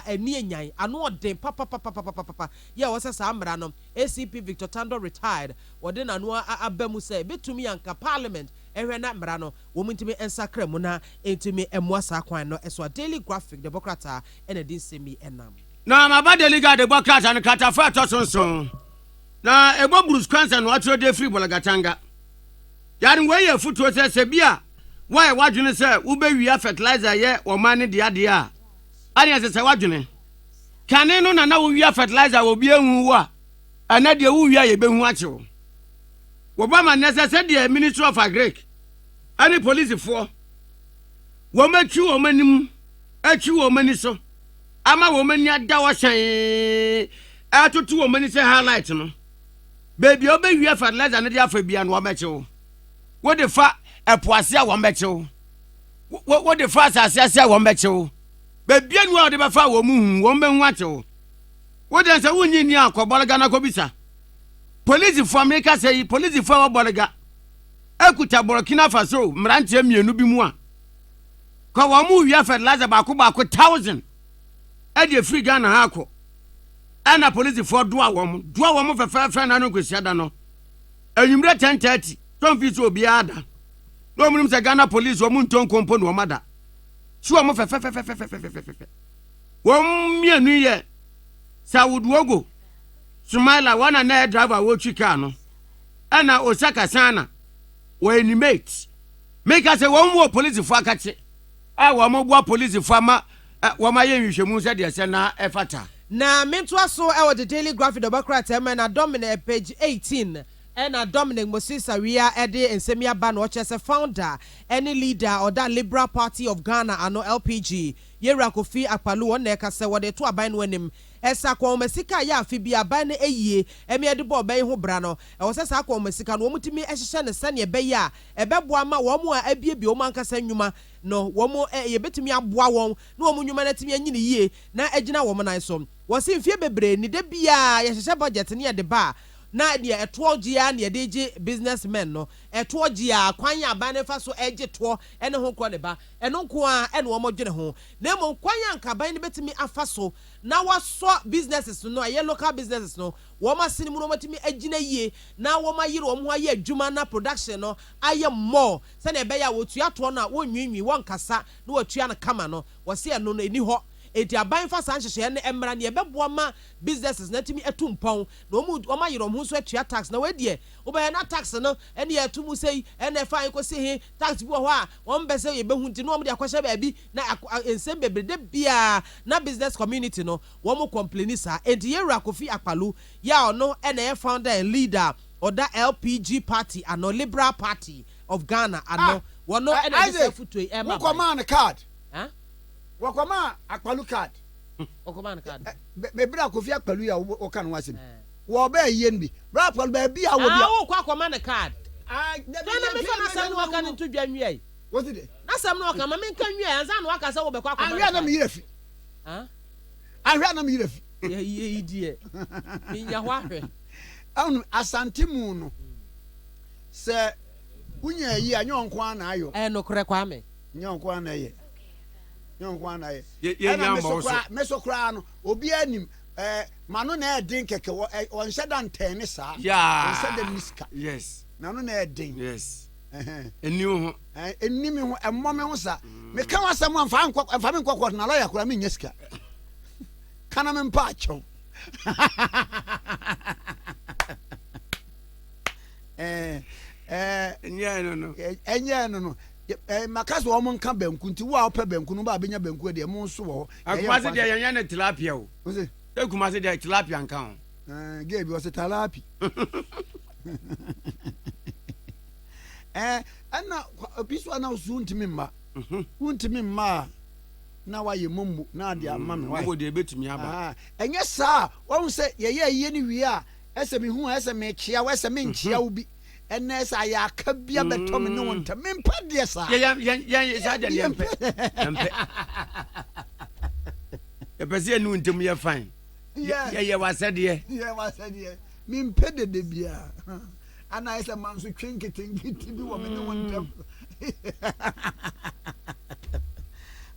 ani enyan ano odin papa ya wo se sa amra no ACP Victor Tando retired wode na no abamu se betumi anka parliament ehwe na mra no wo mutimi ensakra mu na entimi emwa sa kwan no eso Daily Graphic Democrat ene din semi enam na maba Daily Democrat an katafa tosonson na ebo Bruce Kwanza no atro de free bolagatanga yarin weye futuo se bia why wadwene se wo be wi fertilizer ye wo mane de ade a ani se wadwene kane no na wo wi fertilizer wo bia hu wo a ana de wo wi a ye be hu achewo wo ba ma necessary de Ministry of Agric ani police for wo machi wo manim achi wo mani so ama wo mani ada wo hyen atoto wo mani se highlight no baby o be wi fertilizer ne de afa bia no wo machi wo de fa epoase a wo mbechew wo de fa asase a wo mbechew bebia nu a de befa wo mu wo mbenhu achew wo de se wunyi ni akobolaga na kobisa police for America say police for obolaga ekuta Burkina Faso mrantie mienu bi mu a ko wo mu wi fertilizer ba ko 1000 e de free Ghana ha ko ana police for do a wo mu fefe na no kwesi da no anwumre 10:30 don't fit obi ada no munim se Ghana police wo mu nton kompo no mada so wo mu fe wo mienu ye Sawood Wogo Sumaila wana na driver wo twika no ana Osaka sana wo animate make us wo mu police fo akache wo mu bo police fo ama wo ma ye nhwehwemu se de se na efata na mento aso e the Daily Graphic Democrat na Dominic page 18 and Dominic Moses Aria Ede Ensemia Bano Chese founder any leader or that Liberal Party of Ghana ano LPG Yera Kofi Akpalu one kase wode to aban wenim esa kwa mesika ya afibi aban eye emi ede bo ban ho bra no e wo sesa kwa mesika no omutimi ehhye ne sane ebe ya ebebo ama wo mo a abiebie o man kasa nnwuma no wo mo ye betimi aboa won na wo mo nnwuma na timi anyine yie na agina wo mo nan so wo se mfie bebre ni de bia ye hye budget ne ye de ba na de etogia na de gi businessmen no etogia kwan ya ban fa so ege to ene ho kro ne ba eno nko a ene wo modwene ho na mo kwan ya nka ban ne betimi afa so na waso businesses no aye local businesses no wo ma sini mu no matimi agina yie na wo ma yire wo ho aye adwuma na production no aye more se na ebe ya wo tua to na wo nwinwi won kasa na wo tua na kama no wo se eno no eni ho eti aban fa san hyehyɛ ne emra ne ebeboa ma businesses na timi etumpɔn na omu ayiro omu so atua tax na wedie obɛyɛ na tax no ene etumu sei ene fa nkosi he tax bi wɔ hɔ a wɔn bɛsɛ ye behu nti no wɔn de akɔhyɛ baabi na ensem bebrede bia na business community no wɔn complain sa enti Yera Kofi Akpalu ya ɔno ene ye founder and leader of that LPG party ano Liberal Party of Ghana ano wɔno ene de futu e ma command card Wakoma Akpalu card. Wakoma card. Bebra Kofi Akpalu ya o kan wasim. Wo ba yen bi. Bra Akpalu ba bia wo bia. Ah, wo kwa command card. Na me fa na sam no waka ntu dwanwe ai. What is it? Na sam no waka ma me kan nwe anza na waka sa wo be kwa command. Anhwe na me yire fi. Ah? Anhwe na me yire fi. Ye die. Minya ho ahwe. Anu asante mu no. Se unya yi anyo nko ana ayo. No kore kwa me. Nyo nko ana ye. Yon kwana ye. Meso kra no obi anim mano na edin keke on sheda ntene sa. Yeah. On sheda miska. Yes. Na no na edin. Yes. Eniu ho. Enimi ho emmo me ho sa. Me kan wasam amfa me nkokọ na lawyer kura me nyeska. Kana me mpa acho. Enye no. Makaso wo mon ka banku nti wo a opa banku no ba benya banku de mo nso wo. Akumase de yanya na tilapia o. Ose. Akumase de tilapia nka ho. Ge bi o se talapi. Ana biso ana usu ntimi mma. Untimi mma na waye mummu na de amma me waye. Wo de betumi aba. Enye sa wo se ye ye ni wi a ese me hu ese me chia wo ese me nchia wo bi. Ene sa ya ka bia beto me ne wonta me mpa de sa. Ya sa de yempe. E pese enu ntem ye fine. Ye wasede. Ye wasede. Me mpa de bia. Ana ese man so twinkiti bi wo me ne wonta.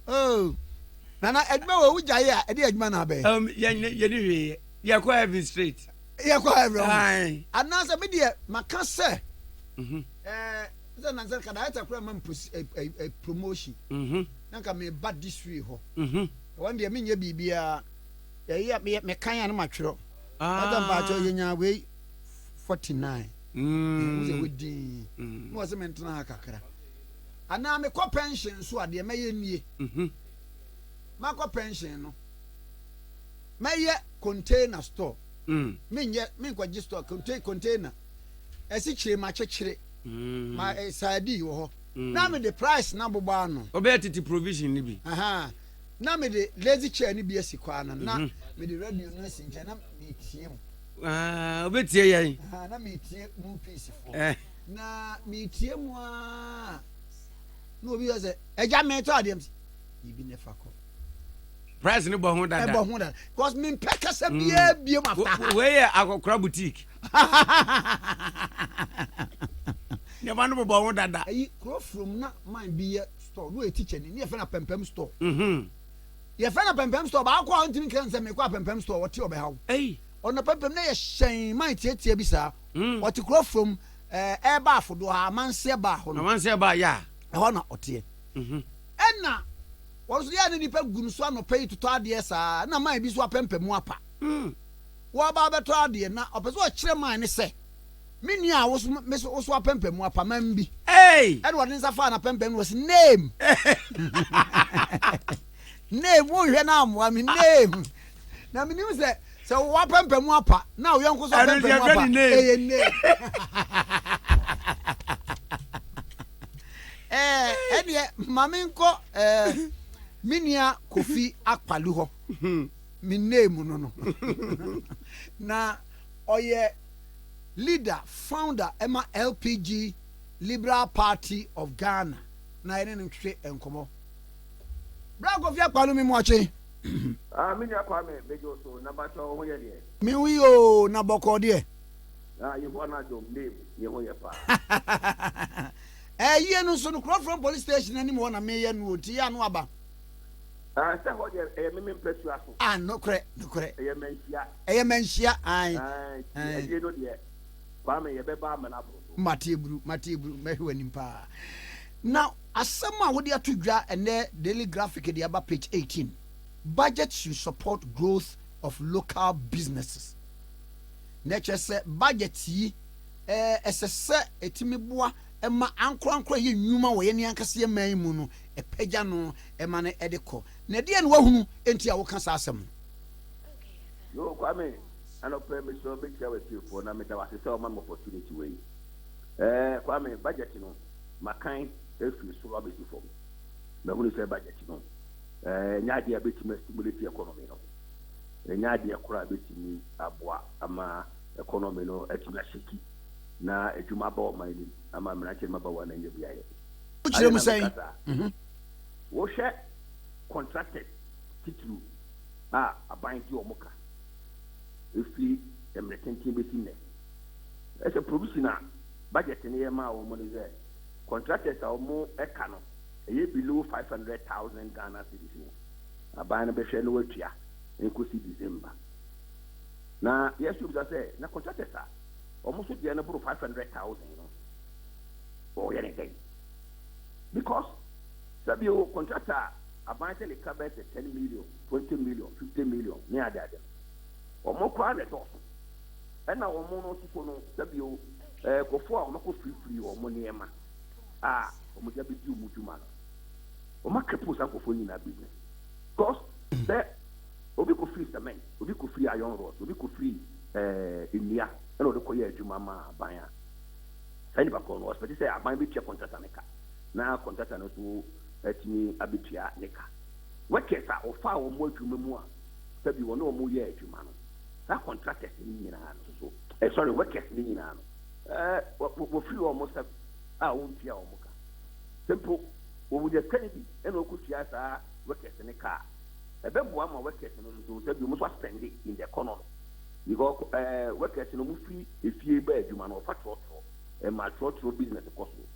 Oh. Nana edma wo wujaye a ede adwuma na be. Ye ni hwe. Ye kwa heaven straight. Ye kwa heaven. Anasa me de maka se. Zan kada ata kura man promotion. Nanka me bad this way ho. One day me nya bibia. Ye me kan ya no matwero. Adam ba cho yenya we 49. We din. No was me ntena kakra. Ana me ko pension so ade me ye nie. Ma ko pension no. Me ye container store. Me ko store container. Esi chire ma chechire. Ma sadi wo ho. Na me the price na boba no. Obetiti provision ni bi. Na me the lazy chair ni bi esikwa na me the radio no sinche na me tie mu. Obetie yan. Na me tie mu piece for. Na me tie mu a. No obi say eja me to adem. Ibi ne fa ko. Price ni bo ho dada. Bo ho dada. Because me peka se bia mafta. We ye akokra boutique. Ne manu bo ho dada. Ayi crow from na man be store. No e teacher ni e fe na pempem store. Ye fe na pempem store ba akwa ntimi kan se me kwa pempem store wote obehaw. Ona pempem na ye hyen man tietie bi sa. Wote crow from eba afodo ha manse ba ho no. Manse ba ya. E ho na ote. Enna woso ya ni nipa gunu so anopai toto ade sa na man bi so apempem mu apa. Wo ba beto ade na opeso o kire man ne se menu a wo so apempem mu apa man bi. Edward Nsafa na pempem was name. Name wo hwe na amwa mi name. Na me nim se wo apempem mu apa na wo yonko so apempem mu apa. Name. Ene maminko minia Kofi Akpalu ho. Mi name no. Na oye leader, founder Emma LPG Liberal Party of Ghana. Na ene ntwe enkomo. Bra Kofi Akpalu mi mo ache. Minia Kwame bejo so na ba cho ho ye de. Mi wi o na boko de. You wanna do name ye ho ye pa. Ye no so no from police station ani mo na me ye no ti ya no aba. Say ho ye me impress you aso. No kre. Eye menhia ai. Ye no de. Kwame ye be ba mana bro. Matebru mehwe nimpa. Now asem a wo de atodwa ene Daily Graphic de aba page 18. Budget should support growth of local businesses. Nature say budget yi esese etimi boa ema ankro ye nwuma wo ye ne ankase ye man mu no epagya no ema ne edeko na de ne wahunu enti a wo ka sa asem yo Kwame ano pe me so be kya we for na me da wa se o man opportunity we Kwame budget no makan efi so lo be for na woni say budget no nyaade ya betime stimulate economy no nyaade akora betimi aboa ama economy no etimi ashiki na ejuma ba o mani ama mrache maba wa na nyebi aye uchire mu sai wo hwe contracted titulu aban di omuka efi emretentin besi ne ese provision budget ne ye ma wo mo ne contractors a mo eka no below 500,000 Ghana cedis. Aban be hwe no watua enkosi December. Na yes you say na contractors are almost the number of 500,000, Oh yeah, because Sabio contractor aban tell the cabinet 10 million, 20 million, 50 million near that. Or more crowded also. And now no no Sabio go for no free or money ema. Omojabi di umutuma. O ma cripple some for na business. Because that obi ko free cement, obi ko free iron rod, obi ko free inia, and obi ko ye adwuma ma aban a. Sani ba ko no hospital say aban bi tia contractor neka. Na contractor no so atini abetua neka. Workers a ofa wo mo adwuma mu a, sabi wo no mo ye adwuma no. Na contractors ni nyina no so. Sorry, workers ni nyina no. Wo free almost a won tia o mo ka. Simple wo wo just can be and okutua sa workers in the car. A baby one more workers in you must spend it in the economy. You go workers in a free if you bed you man of a trot and my trot business possible.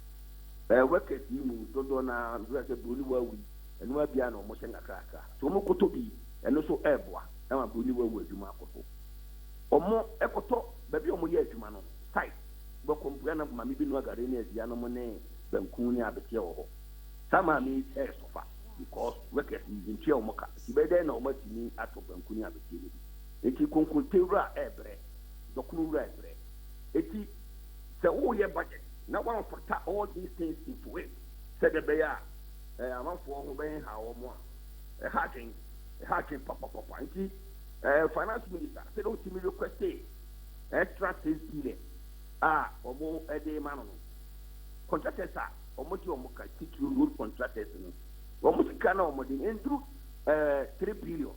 Workers you don't know a bully well and no piano motion a cracker. So more to be and also airboa and a bully well with you marco. Or more ecoto, baby or more yet you man tight. But complain of my maybe no garden as Yanomone than Kunia Betio. Some are me air sofa. Because workers in Chiamoka, Tibet no much me at Open Kunia Betini. Eti Kunkultura ebre, Dokura ebre. Eti, the whole year budget. Now one for all these things into it. Said the Bear, a month for obeying how or more. A hacking, papa. Eti, finance minister, said, oh, Timmy requested extra sales delay. Or more a day man. Contractors are, or much your mocha, teach you road contractors. Almost cannot through 3 billion.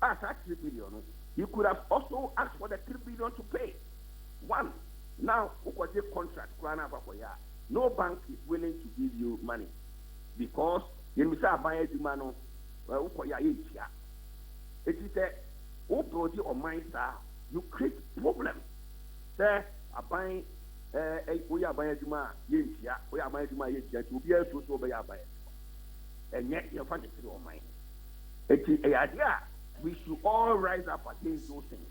As at 3 billion, you could have also asked for the 3 billion to pay. One, now, who was a contract? No bank is willing to give you money because you must buy a demand. It is a who brought you on my side, you create problems. Sir, I buy we are buying Juma, we are buying Juma, to be able to obey our buyer. And yet you're finding it on mine. It is an idea we should all rise up against those things.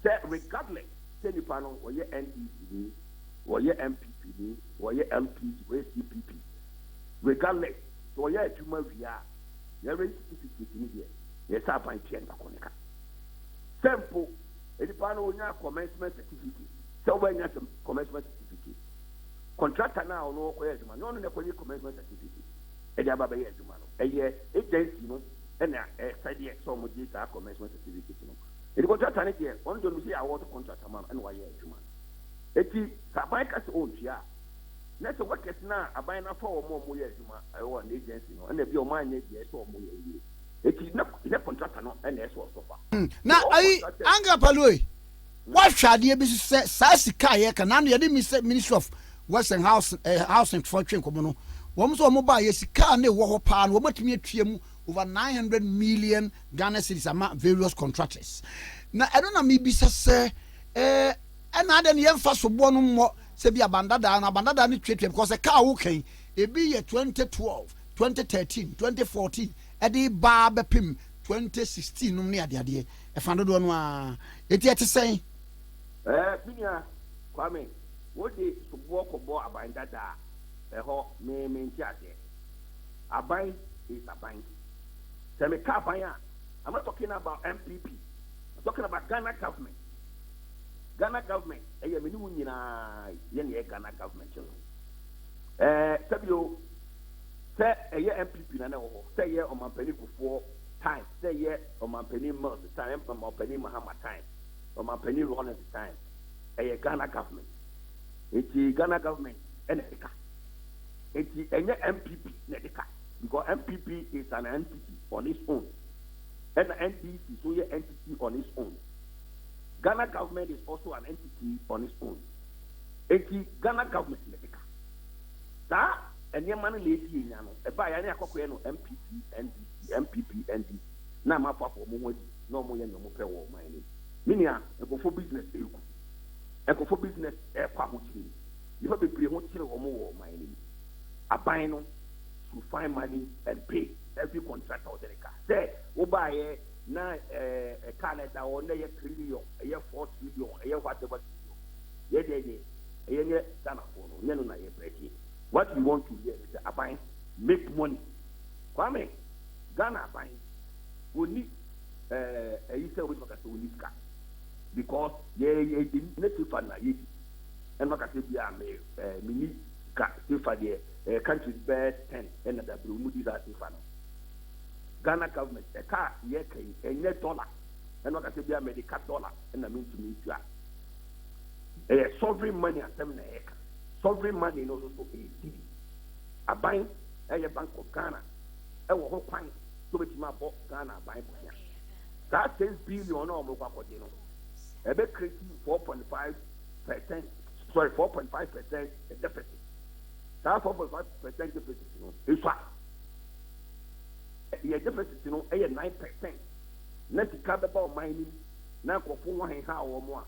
That regardless, say the panel or your NDC, or your MPP, or your MP, or your CPP, regardless, so your Juma via your certificate in here, yes, I find Chen Baconica. Simple, the panel will not commencement certificate. So when you have some commencement certificate, contractor now no where's man, no commencement certificate. A year, agency, and a side yet some of these are commencement certificate. It was just an idea. One don't see I want to contract a man and why you it is Sabaika's own chair. Let's work as now, a buying a 4 or more years, I want agency, and if your mind is yes or more years. It is not a contractor and that's what so far. Now, I Anga Palui. What shall you be said? Sassy Kaya can only Ministry of Western Housing Fortune Commono. One so mobile, yes, can't walk upon what me a over 900 million Ghana cedis among various contractors. Now, I don't know, maybe say, and I don't even fast for one more, say, be abandoned and abandoned because a car walking, it be a 2012, 2013, 2014, at the Barber Pim, 2016, no near the idea. If I don't know, it's yet to say, Kwame, what they walk about abandoned. Me a bind is a bind. Semi Kapaya. I'm not talking about MPP. I'm talking about Ghana government. Ghana government. I am in Ghana government. Sabio say a year MPP na say year on my penny for 4 times. Say year on my penny month time, on my penny Mahama time, on my penny run at the time. A Ghana government. It's Ghana government and it's a MPP because MPP is an entity on its own and NDC is also an entity on its own. Ghana government is also an entity on its own. It's Ghana government that and your money lady a buy any MPP NDC now my papa no more than no pay war mining meaning a go for business you have to be able to more mining. A bino to find money and pay every contractor the car. Say, buy na a Canada or a trillion, a year 4 trillion, a year whatever. What you want to hear is buying, make money. Kwame, Ghana buying, we need a user with we need car because native fund and what I say, we need car for the country's best 10 and the blue that fund. Ghana government, a car, a net dollar, and what I say, American dollar, and I mean to meet you. Sovereign money at 7 acres. Sovereign money is also a bank, a bank of Ghana, a whole pint, so much my book Ghana by that 10 billion or more. A bit crazy 4.5%, sorry, 4.5% deficit. That 4.5% deficit, is what? The deficit, a 9%. Let's cover about mining, now for 1 how or more.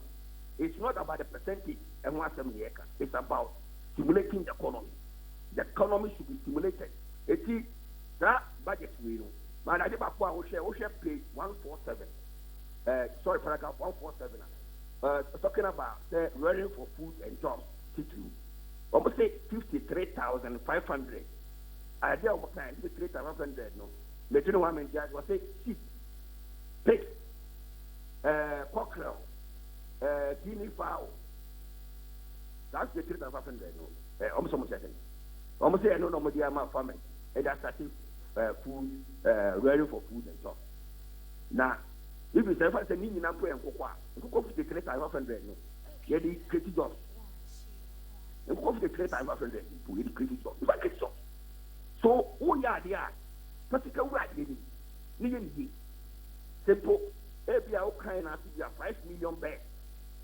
It's not about the percentage and 170 acres. It's about stimulating the economy. The economy should be stimulated. It is that budget we know. Man, I did about page 147. Sorry, paragraph 147. Talking about the ready for food and jobs. Almost say 53,500. I did over time 53,500. No, the general woman judge was say sheep, pig, cockerel. Guinea fowl. That's the 3,500. Almost second. Almost say I don't know what they are farming. And that's food, ready for food and stuff. Now, if you say if I say Nini Nampo and Cocoa, cook the 3,500. Yeah, the creative jobs. And cook the 3,500 to the creative jobs. If I get jobs. So, oh yeah, they are. Particular right, Nini. Simple. Every our kind of 5 million bags.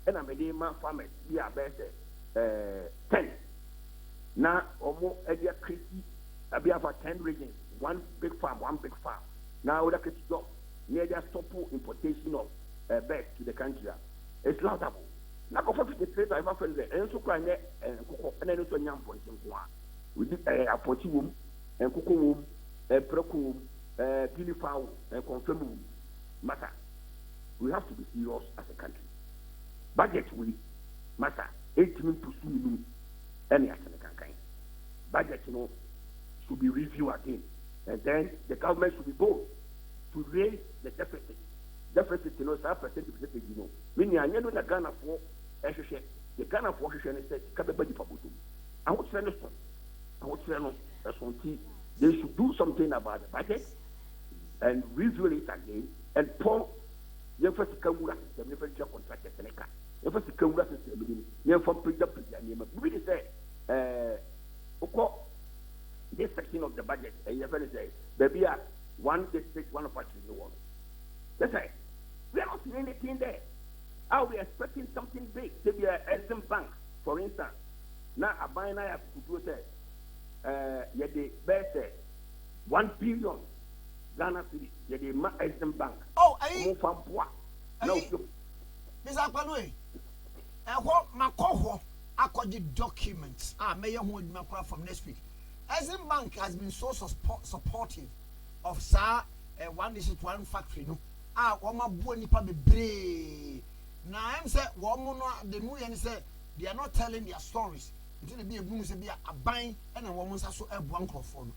And I'm a man farmers, we are best 10. Now, almost every crazy, we have 10 regions, one big farm. Now, the crazy job, near the stop importation of bags to the country. It's laudable. Now, go for the trade, I have and so crying and cocoa, and then also young boys in one. We did a potty womb, and cocoa womb, a procum, guinea fowl, and confirm matter. We have to be serious as a country. Budget will matter 18 to soon any as a kind. Budget, should be reviewed again. And then the government should be bold to raise the deficit. Deficit, 7%, Meaning, I know the Ghana for the Ghana for said, Kababadi Pabutu. I would say, they should do something about the budget and review it again and pour the first Kawura, the never contracted Seneca. The first Kawura system, near from Pidapia, really say, this section of the budget, and you're going to say, baby, one district, one factory in the world. That's right. We are not seeing anything there. Are we expecting something big? Say, we are Exim Bank, for instance. Now, a binary have to do that. Yet the best 1 billion Ghana city, yet the Exim Bank. Oh, I no, Mr. Palwe, and what my cohort according documents may hold my from next week. Exim Bank has been so supportive of Sir one district, one factory. No, one more nipa be brave. Now I'm saying, one more the new and say they are not telling their stories. Until they be a boom, say be a buying and a woman's also a microphone.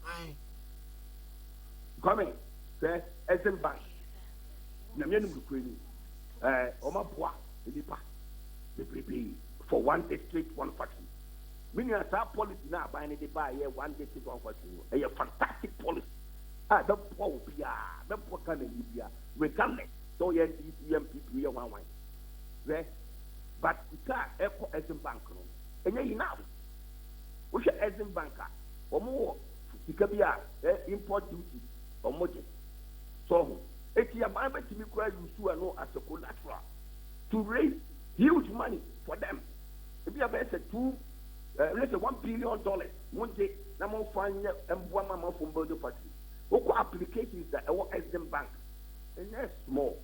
Coming, say Exim Bank. Namian Ukraine. Oma Bois, the prepare for one district, one factory. Meaning as our policy now buying it by one district, one factory. A fantastic policy. The poor will be the poor can be regardless. So yeah, people are one. But we can't echo Exim Bank. And then now, we should Exim Banker or more. It can be import duty or more. So, it's a man to be quite used to know as a collateral to raise huge money for them. If you have let's say $1 billion, one day, number find and one month from Bodo Party. What applications that our Exim Bank and that's small.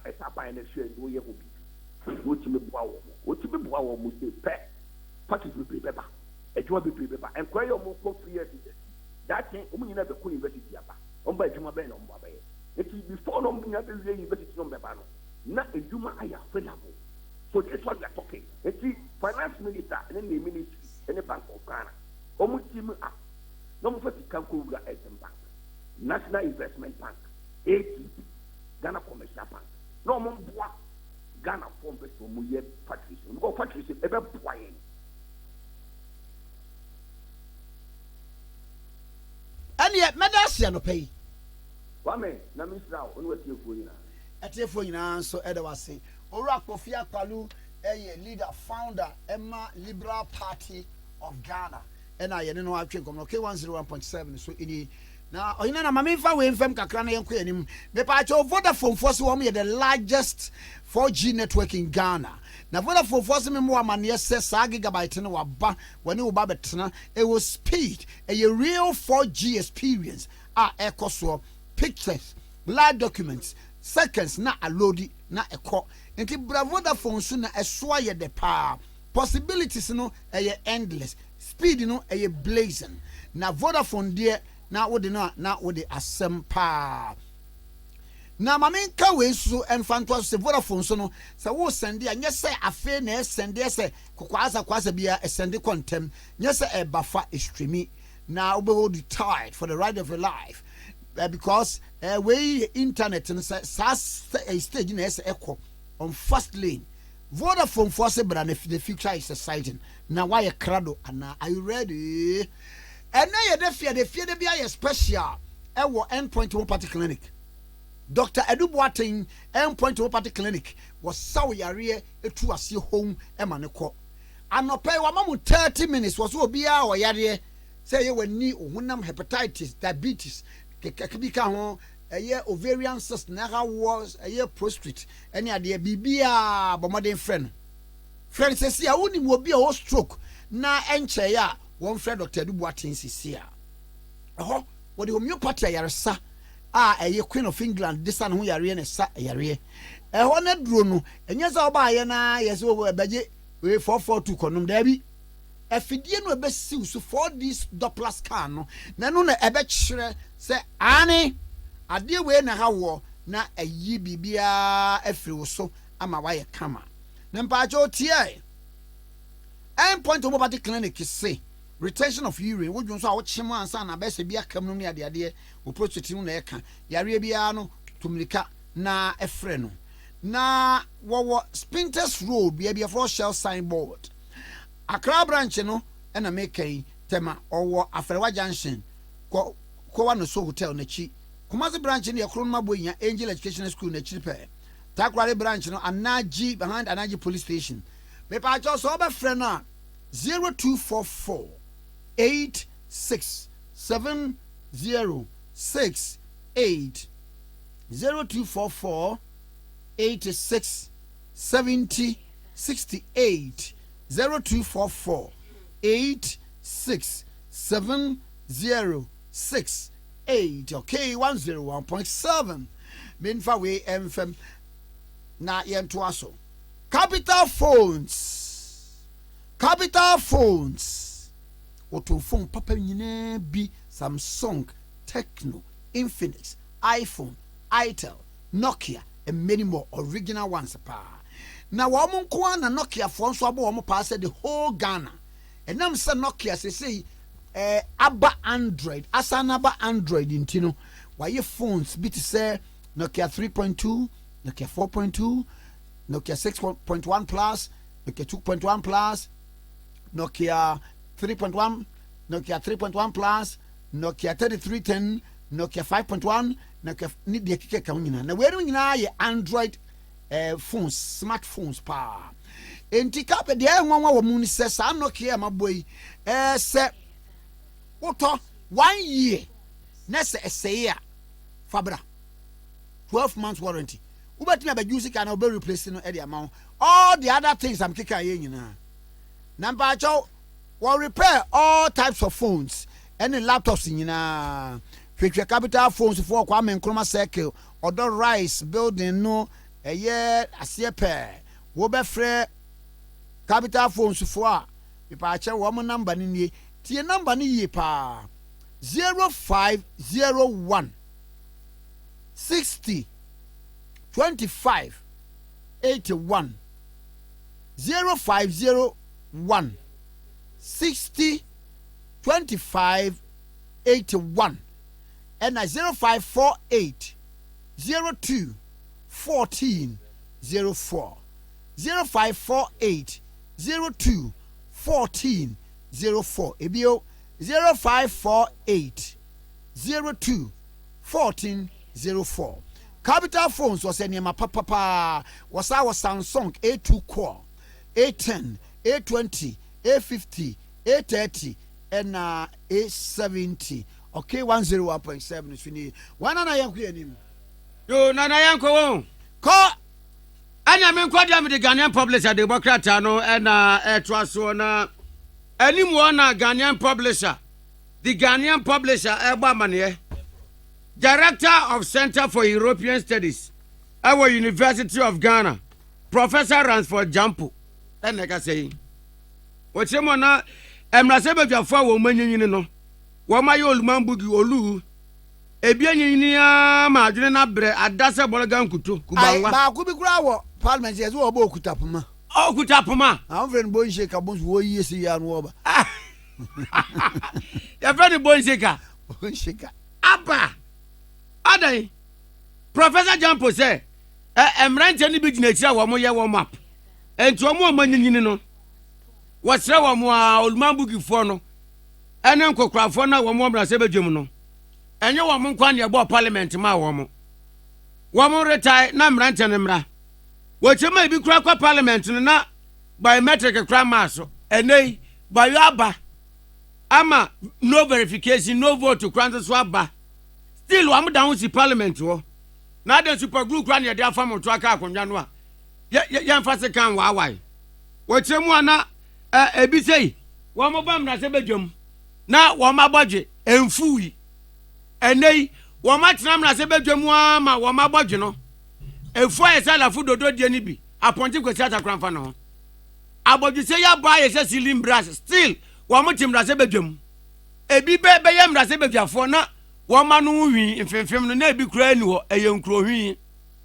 It's a buying a share, do you be? What you be wow, must be pet. Parties will be paper. It will be paper. And quite almost 4 years. That that thing omu nyina be ko university aba omba adwuma be na omba be eti before no nyina be university no be ba no na adwuma aya available. So that's what we are talking. Eti finance minister and then the ministry and the Bank of Ghana omu team up no mo fati kan ko wura bank National Investment Bank ATB Ghana Commercial Bank no mo boa Ghana form be so mo ye factories no factories e be boa yen. And yet, Madasia no pay. Kwame, na Mr. On what you for you now. At your phone, so Edward say, Ora Kofia Palu, a leader, founder, Emma Liberal Party of Ghana. And I know I can come, okay, 101.7. So, now, you know, my main family from Kakrana and Queen, the party of Vodafone Force the largest 4G network in Ghana. Now, Vodafone Force me more man, yes, says gigabyte no ba when you babetna, it was speed, a real 4G experience. Echo so pictures, live documents, seconds, na a loadi, na a call. And keep Vodafone sooner a swire the power. Possibilities no a endless. Speed no a blazing. Now, Vodafone dear. Now what the asempa. Now my main kawe so emfanto se Vodafone so no se wo send and yes say afe na send say kwasa bia send contem yes say e bafa extreme now we hold tired for the ride of your life because we internet and say a stage na say echo on first lane Vodafone for say brand the future is exciting now why a crowd and are you ready? And now the fear be a special endpoint homeopathy clinic. Dr. Edu Boateng endpoint homeopathy clinic was so yare to us home emaneko. And no pay 30 minutes was so be our yare say you will need unam hepatitis, diabetes, kekabika a year ovarian cyst, naga was a year prostate, any idea bibia bomodern friend. Friend says, I wouldn't will be a whole stroke. Na enche ya one friend Dr. Edu Boateng sisia. What the homeopathy yaresa a Queen of England this one who yare ne sa yare. Na duro no enya za oba ye na yes wo beje we 442 konum da bi. Afidie no ebe siw so for this Doppler scan no na no na ebe kyerɛ sɛ ane ade we na ha wo na ayi bibia afiri wo so ama wa ye kama. Na mpacho tie endpoint homeopathy clinic say retention of urine wo dwonso a wo kyem ansa na be se bia kam no ne ade wo prostate no na eka yare bia no tumlika na efre no na wo Spinters Road bia for Shell signboard Accra branch no na make tema owo Afrewa Junction ko wa no so hotel na chi Kumasi branch no yakro no mabonya Angel Educational School na chi pe Takware branch no Anaji behind Anaji police station me pa cho so ba frɛ no 0244 867068 0244 867068 0244 867068 okay 101.7 Minfa we FM na yento aso Capital phones Auto phone papa nyina bi Samsung, Tecno, Infinix, iPhone, Itel, Nokia and many more original ones pa. Now woman ko na Nokia phone so abo wo pass the whole Ghana. And nam say Nokia say aba Android, asanaba Android intino. Why your phones bit say Nokia 3.2, Nokia 4.2, Nokia 6.1 plus, Nokia 2.1 plus, Nokia 3.1, Nokia 3.1 plus, Nokia 3310, Nokia 5.1, Nokia need the kike kamuna. Na we nyina ye Android phones, smartphones pa. Enti kape de enwa wo mu ni se sa Nokia maboy se woto 1 year na se eseye fabra 12 months warranty. Ubati na use can be replace no e de amount. All the other things I'm kika ye nyina. Number cho will repair all types of phones and laptops nyina. Future capital phones for Kwame Nkrumah circle Unauthorized building no a year asiepe. Wo be frɛ capital phones for a ipa che wo mo number ni tie number ni ye pa 0501 60 25 81 0501 60 25 81 and 0548 02 14 04 0548 02 14 04 ebio 0548 02 14 04 capital phones was any papa was our Samsung A2 core A10 A20 A50 A30 and A70 okay 101.7 is finished one and I am him yo nana yanko ko anya me nkwadia me de Ghanaian publisher Democrat no na etwaso na animu na Ghanaian publisher the Ghanaian publisher Eba Mane Director of Center for European Studies our University of Ghana Professor Ransford Jampo na ka say wochemo na emrase badwafo wo manyini no wo maye olumambugi olu ebianyini ma adwene na bre adase bologa nkuto kubanwa ba ku bi kura wo parliament yes wo ba okutapoma okutapoma am friend boy shake abons wo yesi ya no oba ya friend boy shake aba adai Professor Jampo say emrante ni bi gina kira wo mo ye wo map enti wo mo manyini no wo sere wo mo olumambugifo no ene nkokrafo na wo mo mrase badwem no enye wo mo nkwa ne ebo parliament ma wo mo retire na mrante ne mra wo chema bi kura kwa parliament no na biometric kra ma so enei bayo aba ama no verification no vote kra so aba still wo mo down si parliament wo na den super group kra ne de afa mo to aka akonwa no a ye mfase kan waawai wo chemu ana ebi sei wo mo ba mrase badwem na wo ma bodwe emfuyi enei wo ma tena mrase badwem ama wo ma bodwe no efu ayesala fu dodo die ni bi aponti kwesi atakranfa no abodwe se ya ba ayese silim brass still wo mo timrase badwem ebi be ye mrase badwafo na wo ma no hwi mfemfem no na ebi kura ni ho eyenkro hwi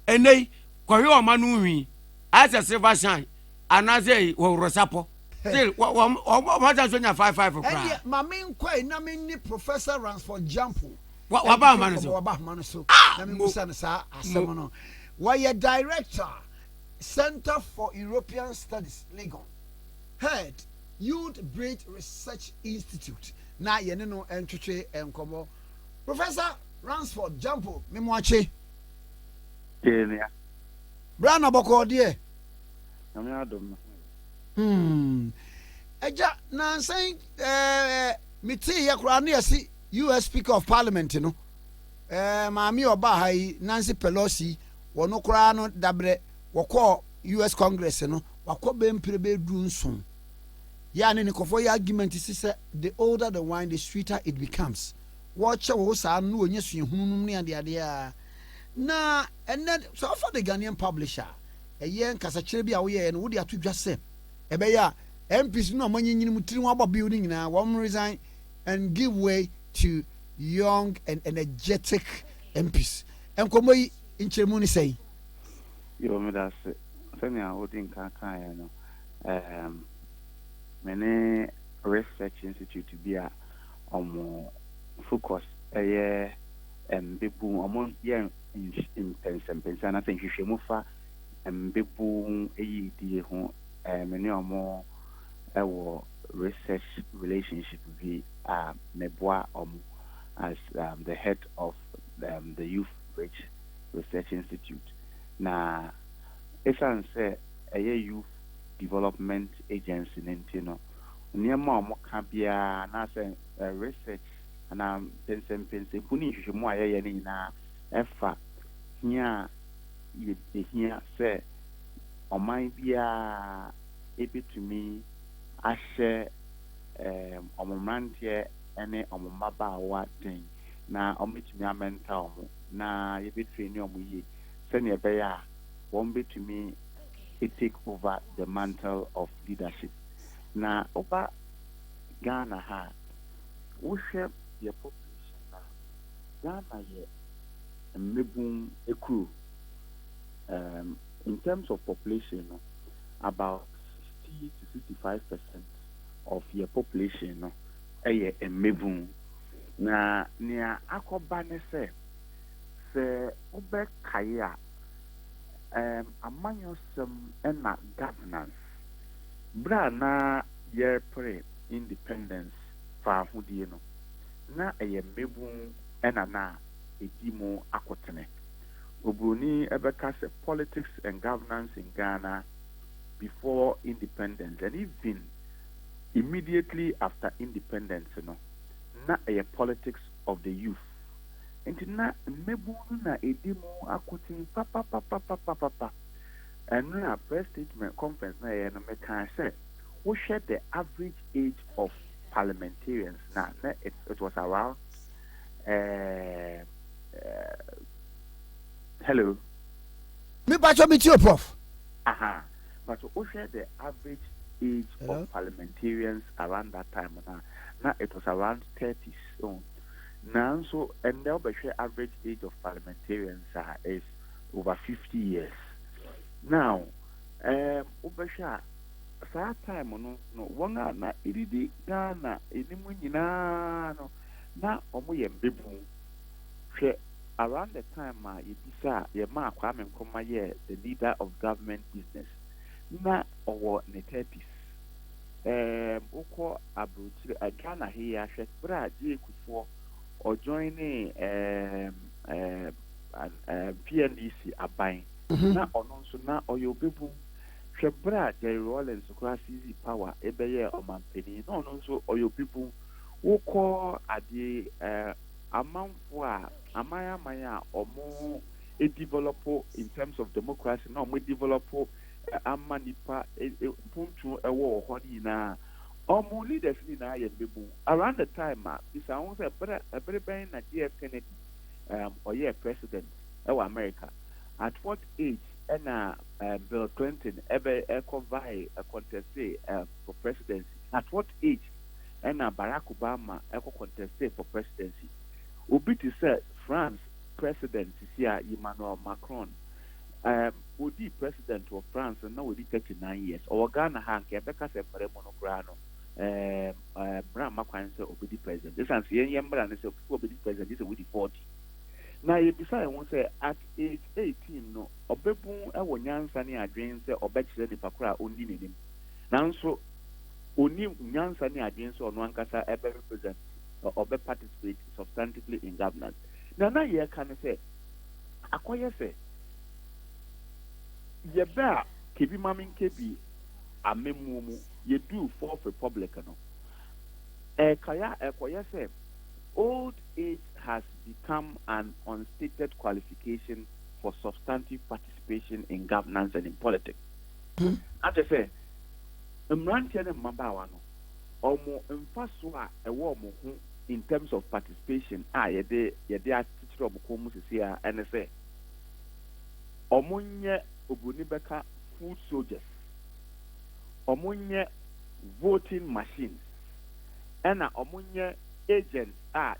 enei kwahwe wo ma no hwi asa silver shine anaze wo rosapo still what does when you 55 for cry ma men kwai na men ni Professor Ransford Jampo wa ba man so na men musa na sa asem no why director Center for European Studies Legon head Youth Bridge Research Institute na ye ne no entwetwe enkomo Professor Ransford Jampo memwache Kenya Brana boko de I'm adom Eja na saying miti ya kura na yesi US Speaker of Parliament no maami oba hai Nancy Pelosi wono kura no dabre wokọ US Congress no wakọ bempire be du nson ya ne kofo ya argument say the older the wine the sweeter it becomes watch wo sa no onye suehunum ne ade ade a na and then so for the Ghanaian publisher eyen kasa kire bi a wo ye no wo de atodwa se ebe ya MPs no amanyinyini mutiri wa aba building na one resign and give way to young and energetic MPs enkomo yi nchemu ni say yo me da se femi a odin kan ya no mene research institute bi a omo focus bebu omo ye in pensa na think hwehwemu fa bebu eyi die ho many or more research relationship we meboa as the head of the Youth Bridge Research Institute. Na esan say a youth development agency nintino near mom kabia na say research and pense kuni hwehwemu aye ne na efa here here say oman bia ebetumi ahye omomrantie ene omomabaawa den na ometumi amenta omo na yebetrain omo yi sene ebeya won betumi take over the mantle of leadership na oba Ghana ha wohwe ye Ghana ye mmebun ekuru. In terms of population, about 60 to 65% of your population, no, a mmebun. Na nia akoba ne se obe kaya amanyosem na governance bra na year pre independence fa hudie no na eye mmebun na edimo akotene obroni ebeka se politics and governance in Ghana before independence and even immediately after independence na a politics of the youth. And na mmebunu na edimo akotin papa. And na press statement conference na ye no meka say we share the average age of parliamentarians na it was around hello. Me bacho me tio prof. Aha. But we share the average age of parliamentarians around that time now it was around 30s. So now so and the average age of parliamentarians is over 50 years. Now Ubasha that time no one na ididi Ghana inimu nyina no na omo ye mbebu hwe around the time ibisa ye ma Kwame Nkrumah ye the leader of government business na owo ne 30s uko abrochire Ghana here hwe bra je kufo o join PNDC aban na ono nso na oyo bebu hwe bra Jerry Rawlings cross easy power ebeye omampeni na ono nso oyo bebu uko ade amamfo a amaya omo e develop in terms of democracy na omo develop amanipa puntu ewo hodi na omo leaders ni na ye bebu around the time bisa won say bere ben na JF Kennedy oye president ewa America at what age na Bill Clinton ever vie a contest for presidency at what age na Barack Obama contest for presidency obi to say France president here Emmanuel Macron Odi president of France na odi 39 years or Ghana hanke ebeka se pare monograno bra makwan se obedi president this and yen yembra ne se obedi president this with 40 na ye bisa won say at age 18 no obebun ewo nyansa ne adwen se obekire ni pakura ondi nenim nanso oni nyansa ne adwen se ono ankasa ebe represent obe participate substantively in governance na ye kan say akoye say yeba kebi mamin kebi amemumu ye do fourth republic no kaya ekoye say old age has become an unstated qualification for substantive participation in governance and in politics. As I say, mrantia ne mabawa no omo mfaso a ewo mo hu in terms of participation yede atitire omo ko mu sisi a ene say omunye obuni beka food soldiers omunye voting machines ena omunye agents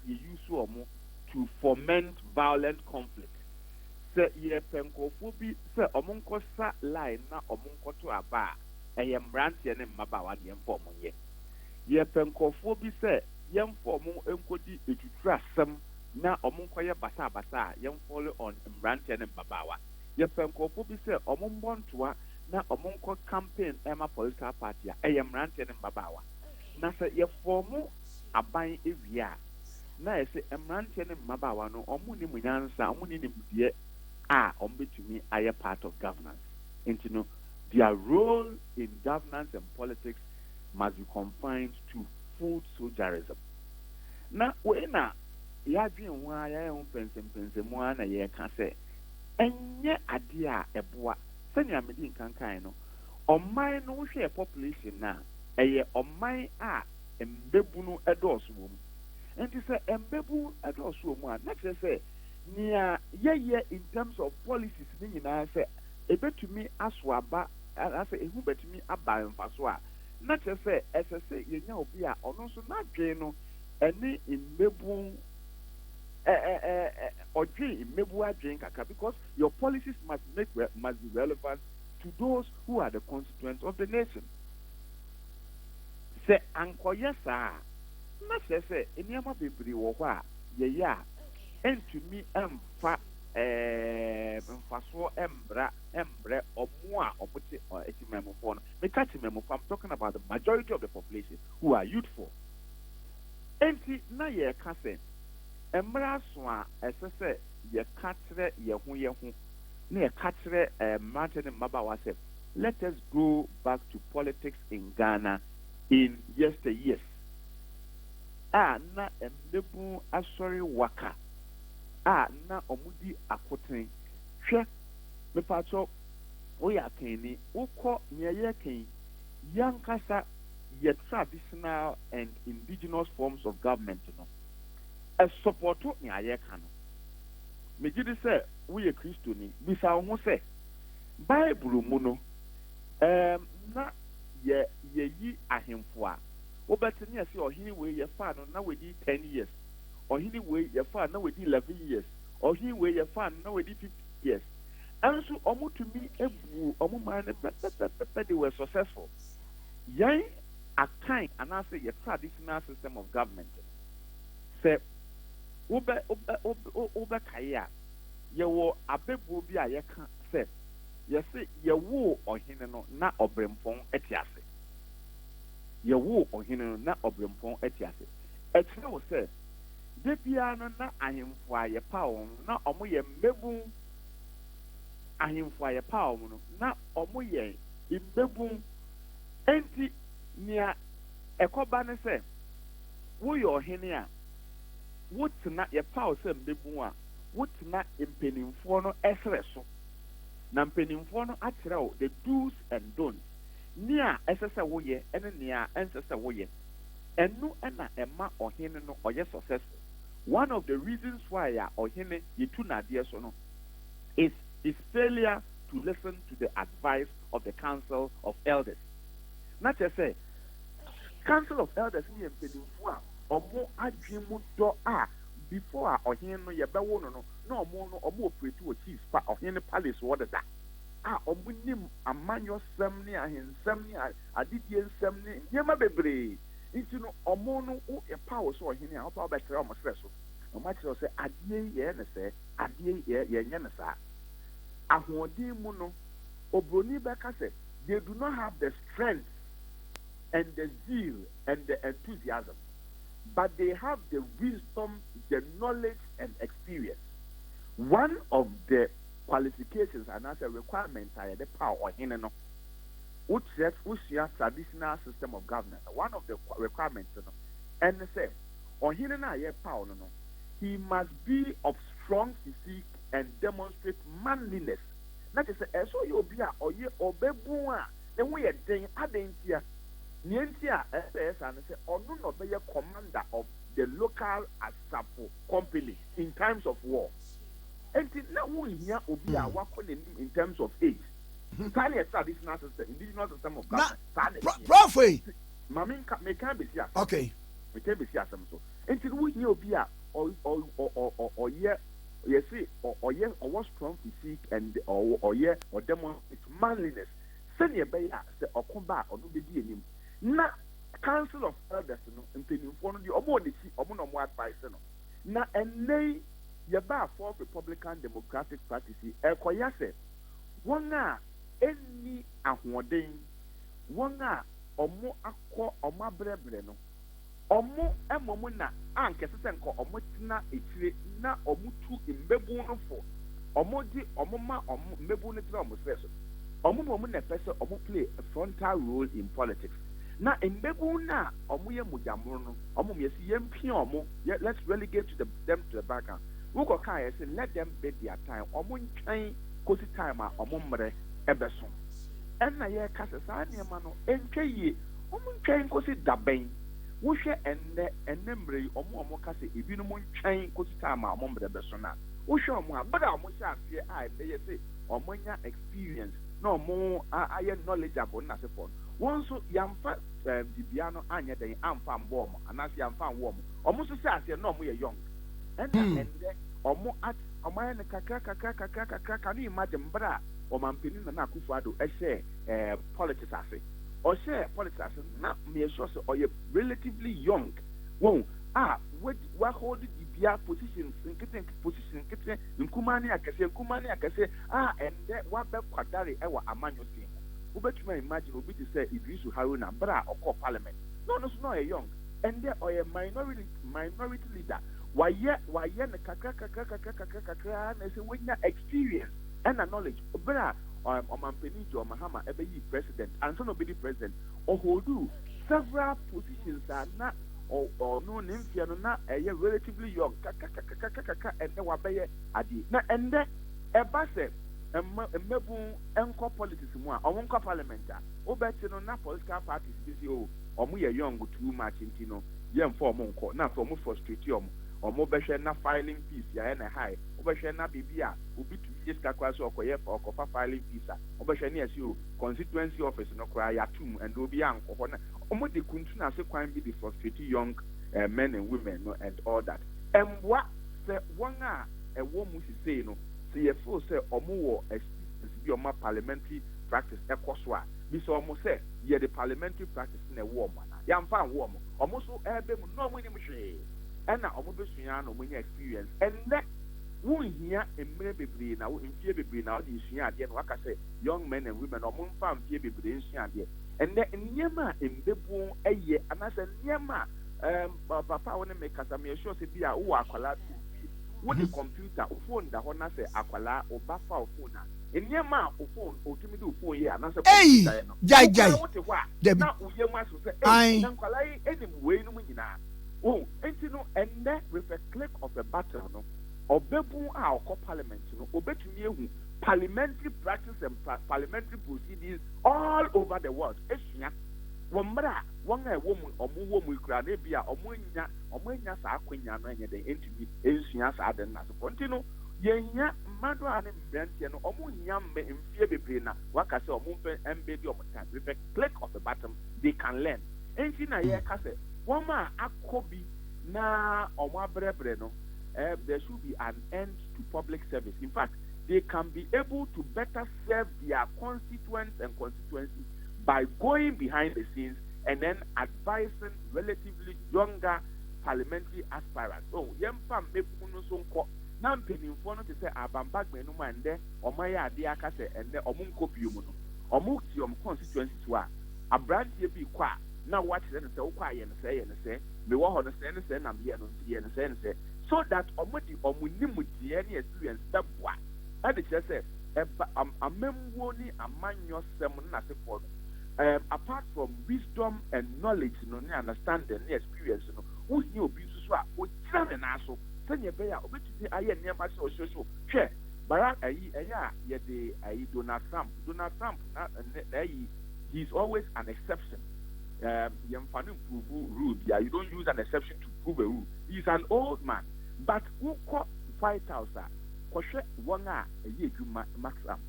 you use omo to foment violent conflict se ye penkofo bi se omonko sa line na omonko to aba eye mbrante ne mmabawa de enfo omonye ye penkofo bi se yemfo omo enkodi etutura asem na omonko ye basa yemfo on mbrante ne mmabawa ye penkofo bi se omombontoa na omonko campaign ema political party eye mbrante ne mmabawa na se ye formu aban ewia na ese emrantie ne mmabawa no omu ni munyansa omu ni mudie ombetumi aye part of governance into no their role in governance and politics must be confined to food soldierism na we na ya dwen ho aya ho pensempensemu na ye ka se enye ade a eboa senya medi nkankan no oman no hwe population na eye oman a mbebunu edoso wo mu enti se embebu edoso wo mu a na kire nia ye in terms of policies ni nyina se ebetumi aso aba ase ehu betumi aba mfaso a na kire se esese yenya obi a ono so na dwen no ene mbebu because your policies must be relevant to those who are the constituents of the nation. Say ankoye sa na say eniama bebre wo ho a ye ya entumi emfa mfaso embre omo a omote etimemfo no me catch memfo. I'm talking about the majority of the population who are youthful. Enti na ye ka say emra so a esese ye ka kire ye ho na ye ka kire mountain mabawa say let us go back to politics in Ghana in yesteryears. Na embebu asori waka na omudi akoten hwe mepacho oya keni ukọ nyeye ken yankasa ye traditional and indigenous forms of government no a supporto nyaye ka no megidi se wo ye Kristo ni bisa wo se Bible mu no na ye yi ahemfo a wobetini ase ohini we ye fa no na wedi 10 years ohini we ye fa na wedi 11 years ohini we ye fa na wedi 50 years and so omutumi ebu omuma ne they were successful yan akan anase ye traditional system of government se obe kaya ye wo abebu bi a ye ka se ye se ye wo ohini no na obrempon etiase ye wo ohini na obrempon etiase ekire wo se de bia no na ahemfo aye pawo na omo ye mmebu ahemfo aye pawo no na omo ye immebu enti nia ekoba ne se wo ye ohini a wotina ye pawo se mmebu a wotina empenimfo no esre so na mpenimfo no akire wo the do's and don'ts nia esese wo ye ene nia ensese wo ye enu ena ema ohene no oye successful. One of the reasons why ohene yitu na de so no is his failure to listen to the advice of the council of elders. Not just say council of elders ni mpenimfo a omo adwemu do a before ohene no ye bewo no no omo operate wo chief pa ohene palace wo da omunim amanyo sem ni ahensem ni adidie nsem ni nyema bebre nti no omo no o power so ohene a opa betre omo stress so omo kire say adie ye ne say adie ye nye ne sa ahoodin mu no obroni be ka say they do not have the strength and the zeal and the enthusiasm, but they have the wisdom, the knowledge and experience. One of the qualifications and as a requirement are the power or no which traditional system of governance. One of the requirements and say on power he must be of strong physique and demonstrate manliness. That is a so you be or ye obebu then we are doing adentia nientia SS and say or no be a commander of the local asapo company in times of war. And now we hear Obia working in terms of age. Can you traditional system, indigenous system of government? Prof. Mamin can be here. Okay. We can be here some so. Until we hear Obia or yeah, you see, or yeah, or was strong physique and or yeah, or demonstrate manliness. Send your bay or come back or do the him. Na council of elders no impeding for the omodi omo advice no. Na and yaba for Republican Democratic Party ekoya se wona eni ahoden wona omo akọ omo abrebre no omo emomu na anke sese nko omo tina etire na omo tu mbebu no fo omo di omo ma omo mbebu no tira omo stress omo na pese omo play a frontal role in politics na mbebu na omo ye mujamro no omo yesi yempia omo let's relegate them to the background. We go say let them bid their time. Omo ntwan kosi time a omo mre ebeso. En na ye kase sa niema no entwe ye. Omo ntwan kosi daben. Wo hwe enne mre omo kase ebi no mo ntwan kosi time a omo mre ebeso na. Wo hwe omo abada omo sha afie a be ye say omo nya experience na omo aye knowledgeable na se for. Won so yamfa bibia no anya den amfa mbo omo anase yamfa wo omo. Omo so sha afie na omo ye young. and then omo at omo ne kakra can you imagine bra o man penin na Akufo-Addo share politics ase or share politics ase na me sure say or relatively young won what hold the bia positions nkete nkumani akase and then what be kwadare e wa amanyo team ubetuma imagine obi to say Idrisu Haruna bra okọ parliament no a young and there or a minority leader why ne kakra na say when experience and knowledge bra omampeni Jo Mahama ebe yi president and so no be the president or hold several positions are not or no nimfia no na relatively young and ne wabeye adi na and there eba say mmebu enko politics mu a omonko parliament a obeti no na political parties bi o omo ye young too much ntino ye mfo omonko na for mo frustrate omo behwe na filing fees ya na high obehwe na bibia obi to just kakwa so okoye okofa filing fees a obehwe na yesi o constituency office no kra ya tum and obi anko ho na omo de kuntu na se kwan bi the frustrate young men and women no and all that emwa se won a ewo mu sisei no se ye feel say omo wo experience bi omo parliamentary practice ekoso a bi so omo say ye the parliamentary practice na ewo omo na ya mfa wo omo so ebe mu no omo ni mu hwe ena omo besua na omo nya experience enne wo hia emre bebre na wo mfie bebre na wo di sua ade na waka say young men and women omo mfa mfie bebre nsua ade enne nyema embebu eye anase nyema papa woni me kasa me sure say bia wo akwala what the computer phone da ho na say akwala oba fa phone na enyema phone otumi do phone here na say computer no jai na uye mu aso say na akwala enim we no nyina enti no ende with a click of a button no obebu a okọ parliament no obetumi ehu parliamentary practice and parliamentary proceedings all over the world esua womra wonga wo mu ikura na bia omo nya sa akwanya no enye de entumi esua sa de na so kontinu yenya mmado ane mbrantie no omo nya mfie bebre na waka se omo mfe embedi omo time with a click of a button they can learn enti na ye ka se woma akobi na omo abrebre no there should be an end to public service. In fact, they can be able to better serve their constituents and constituencies by going behind the scenes and then advising relatively younger parliamentary aspirants. So, yempa mekuno sonko na mpenimfo no te say abambagbe no mande omaya Ade Akye and then omunko biumu no omukti constituencies wa abrantie bi kwa na what say no say ukwa ye no say me wo ho no say na me no say so that omunimu die any experience that boy and it just say amemwo ni amanyo sem na se for apart from wisdom and knowledge no ni understanding ni experience no wo hi obi so a o tira me na so senya be ya obetumi aye niam so so hwe bara eya ye de Donald Trump na he's always an exception. You don't use an exception to prove a rule. He's an old man. But who caught White House? Koshe wanga a max amp.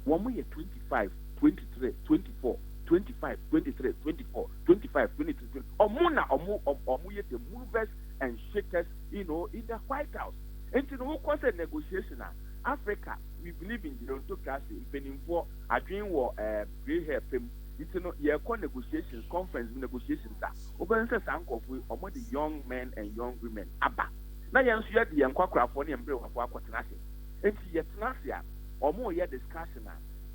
1 year 25, 23, 24, 25, 23, 24, 25, 23. Omuna omu the movers and shakers, in the White House. And to know what's a negotiation. Africa, we believe in gerontocracy. Depending for a dream war, gray hair film. It's negotiations, conference negotiations. Open says uncle for the young men and young women. Abba. Now you see the young quackra and bring for Aquatinasi. It's yet Nasia or more yet discussion.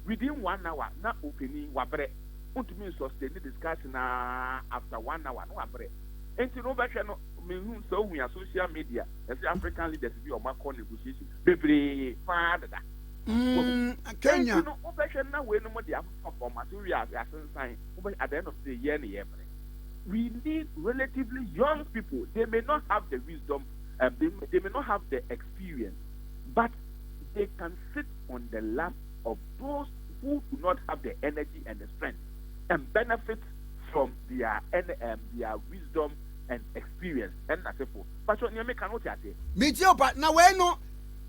Within 1 hour, not opening wabre. To me, sustain the discussion after 1 hour, no wabre. And to know better, so we are social media as the African leaders be on my negotiation. Baby, father. Kenya. Now we no more the for material sign at the end of the year. We need relatively young people. They may not have the wisdom, they may not have the experience, but they can sit on the lap of those who do not have the energy and the strength and benefit from their wisdom and experience. And that's it. But what you cannot say. Now we know,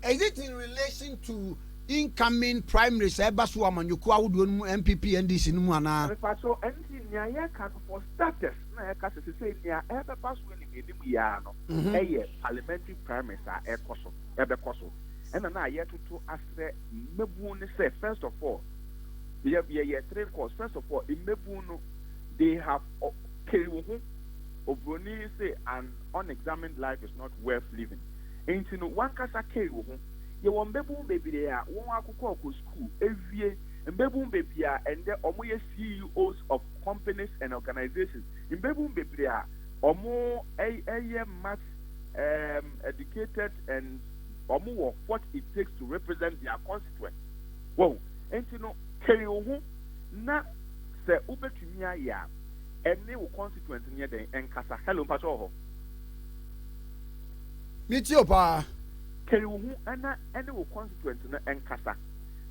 is it in relation to incoming primaries ebaso amanyoko awudu MPP NDC no ana so anything nyaya can for starters na ɛka sɛ sɛ nea ɛbɛba so ne menim yia no ɛyɛ parliamentary primaries a ɛbɛkɔ so ɛna na yɛtoto asrɛ mmabu ne sɛ first of all yɛ three course. First of all mmabu no they have keri wo ho obroni say an unexamined life is not worth living nti no wankasa keri wo ho yɛwɔ mmabu bebree a wɔn akokɔ school ewie mbabu bebree a ɛndɛ ɔmo yɛ CEOs of companies and organizations mbabu bebree a ɔmo ɛyɛ mass educated and ɔmo wɔ what it takes to represent their constituents. Wow, nti no keri wo ho na sɛ wobɛtumi ayɛ a ɛne wo constituent nyɛ den ɛnkasa. Hello mpatɔ wɔ hɔ mitio paa keri wo ho ɛne wo constituent no ɛnkasa.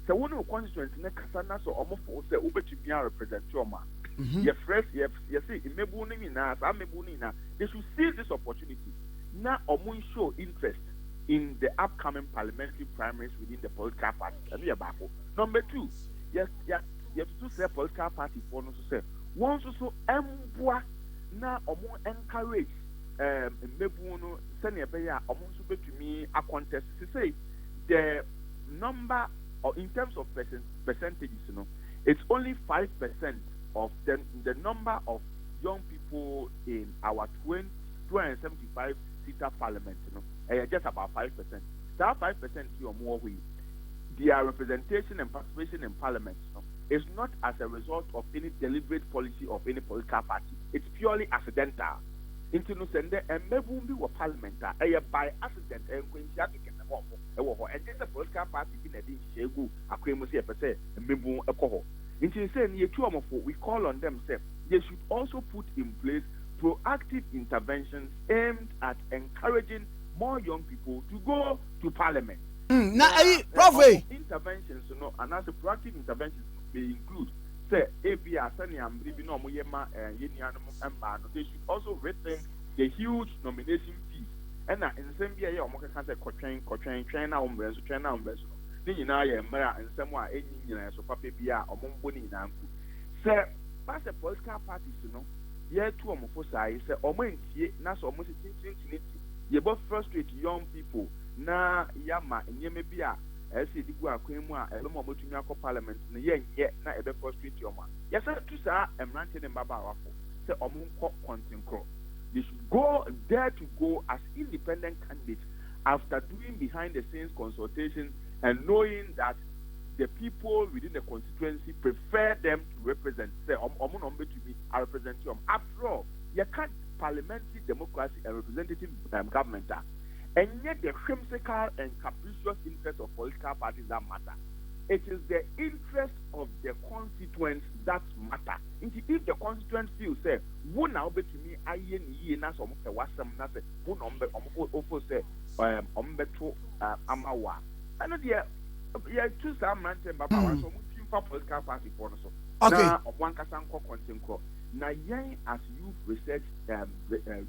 sɛ wo ne wo constituent no kasa na sɛ ɔmo fo sɛ wobɛtumi a represent ɔmo a yɛse mmabu no nyinaa saa mmabu no nyinaa they should seize this opportunity na ɔmo show interest in the upcoming parliamentary primaries within the political party. ɛno yɛ baako. Number 2, yɛtutu sɛ political party foɔ no so sɛ wɔn nso so ɛmboa na ɔmo encourage mmabu no sɛnea ɛbɛyɛ a ɔmo nso bɛtumi a contest. Say the number or in terms of percentages, it's only 5% of the number of young people in our 275 seater parliament, just about 5%. That 5% or more, their representation and participation in parliament is not as a result of any deliberate policy of any political party. It's purely accidental. Into no send and maybe be parliament by accident and and this a political party in a shegu a creamousy a percent and maybe a coho. Into saying ye two of we call on them say they should also put in place proactive interventions aimed at encouraging more young people to go to parliament. Now interventions and as a proactive interventions may include say ABR Sanyam living on Muyema and Yenianum, they should also rethink the huge nomination fees. And in the same year, Moka has a train now, then Mara and somewhere any so Papa Bia or Momboni Nanku. Sir, pass a political parties, yeah, two Mofosa, say, or when Nas almost you both frustrate young people. Na Yama and Yemebia. ɛsɛ di gu akwan mu a ɛlɔm a motumi akɔ parliament no yɛnyɛ na ɛbɛ frustrate ɔmo a yɛsɛ to saa mmerante ne mbabaawafo sɛ ɔmo nkɔ kɔntenkoro. They should go there to go as independent candidates after doing behind the scenes consultations and knowing that the people within the constituency prefer them to represent say ɔmo na ɔmo betumi a represent ɔmo. After all, you can't parliamentary democracy and representative government and yet the whimsical and capricious interests of political parties that matter. It is the interest of the constituents that matter. If the constituents feel say, "Who now bet to me? I ye na some wasam na say, who number ofo say, ombeto amawa." I know the choose some man say, "Baba, so we for political party for so." Okay. Now, one kasan ko kontinko. Now, young as youth research,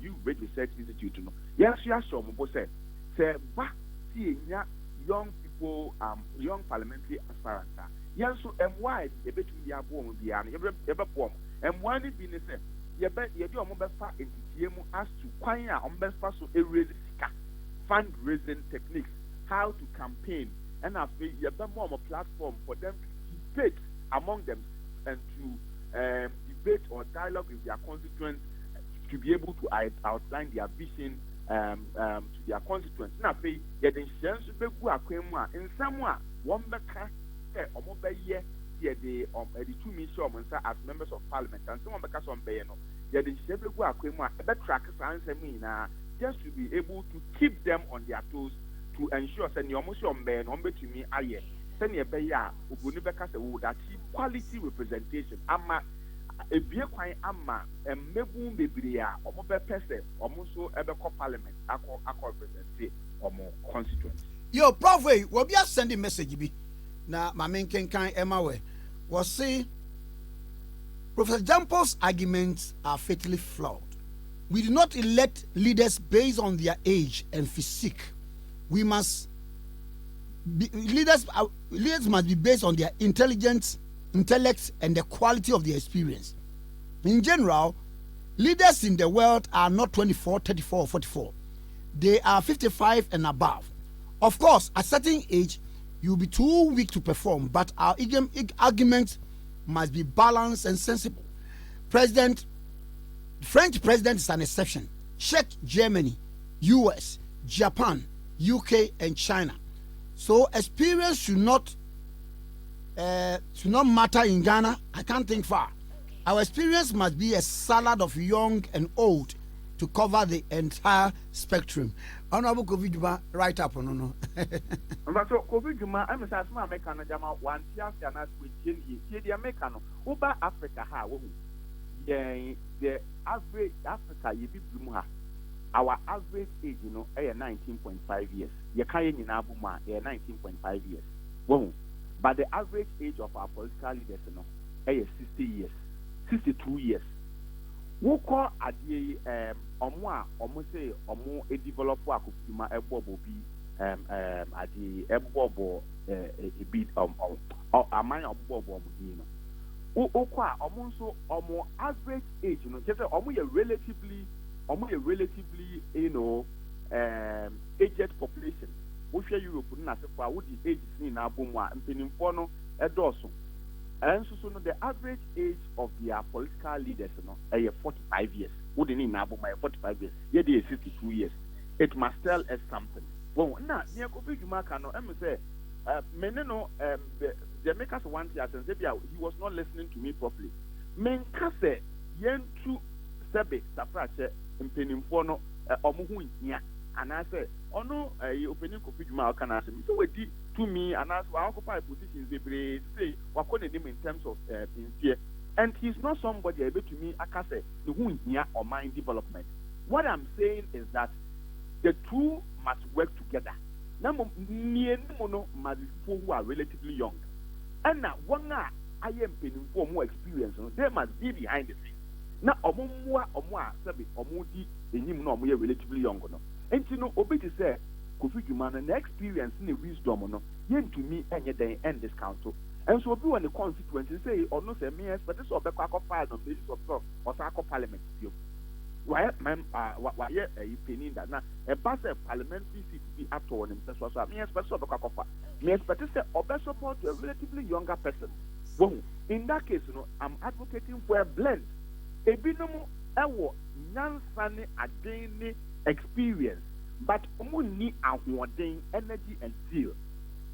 youth research institute, yes, yes, so mo say, back see young people, young parliamentary aspirants. Yes, so why a bit to be a born beyond ever form. And one is being said, you bet you do a mobile fat in TMU as to choir on best so a fundraising techniques, how to campaign, and I feel you have more of a platform for them to debate among them and to debate or dialogue with their constituents to be able to outline their vision to their constituents. Now, pay yet in sense to be in somewhere one back or more by year the 2 million as members of parliament and someone because on Bayano. Yet in Shebu Aquema, a better track answer me now just to be able to keep them on their toes to ensure that you almost on Ben on to me aye. Send your Baya, Ubunibeka would achieve quality representation. Ebie kwan ama mmebu bebrea omo be pese omo so ebeko parliament akọ represent omo constituency. Yo prof we be send a message bi na mame nkenkan ema we was say Professor Jampo's arguments are fatally flawed. We do not elect leaders based on their age and physique. We must be leaders must be based on their intellect and the quality of their experience. In general, Leaders in the world are not 24, 34, or 44. They are 55 and above. Of course, at a certain age, you'll be too weak to perform, but our argument must be balanced and sensible. French president is an exception. Check Germany, US, Japan, UK, and China. So experience should not matter in Ghana. I can't think far. Our experience must be a salad of young and old to cover the entire spectrum. Honorable COVID Juma, right up on no. But so COVID Juma, I'm a small American Jama, one Tias and us with the American, Uber Africa, how the average Africa, you be our average age, 19.5 years. You can't in Abuma, 19.5 years. Whoa. But the average age of our political leaders, 60 years, 62 years. Who call Ade almost say a developer Akuma Ebobo be Ade Ebobo a bit a man of Bobo Mudino. Who call almost average age, just almost a relatively aged population. We share Europe na se kwa would the age in Abumwa and Peninfono Edoso. And so the average age of their political leaders, 45 years. Wouldn't in Abuma 45 years. Yet they 62 years. It must tell us something. Well, now near Kofi Jumakano, say Meneno the makers want to and say he was not listening to me properly. Menkase yentu sebe safrache Peninfono omuhu nya. And I say, no, opening Kofi Juma can ask me. So we did to me, and as we occupy positions, they say, what calling him in terms of sincere. And he's not somebody able to me, I can say, the who here or mind development. What I'm saying is that the two must work together. Now, near no must be people who are relatively young. And now, one I am paying for more experience, they must be behind the scenes. Now, Omua, Sabi, Omudi, and him no more relatively young. And you know, obey to say, Kofi Juma, and the experience in the wisdom, no, yen to me, and yet they end this council. And so, be on the consequences, say, or no, say, me, but this of the crack of fire on basis of talk or Sako Parliament. Why, ma'am, why, you penning that now, a bus parliamentary seat be up to himself, so I mean, especially of the crack of fire. Me, but this is a best support to a relatively younger person. Well, in that case, you know, I'm advocating for a blend. A binomo, ewo, nyansani, adeni, experience, but only awarding energy and zeal.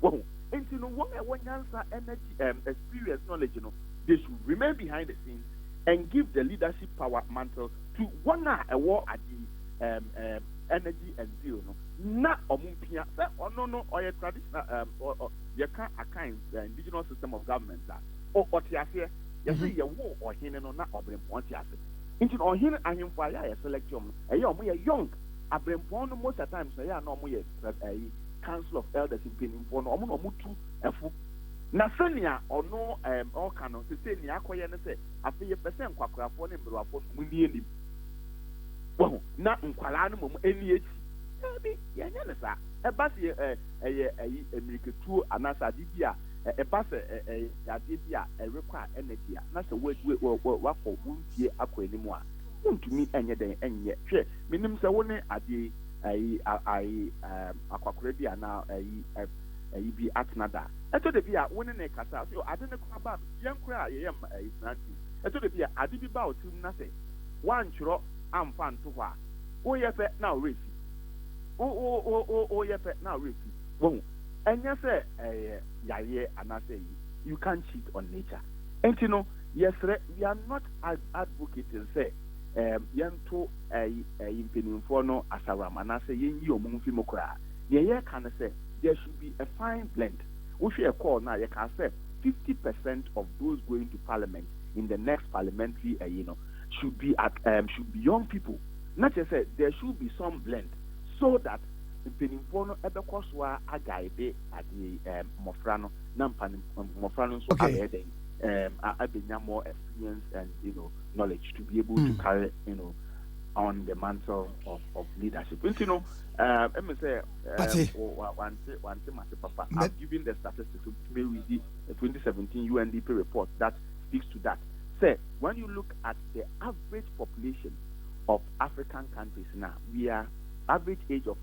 Well, and you know what answer energy experience knowledge, you know, they should remain behind the scenes and give the leadership power mantle to one award at the energy and zeal. No, not omumpia. No, or a traditional or you can't account the indigenous system of government that or what you say, you say you war or him no not obrim what you say. Into on him and him for a selection. A young. Abrempon most of the times they are no more a council of elders in Peninfono or Mutu Efu. Nasania or no all canon to say Niakoya say a few percent quackra for him but we well not in Qualanum any maybe Yanasa a bus a milk two anasa dibia a bus a dibia a require energy. That's a word what for won't hear anymore. To me any day and yet minim say one ade akwakoredi ana be atnada eto de bia woni na kasa so ade ne kwa ba yenkura yem nanti eto de bia ade bi ba otum na say wan churo amfa nto ho a wo ye fe na refi o ye fe na refi won enya say yaye ana say you can't cheat on nature and you know yes we are not advocating say yanto impeniumfo no asaram anase yenyi omumfi mokra ye can say there should be a fine blend. We should call now you can say 50% of those going to parliament in the next parliamentary should be young people. Not just say there should be some blend so that impeniumfo no ebekoswa agaide at the mofrano nampan mofrano so abede abenya more experience and knowledge to be able to carry on the mantle of leadership. You know, let me say one papa. I've given the statistics to me with the 2017 UNDP report that speaks to that. Say, when you look at the average population of African countries now, we are average age of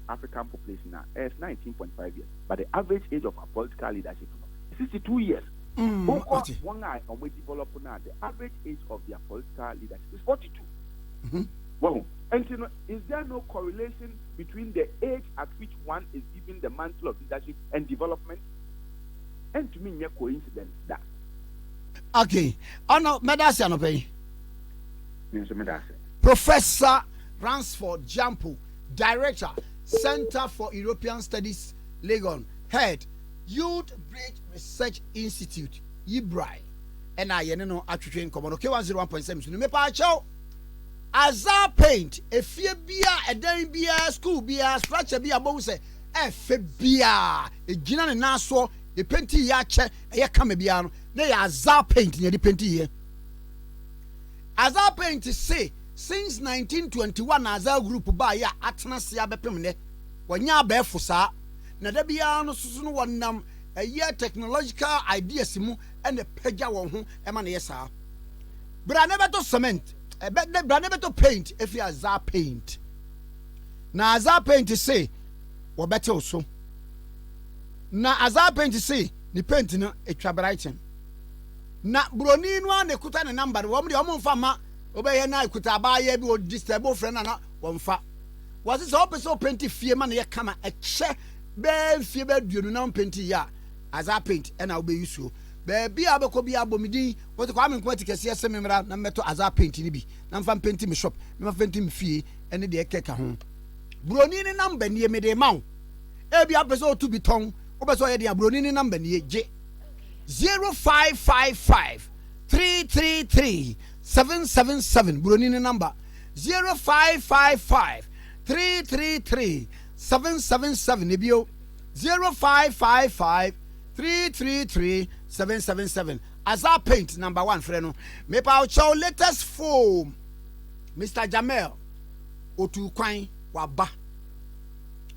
African population now is 19.5 years, but the average age of our political leadership is 62 years. One eye on we develop now, the average age of their political leadership is 42. Well, and you know, is there no correlation between the age at which one is given the mantle of leadership and development? And to me, no coincidence that. Okay. Oh no, Medasi Anope. Professor Ransford Jampo, Director, Center for European Studies, Legon, Head, Youth Bridge Research Institute, Yibrai, and I know Attrain Common, K101.7. Me pa chow. Azar paint, a fear beer, a day beer, school beer, structure beer, both say, beer, a gin and naso, a penty yache, a yakame beer, they are Azar paint near the penty here. Azar paint is say, since 1921, Azar group by ya Atnasia Bepimne, when ya bear for sa, Nadabiano Susan one num, a year technological idea simu, and a peja one, emanesa. But I never to cement. I bet the brand never to paint if you are Azar paint. Now Azar paint to say, or better also. Now Azar paint to say, the painting a trabrighton. Now Bronin one, the Kutan number, one the Omun Fama, obey and I could buy a disturb friend and one fa. Was it open so painty fear money a come a check, bear fear bed, you know, painty ya, Azar paint, and I'll be useful. Baby abako bi abomidi what Kwame Nkrumah Tikese sememra na meto Azar paint ni bi na mfa paint me shop na mfa paint me fie ene de ekeka ho broni ni number ni me de maw e bi apeso to bi ton obeso ye de broni ni number ni je 0555 333 777 broni ni number 0555 333 777 ebio 0555 333-777. Azar paint number 1 friend. Me pa chow latest foam. Mr. Jamel Otu Kwan waba.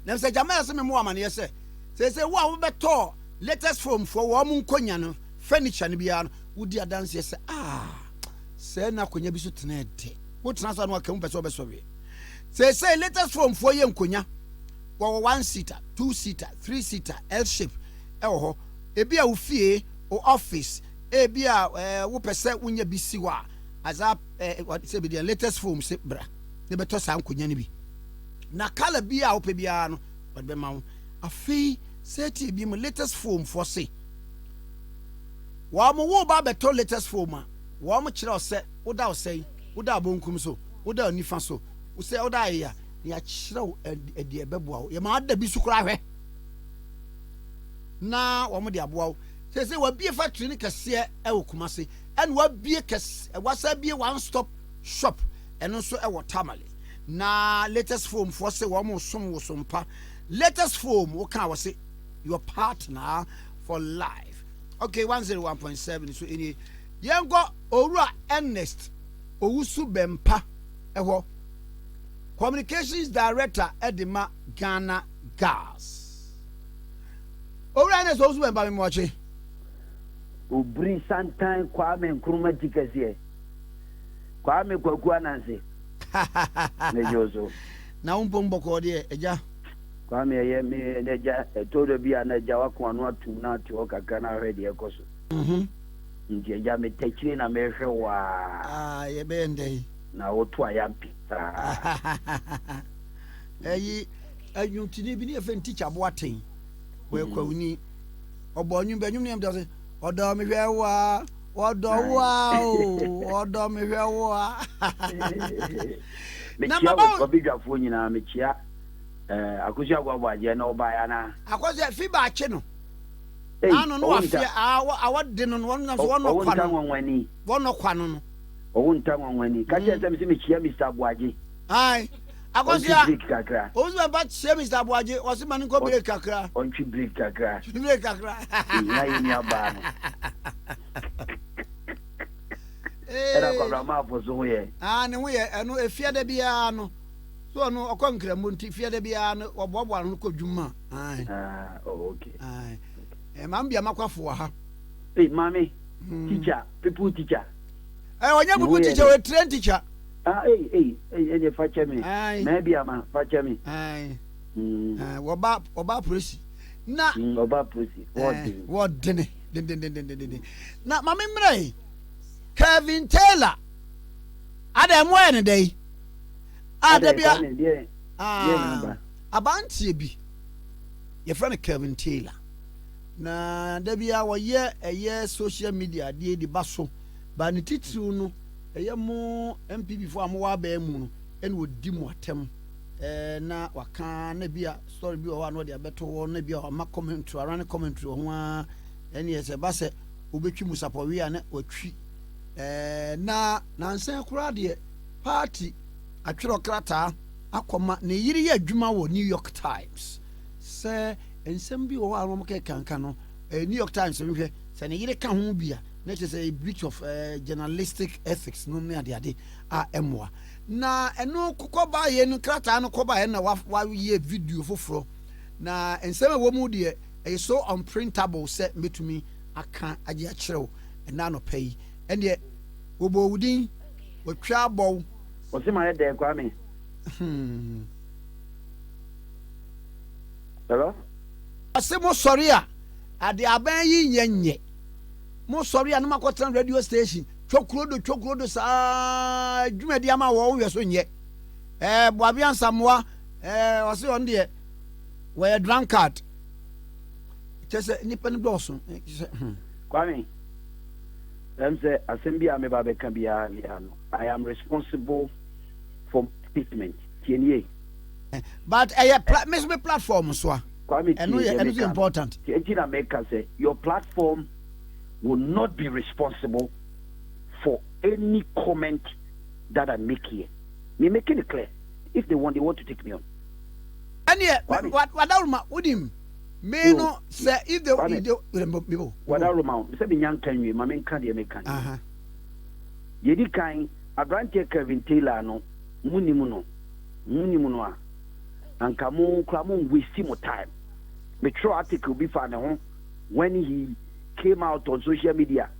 Them say Jamel say me mo amane say. Say wo a beto latest foam for wo mun konya no furniture ni bia no wodi adanse say say na konya bi so tena de. Wo tena so no akamu pese obesowe. Say latest foam for ye nkonya. Wo 1 seater, 2 seater, 3 seater, L shape. Ewo ebi a wo fie o office ebi a wo pese wonya bi si wa Azar what say be the latest form se bra ne beto sa nkonya ne bi na kala bi a wo pe bia no what be ma wo afi seti bi mo latest form for say wa mo wo ba beto latest form a wa mo kire o se wo da o sei wo da bonkum so wo da nifa so wo se wo da ya ya kire o e de beboa wo ya ma da bi su kura hwe na wo mo de aboa say wa bie factory ni kase e wo Kumase and wa bie kase wasa bie one stop shop eno so e wo Tamale na latest foam for say wo mo som wo sompa latest foam wo kan wo say your partner for life. Okay, 101.7 so any yengo Owura Ernest Owusu Bempa eho communications director Edema Ghana Gas. Owura Ernest Owusu Bempa me moche Ubri Santan Kwame Nkrumah Tikese Kwame Kwaku Anansi Nejozo na umpombo ko de eja Kwame ye me neja etodo bia na eja wako anu atum na ati okaka na hwe de ekoso nti eja me techire na me hwe wa ye bende na otu ayampi ayuntini bi ni efe teacher boaten we kwawuni obo onyu be nyum ne am odo me hwe wa odo wa odo me hwe wa na mama obidwa fo nyina me chia akosi agwagwaje na obaya na akosi fi ba che no anu no afia awode no no na so wono kwa no wono kwa no owunta nwanwani ka je se me chia Mr. Agwaje ai akosi a ozu ba chia Mr. Agwaje o se mani ko break kakra ontwi break kakra na yini aba no era kwa ma fozo ye ne wo ye eno efia da bia no so no okonkra monti fia da bia no obobo no ko dwuma ai okay ai ma mbia makwafo ha Hey, mommy, teacher, people teacher. When you go teacher, we train teacher. Hey, you fetch me. Maybe I'm a fetch me. Aye. Oba presi. Na. Oba presi. What dene? Na, mami mre. Kevin Taylor. Ada mo ene dey. Ada bia. Abantie bi. Your friend Kevin Taylor. Na da bia wo ye social media de baso. Ba ne titiri no eye mo MPP fo amwa ba mu no ene wodi mu atem na waka na bia story bi o no de abeto wo na bia o ma commentary aran commentary ho a ene ye ba se obetwi musapowi a na watwi na nsan kura de party atwero krata akoma ne yiri ye adwuma wo New York Times se ensem bi wo a mo ke kanka no New York Times me se ne yiri ka ho bia na say a breach of journalistic ethics no me ade a emwa na eno kokoba ye no krata no koba ye na wa ye video foforo na ensem wo mu de e so unprintable set metumi aka age a kirew na no pay ene wo bo wudin wo twa bow o se ma ye de Kwame hello asemo sorry a ade aban yi nyenye mo sorry anu makotran radio station twokrodo sa dwumadi ama wo we so nye boabia nsamwa o se on de we drunkard tese nipa ni doso Kwame say assembly am ba be kan bia no I am responsible for statement tienie but miss me platform so Kwame and it's important tienie make say your platform will not be responsible for any comment that I make here. Me making it clear. If they want to take me on. And yeah, what would him? May no say if they what say be young can you? My main can't make can. Yedi kind. I grant Kevin Taylor no. Munimuno. And Kamu waste more time. Me true article be found when he came out on social media.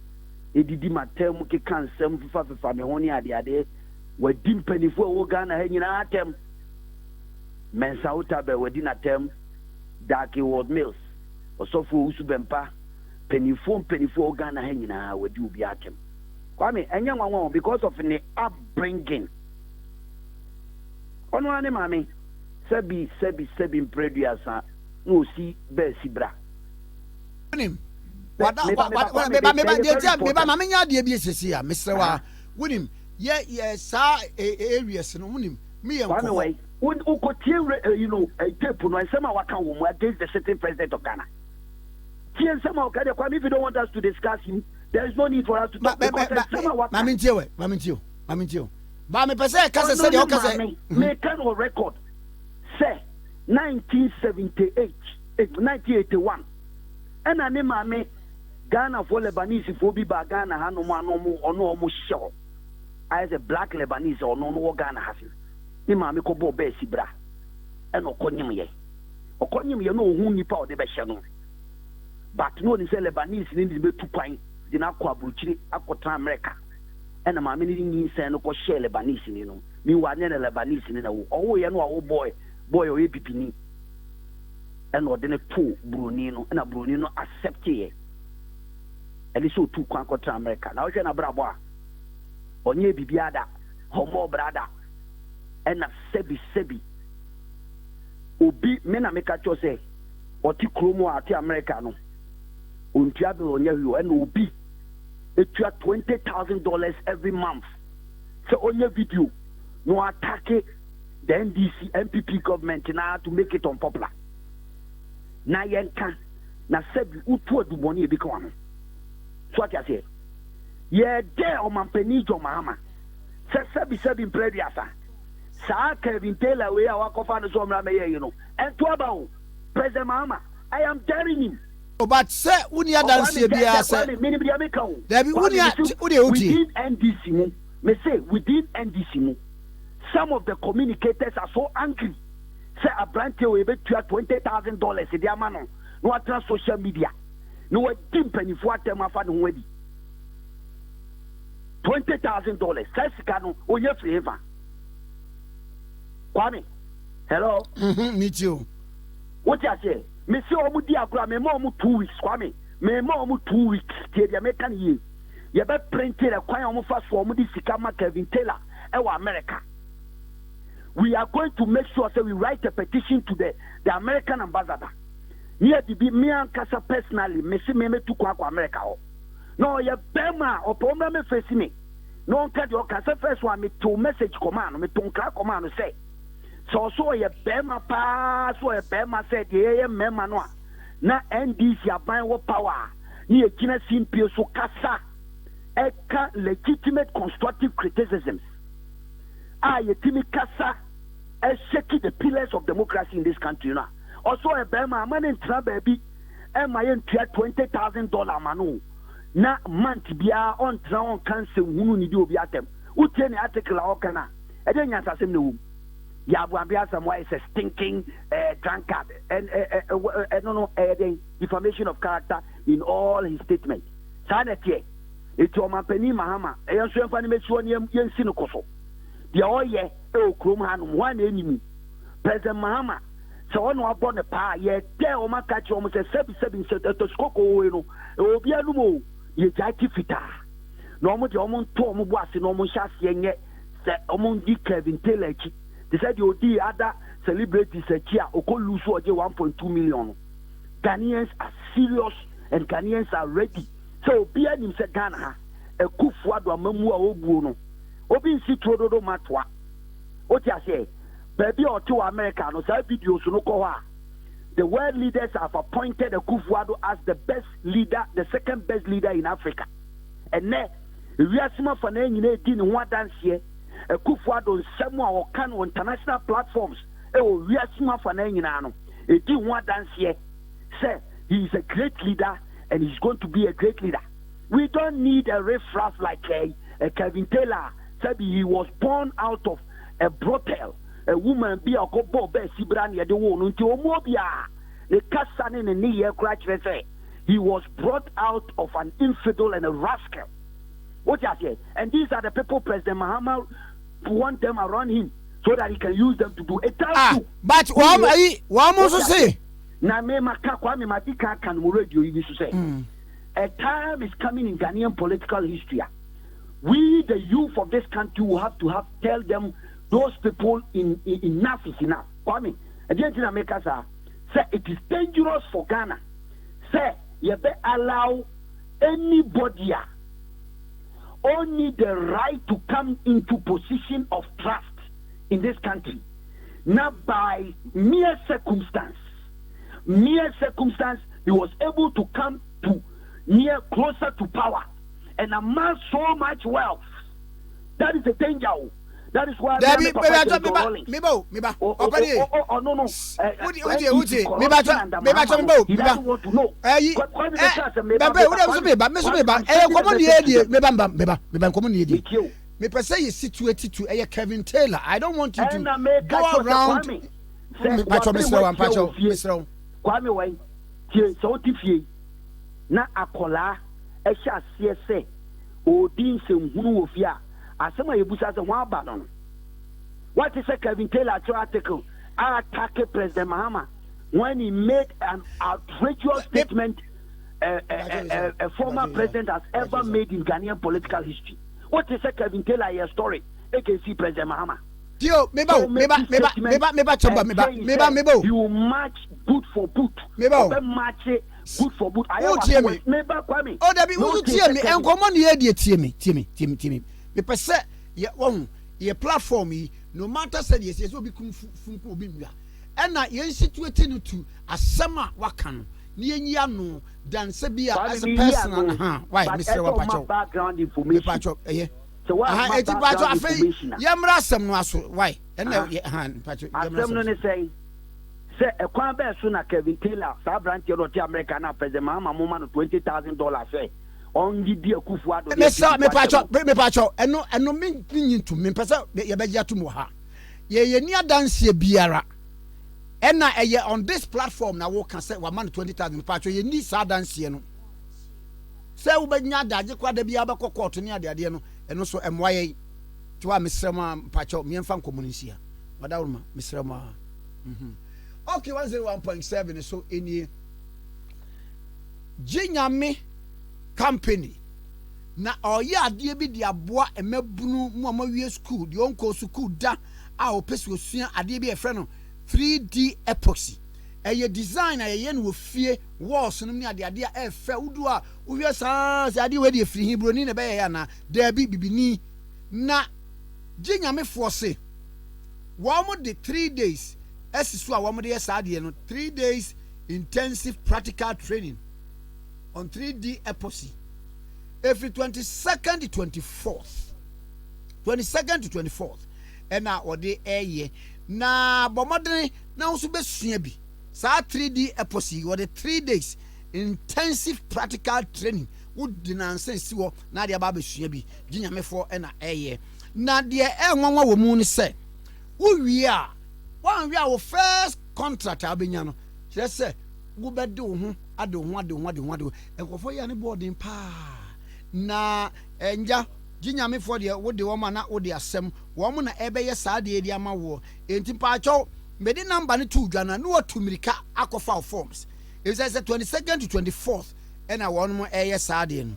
He did my term ke kan sem fifa me honi ade we dim penifo wo Ghana ha nyina atem mensa utabe we din atem Darky Ward Mills osofo usu bempa penifo wo Ghana ha nyina we di obi atem Kwame enya nwanwa because of the upbringing ono ane mame sebi impreduasa no si be sibra mama nya de bi esesi a mesrewa wonim ye sa areas no wonim me enko wo tape no ensema waka wo mu against the sitting president of Ghana tie ensema o kade kwa if you don't want us to discuss him there is no need for us to talk mamentio ba me pese ka se de o ka se me can on record say 1981 and ane mame Ghana for Lebanese for be ba Ghana ha no mo show as a black Lebanese or no Ghana has ni mame ko bo be sibra e no konyim ye no hu nipa o de be hye no but no ni say Lebanese ni be tu kwan di na kwa buchiri akota America e na mame ni ni say no ko share Lebanese ni no mi wa ne Lebanese ni na wo ye no a wo boy o EPP ni e no de ne to Bruni no na Bruni no accept ye ele so tu kwan akota America na wo hwe na brabo a onye bibiada homo brada ena sebi obi me na meka cho say oti kromo ati America no ontua be onye hio ena obi etua $20,000 every month so onye video no attack the NDC MPP government na to make it unpopular na yenka na sebi utu aduboni e bi ka wano so ati ase ye de o mampeni jo mahama sebi imprediasa sa Kevin Taylor we our coffee so mra me ye no and to about President Mahama I am telling him but say unia dance bia say there be unia within NDC mu me say within NDC mu some of the communicators are so angry say a branch we be $20,000 e dia ma no no atra social media no wa dim panifo atem afa ne ho adi $20,000 sasika no onye free fa Kwame hello meet you what you say me say omu di agora me ma omu 2 weeks Kwame me ma omu 2 weeks tie dia make kan ye ye be print the kwan omu fa so omu di sika ma Kevin Taylor e wa America. We are going to make sure that we write a petition to the American ambassador. Near the me and Casa personally, me see me to kwa America. No, ye bema or problem me face me. No one can your Casa first one me to message command, me to command say. So ye bema pa, so ye bema said ye mema no. Na NDC ya buying what power. Ni e kina simpio so kasa. Eka legitimate constructive criticisms. Ye timi kasa. Shaking the pillars of democracy in this country now. Also, a Bema man in baby, and my $20,000 manu. Na month bia on drown cancer who need you be at them. Who tell the article or cana? I didn't answer him no. Yabia some why is a stinking drunkard and no defamation of character in all his statements. Sanity. It's your Mapeni Mahama. I am sure if make sure yen sinokoso. The oye Krumhan one enemy. President Mahama. So on wa born a pa ye there o ma catch almost a 77 to skoko no. E obi anumo ye jaki fita. No mo de omo to omo boase no omo hyase yenye se omo di Kevin Taylor chi. They said you di other celebrities chi a okolusu oje 1.2 million. Ghanaians are serious and Ghanaians are ready. So obi anim se Ghana ha e kufu ado amamu a obuo no. Obi nsi trododo matwa. Oti ase baby or to America no say videos no ko ha. The world leaders have appointed Akufo-Addo as the best leader, the second best leader in Africa. And ne we asima fa na nyina di ne ho adanse Akufo-Addo nsɛm a wɔka no international platforms we asima fa na nyina no e di ho adanse say he is a great leader and he's going to be a great leader. We don't need a riffraff like a Kevin Taylor. Said he was born out of a brothel. A woman be a couple be Sibran ya de won until Omobia. The Kassan in the near crutch say he was brought out of an infidel and a rascal. What you say? And these are the people President Mahama want them around him so that he can use them to do it. But one also say na me maka Kwame Madika can radio you to say. A time is coming in Ghanaian political history. We, the youth of this country, will have to tell them those people enough is enough. Kwame, Argentina make us say it is dangerous for Ghana. Say you better allow anybody only the right to come into position of trust in this country. Not by mere circumstance. He was able to come to near closer to power and amass so much wealth. That is a danger. That is why me per se is situated to Kevin Taylor. I don't want you to go around. Kwame way so tifie na akola e sha se odin semhunu ofia asema yebusa se wan ba no. What is a Kevin Taylor article attack President Mahama when he made an outrageous statement a former president has ever made in Ghanaian political history. What is a Kevin Taylor your story? AKC President Mahama. Tio, meba. You match boot for boot. Match boot for boot. I am meba Kwame. Oh, that be who tie me. En komo ne ye tie me. Me pese ye won ye platform yi no matter said yes so be kum funku obi nwia. E na ye situate no to asema waka no. Ne yia no dan se bia as a person why Mr. Wapacho background information. Wapacho so what eti pacho afei yemra asem no aso why and pacho asem no ne say ekwan be so na Kevin Taylor sa brand here to America na President Mahama mo man $20,000 say on gidi Akufo-Addo me pacho eno me nyintu me pesa ye begia to mo ha ye ni adanse biara ena eye on this platform na wo kan say wa man 20,000 pacho ye ni sa adanse no sɛ wobɛnya adagye kwa da bia bɛkɔ court ne ade no ɛno so ɛmmoa yɛn tiwa mesrɛma mpakyɛw miɛmfa nkɔmmɔ no nsia madawroma mesrɛma okay 101.7 so enie Ginyame company na ɔyɛ adeɛ bi de aboa ɛmabunu mu amawie school de onko school da a opesi osua adeɛ bi ɛfrɛ no 3D epoxy ɛyɛ design a yɛyɛ no wɔ fie walls no ne adeade a ɛfɛ wudu a wohwɛ saa sɛ adeɛ wɔ de afiri Hebrew ni na bɛyɛ ya na dabi bibini na Ginyame force wɔn de 3 days ɛsiso a wɔn de yɛ saa adeɛ no 3 days intensive practical training on 3D epoxy every 22nd to 24th ɛna ɔde ɛyɛ na bɔmɔden na nso bɛsua bi saa 3D epoxy wɔde 3 days intensive practical training wodi nansen si wɔ na deɛ ba bɛsua bi Ginyamefo ɛna ɛyɛ na deɛ ɛnwanwa wɔ mu ne sɛ wowie a wanwie a wo first contract a bɛnya no kyerɛ sɛ wobɛde wo ho ade wo ho nkɔfo yɛ ne boarding pa na enja Ginyamefo deɛ wode wɔn ma na wode asɛm wɔn na ɛbɛyɛ saa deɛ di ama wo enti paatwɔ mede number ne to dwana no watu mirika akɔfa forms it says 22nd to 24th ɛna wɔn mo ɛyɛ saa deɛ no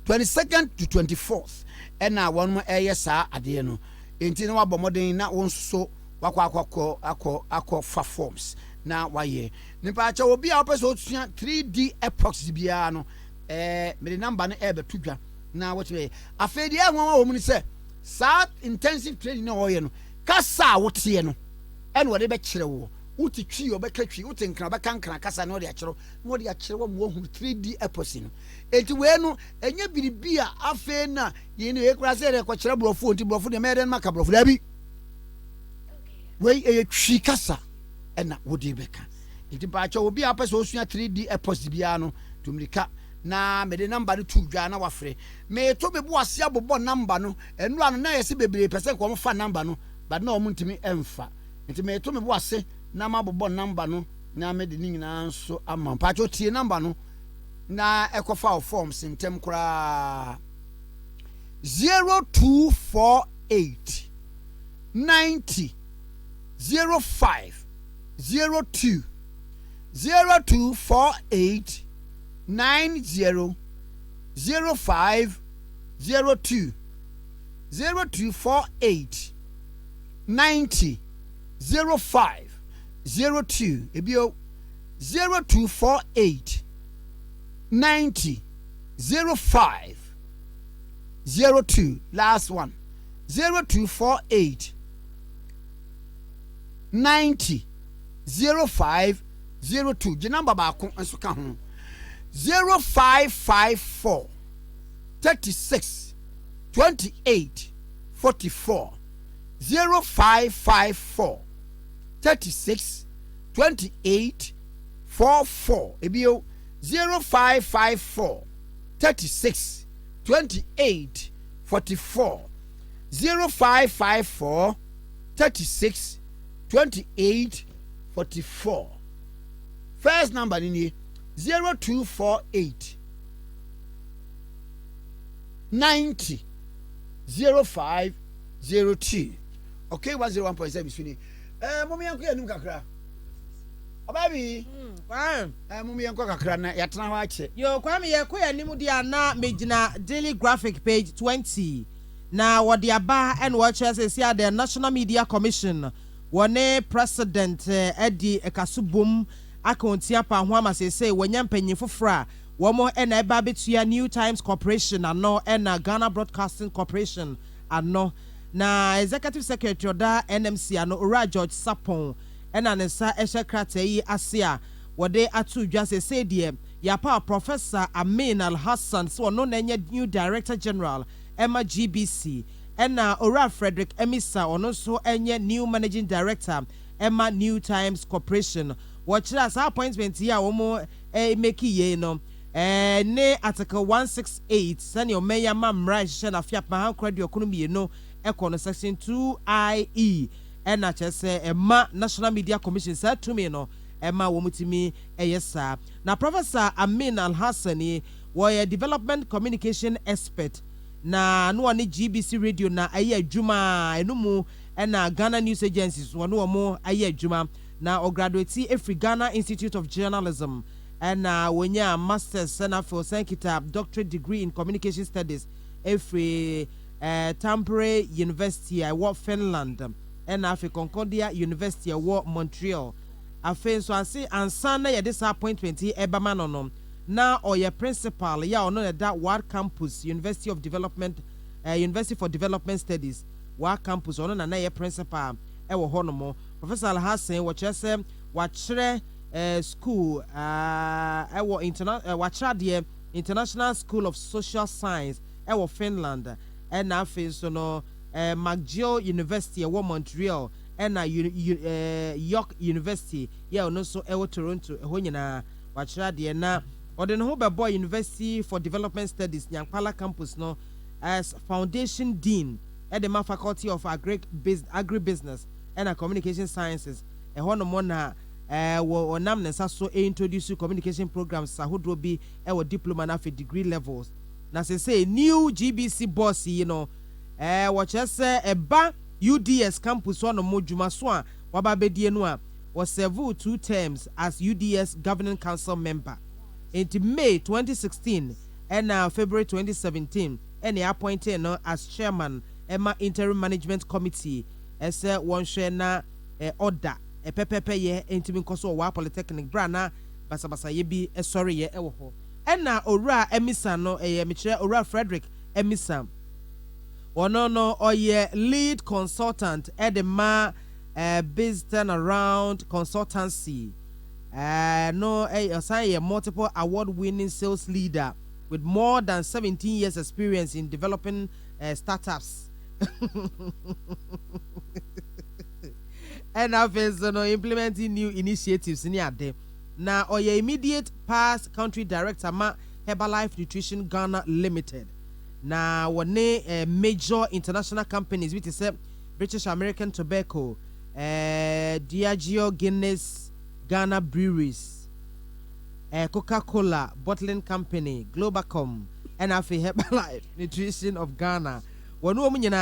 22nd to 24th ɛna wɔn mo ɛyɛ saa adeɛ no enti na wabɔ modern na wɔn so akɔ fa forms na wayɛ nipa akyɛ obi a wopɛ sɛ otua 3D epoxy biara no mede number no ɛbɛto dwa na wɔtwe afei deɛ ɛnwanwa wɔ mu ne sɛ saa intensive training na wɔyɛ no kasa a woteɛ no ɛna wɔde bɛkyerɛ wo wote twi ɔbɛka twi wote nkra bɛka nkra kasa na wɔde akyerɛ na wɔde akyerɛ wɔ mo hu 3D epoxy no enti wei no ɛnyɛ biribi a afei na yɛn no ekura sɛ ɛkɔ kyerɛ brɔfo enti brɔfo de mɛden maka brɔfo dabi wei ɛyɛ twi kasa ɛna wɔde bɛka enti baakye obi a pɛ sɛ osua 3D epoxy biara no tumrika na mede number no tu dwa na wafrɛ me to be bo ase abobɔ number no ɛno ano na yɛse bebree pɛ sɛ kɔm fa number no but na ɔmo ntimi ɛmfa nti me to me bo ase na ma bobɔ number no na me de ni nyinaa so ama pacho tie number no na ɛkɔfa forms ntem koraa 0248 90 05 02 0248 90 05 02 0248 90 05 02 ebio 0248 90 05 02 last one 0248 90 05 02 the number baako nso ka ho 0554 36 28 44 0554 36 28 44 ebio 0554 36 28 44 0554 36 28 44 first number in 0248 90 05 02 okay 101.7 swini mummy yanko yanum kakra ababi mummy yanko kakra na yatena ho ache yo Kwame ye ko yanim dia na megina daily graphic page 20 na wode aba and watch us see the National Media Commission wone president Ade Akye akontia pa ho ama say wonya mpanyin fofora womo ena eba betua New Times Corporation ano ena Ghana Broadcasting Corporation ano na executive secretary da NMC ano Ora George Sapon ena nsa ehye krata yi ase a wode atu dwa say de ya pa Professor Amin Al Hassan so no na new director general Emma GBC ena Ora Frederick Emisa ono so enye new managing director Emma New Times Corporation watch us appointment here omo make ye no ne article 168 send your mayor mamra hye na fia pa han credit economy no eco no section 2IE and na chese Emma National Media Commission said to me no Emma wo mutimi eyesa na Professor Amin Al Hassani wɔyɛ development communication expert na no one GBC radio na ayi adwuma eno mu na Ghana News Agencies wɔn wɔn ayi adwuma na o graduate every Ghana Institute of Journalism and wonya masters and for sankita doctorate degree in communication studies every Tampere University I work Finland and afi Concordia University I work Montreal afi so ase ansa na ye this appointment eba ma no na oye principal ya ono that Ward campus University of Development University for Development Studies Ward campus ono na ye principal e wo ho no mo Professor Alhassan wo kyerɛ sɛ school ɛwɔ international International School of Social Science ɛwɔ Finland ɛna afei so no McGill University ɛwɔ Montreal ɛna York University yɛ ɔno nso ɛwɔ Toronto ɛhɔ nyinaa wakyerɛ deɛ na ɔde ne ho bɛbɔ University for Development Studies Nyankpala campus no as Foundation Dean at the Faculty of Agribusiness and Communication Sciences ɛhɔ no mo na wɔnam ne nsa so introduce communication programs ahodoɔ bi ɛwɔ diploma na afei degree levels na say new GBC boss you know wɔkyerɛ sɛ ɛba UDS campus hɔ no mo dwuma so a waba bɛdie no a wɔserve 2 terms as UDS Governing Council member in May 2016 and February 2017 and he appointed no as chairman Emma Interim Management Committee as one share na order pepepe ye entimi nkoso wa polytechnic brana basabasa ye bi sorry ye ewo ho ena owura emisa no mekire owura Frederick emisa wono no oye lead consultant at the biz turnaround consultancy no a multiple award winning sales leader with more than 17 years experience in developing startups and also no implementing new initiatives in Ade. Now or your immediate past country director ma Herbalife Nutrition Ghana Limited. Now one major international companies which is British American Tobacco, Diageo Guinness Ghana Breweries, Coca-Cola Bottling Company, Globacom, and Herbalife Nutrition of Ghana. One woman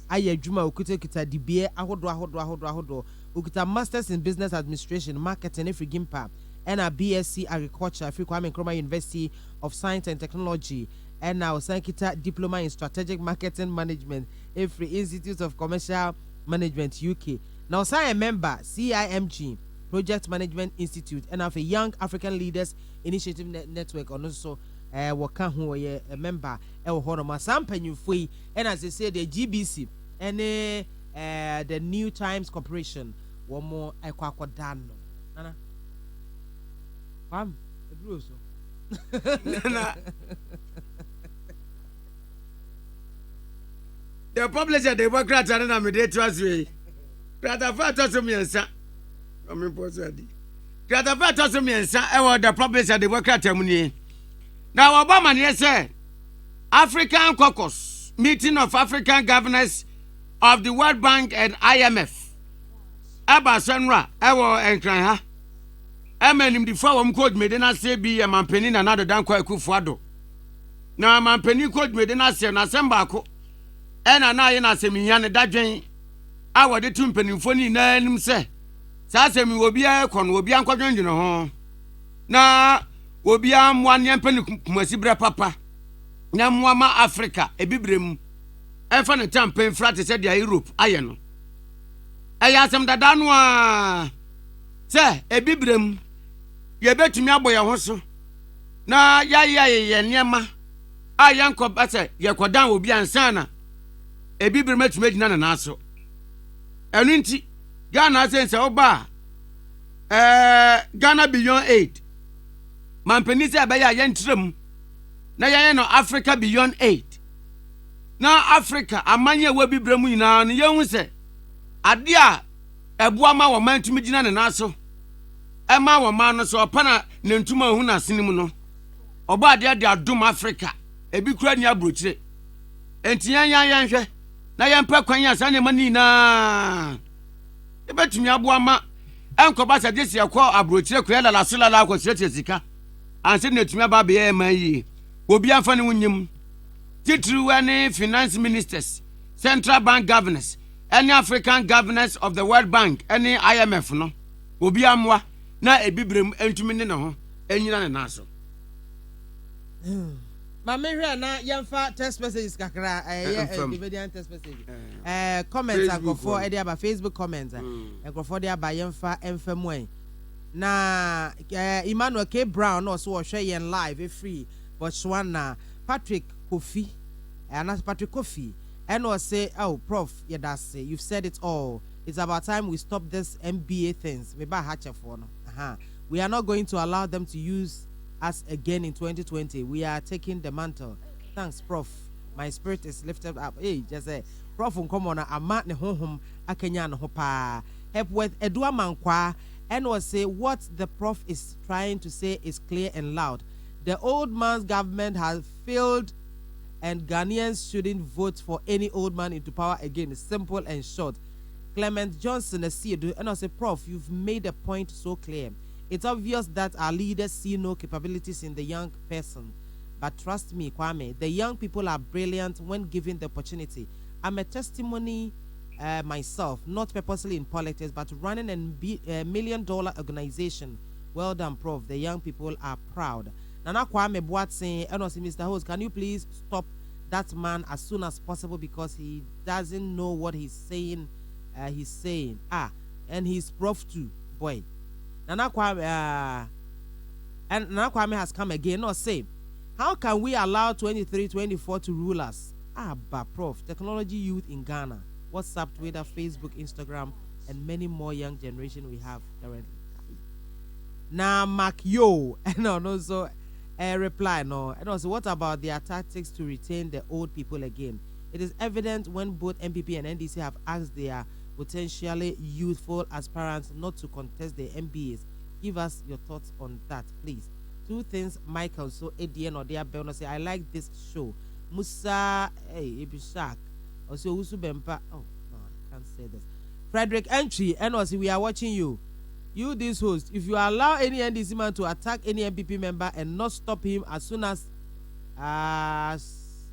aye juma ukute kita DBA ahodo ukuta masters in business administration marketing every gimpa and a BSc agriculture Afri Kwame Nkrumah University of Science and Technology and now kita diploma in strategic marketing management every Institute of Commercial Management UK. Now I member CIMG Project Management Institute and have a Young African Leaders Initiative Network on also waka ho ye a member e wo hono ma sampanyu foi and as they say the GBC and the New Times Corporation wo mo ekwakoda no nana pam eduro so nana the publisher the Democrat na me dey trust we Gratafa to so miensa o me poso adi Gratafa to so miensa e wo the publisher the Democrat amuni. Now, Obama say African Caucus meeting of African governors of the World Bank and IMF. Aba Senra, Ewo Enkran ha. Emenim di fa wom code me de na say bi mampeni na nado dan kwa Akufo-Addo. Na mampeni code me de na say na semba ko. E na ye na seminya ne dadwen. A wode tu mpanimfo ni na anim se. Sa semi obi akon obi ankwadwendwene ho. Na obi amwa ne mpani kumasibre papa na mwama Africa ebibrem efa ne tampen frate se dia Europe aye no eya asem dada no a se ebibrem ye betumi aboye ho so na ye niema aye nko base ye kodan obi ansa na ebibrem atumi gina na naso enu nti Ghana sense oba Ghana Beyond Aid mampeni se abaya yentrem na yen no Africa Beyond Aid na Africa amanye wa bibremu nyina no yehu se ade a eboa ma wo man tumi gina ne naso e ma wo man no so opana ne ntuma hu na sinim no oba ade ade adom Africa ebi kura ni abrochire entiyan hwe na yempa kwan ya sa ne mani na e betumi aboa ma enkoba sadesi ekọ abrochire kura la lasula la akọ sirete sika anse na tumi aba be ma yi obi amfa ne wonyim titru ene finance ministers central bank governors any African governors of the World Bank any IMF no obi amwa na ebibrem entumi ne ho enyina ne naso ma me hwe na yemfa text messages kakra dividend text message comment agofo e dey about Facebook comments agofo dey about yemfa emfamwen na Emmanuel K Brown also hwe yen live free Botswana Patrick Kofi and Patrick Kofi and was say oh prof yeah that's it. You've said it all. It's about time we stop this MBA things. We are not going to allow them to use us again in 2020. We are taking the mantle. Thanks, Prof. My spirit is lifted up. Hey, just say, Prof. Come on, I'm ne home. Akenya no hopa. Help with Edua Mankwa and was say what the Prof is trying to say is clear and loud. The old man's government has failed, and Ghanaians shouldn't vote for any old man into power again. Simple and short. Clement Johnson, and I say, Prof, you've made a point so clear. It's obvious that our leaders see no capabilities in the young person. But trust me, Kwame, the young people are brilliant when given the opportunity. I'm a testimony myself, not purposely in politics, but running a $1 million organization. Well done, Prof. The young people are proud. Nana Kwame Boateng, and also Mr. Host, can you please stop that man as soon as possible because he doesn't know what he's saying. And he's Prof too, boy. Nana Kwame has come again. Not say, how can we allow 23, 24 to rule us? But Prof, technology youth in Ghana, WhatsApp, Twitter, Facebook, Instagram, and many more young generation we have currently. Now, Mark Yo, and also a reply no, and also what about their tactics to retain the old people again? It is evident when both MPP and NDC have asked their potentially youthful aspirants not to contest the MBAs. Give us your thoughts on that, please. Two things, Michael. So, ADN or their Belno say, I like this show. Musa, Ibishak. Also, Usu Bempa. Oh, no, I can't say this. Frederick Entry, and also, we are watching you. You, this host, if you allow any NDC man to attack any MPP member and not stop him as soon as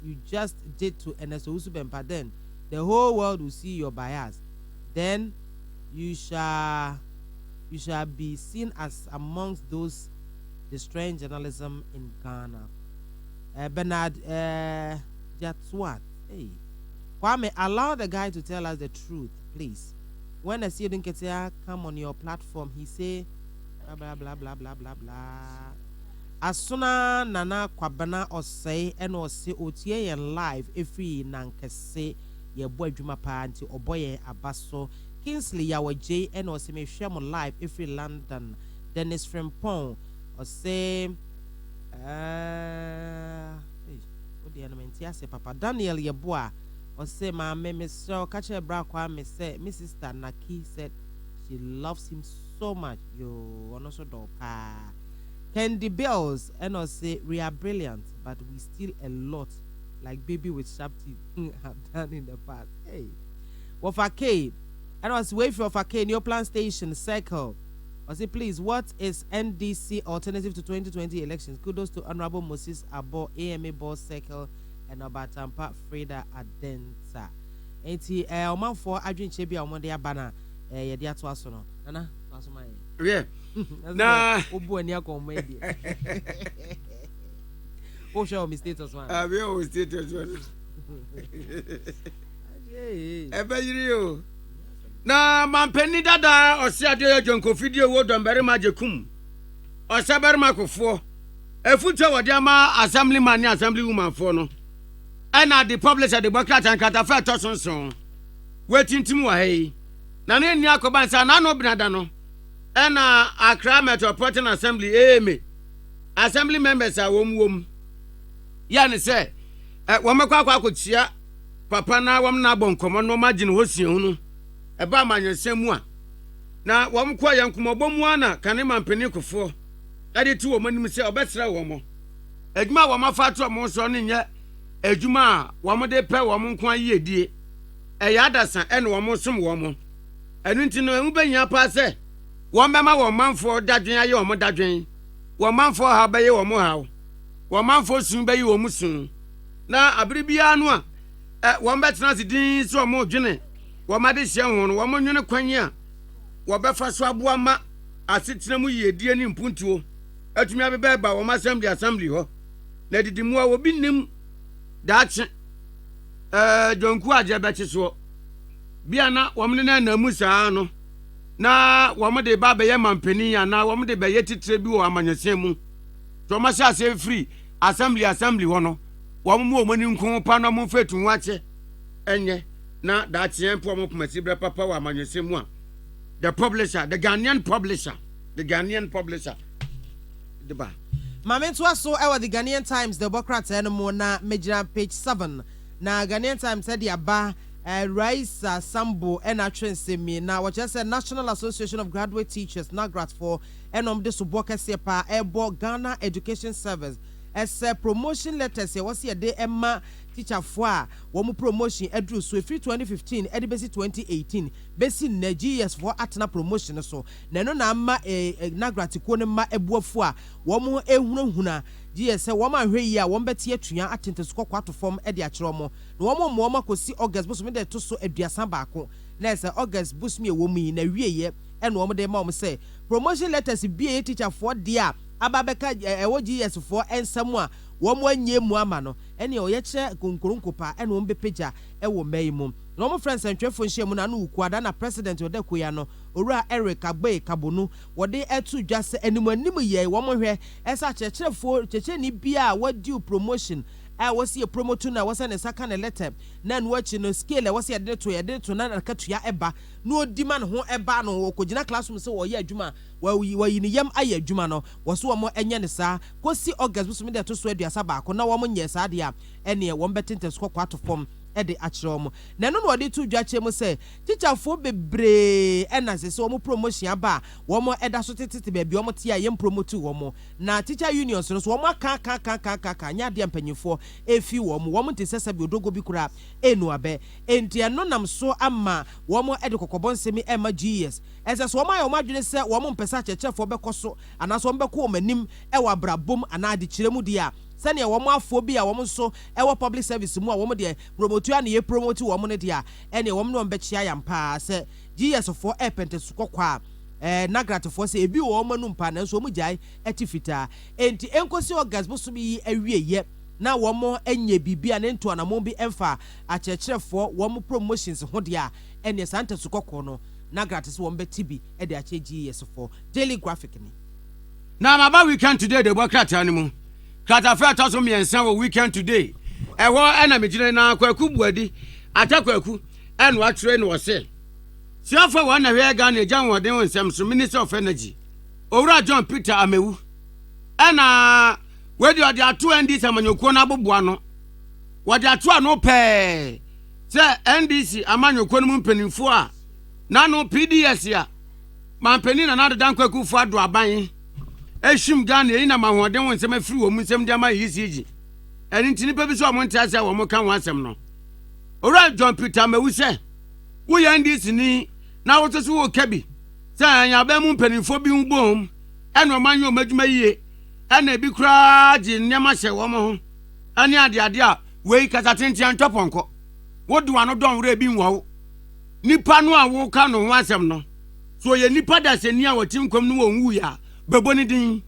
you just did to NSO Usu Bempa, then the whole world will see your bias. Then you shall be seen as amongst those destroying journalism in Ghana. Bernard Jatswat, hey, Kwame, allow the guy to tell us the truth, please. When a student come on your platform, he say blah blah blah blah blah blah. Asuna nana kwabana osay and ose otie yen live every nankese. Ye boy Juma Panti or boy Abaso, Kingsley Yawa J and or me share my live every London, Dennis Frimpong or say what the enemy say Papa Daniel Yaboa or say my meme so catch a bra Kwame say Mrs. Tanaki said she loves him so much. You also do Candy Bells and or say we are brilliant, but we still a lot. Like baby with sharp teeth have done in the past. Hey, Wafake, and I was waiting for Wafake in your plan station circle. I say, please, what is NDC alternative to 2020 elections? Kudos to Honorable Moses Abo, AMA Boss Circle, and Obatampa Freda Adensa. Enti, Oman for Adrian Chebi, Omonde Abana, Yadia Twasono. Nana, Twasoma. Yeah. Nah. Obu and Yako Medi. Oh, show me status one. We always status one. Ebeyirio. Na mampeni dada osiade jonko video wo don bere majekum. Osaber makofo. Efuta wode ama assemblyman ni assemblywoman fo no. Na the publisher the Democrat and Katafa tosonson. Wetintim wa hey. Na ne ni akoban sa na no binada no. Na Accra Metropolitan Assembly assembly members are wom. Yani say wamekwa akochia papa na wam na bonkomo no magine hosie hunu eba manyensem a na wamkwa yankomobom ana kane mampeni kofo ade ti womanim se obesra womo adwuma wamafa to mo so ne nye adwuma wamode pe wom nko yiedie eyadasa ene wom som womo enu nti no emu benya pa se wom bema wom manfo dadwen aye wom dadwen wom manfo ha beye wom ha wɔmanfo sun bɛyi wɔ mu sun na abere biara no a wɔn bɛtena se din sɛ wɔn dwene wɔn de hyɛ ho no wɔn nwene kwan a wɔbɛfa so aboa ma asetena mu yiedie ne mpuntuo atumi abɛba wɔn assembly hɔ na didi mu a obi nim daakye jonku agye bɛkye soɔ bia na wɔn ne na mu saa no na wɔn de ba bɛyɛ mampanin ana wɔn de bɛyɛ titire bi wɔ amanyɔsɛn mu to wɔn ahyɛ ase free assembly hɔ no wɔn mu wɔn ni nko pa na wɔn fɛ tu ho akyɛ ɛnyɛ na daakye mpo wɔn pomasi brɛ papa wɔ amanyɔsɛn mu a the Ghanaian publisher deba Mame to so ewa the Ghanaian Times the Democrat no na mejira page 7 na Ghanaian Times said ya ba Raisa Sambo and Atwensemi na what just said National Association of Graduate Teachers NAGRAT for enom de suboka sepa ebo Ghana Education Service as promotion letters was here de Emma teacher for one promotion edru so free 2015 edibesi 2018 besi Nigerians for atena promotion so na no na ma NAGRAT ko ne ma ebuafo a wo ehunahuna GS wo ma hwe yi a wo beti atua atente so kwato form e de akere mo na wo mo makosi August boso me de to so aduasa baako na se August boso me wo mu na wieye e na wo de ma wo say promotion letters be teacher for dia ababeka ewo GS for ensam a wo mo anye mu ama no ene o ye kire konkoronkopa ene wo bepeja e wo mai mu no mo friends antwefo nhia mu na no ukuada na president odekoya no owura Eric Agbe Kabonu wode etu dwase animanim ye wo mo hwe esa chechefo checheni bia wadi promotion was a promoter na was an second letter nan watching no scale was a day to na katuya eba no demand ho eba no kojina classroom so wo ye adwuma wa yin yam aye adwuma no wo so mo enye ne sa kosi August so me de to so aduasa ba ko na wo mo nye sa de a ene wo mbetente so kwato form ede akire mo na no no de to dwache mo say teacher fo bebre ena se so mo promotion aba wo mo eda so tete ba bi wo mo tie a yem promote wo mo na teacher unions no so wo mo aka nya de mpanyifo efi wo mo te sese bi odogo bi kura enu abe enti eno nam so ama wo mo ede kokobon semi ema GS ese so wo ma yo madwene se wo mo mpesa chechefo bekoso ana so wo beko wo manim e wa brabom ana de kiremu dia sani e wo mo afo bi a wo mo so e wo public service mu a wo mo de promote na ye promote wo mo ne dia ene wo mo no mbechia yampa se GS for epente su kokwa NAGRAT for se ebi wo mo no mpa na so mo jai etifita enti enkosi August bo so bi awie ye na wo mo enye bibia ne nto na mo bi emfa achechefo wo mo promotions ho dia ene sante su kokko no NAGRAT so wo mbetibi e de ache GS for daily graphic ni na maba weekend today de bokrata animu krata fa to so miensa wo weekend today ewo ena megire na kwaku buadi atakwaku enu atire no wose siafa wo na hwe ga na jan woden wonsem so Minister of Energy owura John Peter Amewu ena wedi odi atu NDC amanyokuo na aboboa no wodi atu ano pe se NDC amanyokuo no mpanimfo a na no PDS ya mampani na na dan kwaku fu ado aban ehim Ghana yi na mahoden wonsem afiri wo musem dia ma yisiji eni ntini pe bi so mo ntase wo mo kan wansem no owura John Peter Amewu se wo ya NDC ni na wo so wo kabi se anya ba mu mpanimfo bi mbom eno manyo madwuma yie ena bi kura ji nyama hye wo mo ho ani ade a wei kasa tenten antoponko wo do ano don wura bi nwo nipa no a wo ka no ho asem no so ye nipa da se ni a wotim kwam no wonwu ya bebo ni din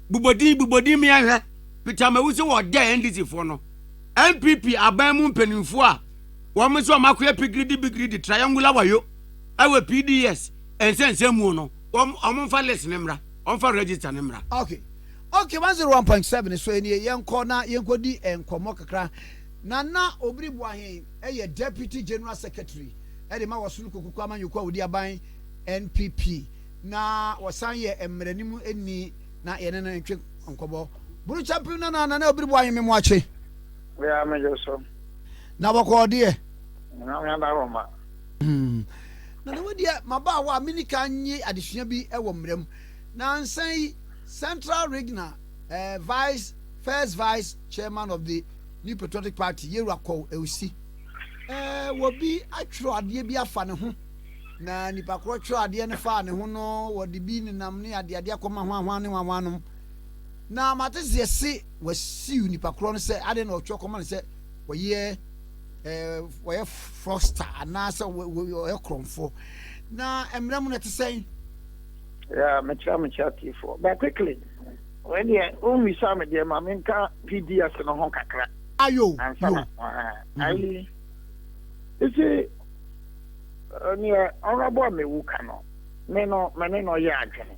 bubodi mi ahwe Peter Amewu se wo de NDC fo no NPP aban mu mpanimfo a wo mo so makoya bigidi triangular wayo awe PDS ensensemu no omfa list nemra omfa register nemra okay 101.7 so eni yenko na yenkodi enkomo kakra na obribu ahen eye deputy general secretary ede ma wasunu kokuku amanyuko awudi aban NPP na wasan ye emranimu eni na yene na ntwe nkobo buru champion na obribu ahen memo ache we are major so na boko de na we da roma na wodi maba wa minika nyi adesua bi ewo mrem na nsan Central Regional first vice chairman of the New Patriotic Party Yerako Eusi wobi atro ade bi afa ne ho na nipa kro tro ade ne fa ne ho no wodi bi ne nam ne ade akoma ho ne wawanom na mate se se wasiu nipa kro no se ade na otwe koma no se woye woye froster ana se woye kromfo na emra mu na te sen yeah me tifo but quickly when you we saw me there mamenka PDS no hon kakra ayo I isi near honorable me wukano me no ya adwene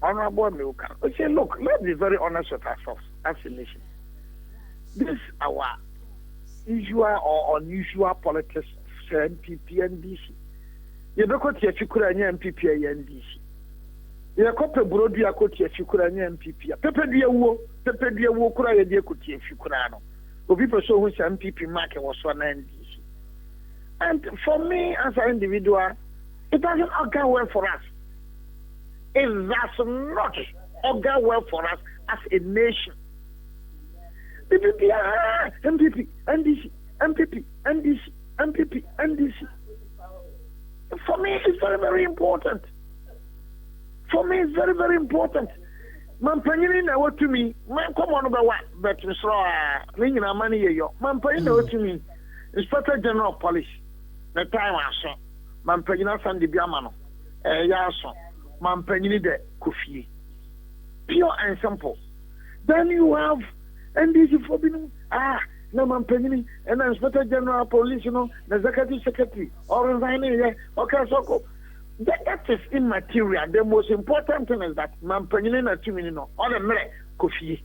honorable me wukano say look, let's be very honest with ourselves as a nation. This our usual or unusual politics for MPP and DC. You don't got your fikura and MPP and DC. You copy Brody, I got your fikura and MPP. Pepe dia wo kura ye dia kuti fikura no. Obi person who say MPP market was one NDC. And for me as an individual, it doesn't augur well for us. It does not augur well for us as a nation. MPP, NDC, MPP, NDC, MPP, NDC. For me, it's very, very important. For me, it's very, very important. Man, penny na to me. Man, come on over what? But Mr. Ringing our money, yo. Man, penny to me. Inspector General of Police. The time I saw. Man, penny na Sandy Biamano. Yaso. Man, penny de Kofi. Pure and simple. Then you have NDC for being no man penny and then Inspector General of Police, you know, the Executive Secretary or resigning. Okay, so that is immaterial. The most important thing is that man penny na 2 minutes no or the mere Kofi.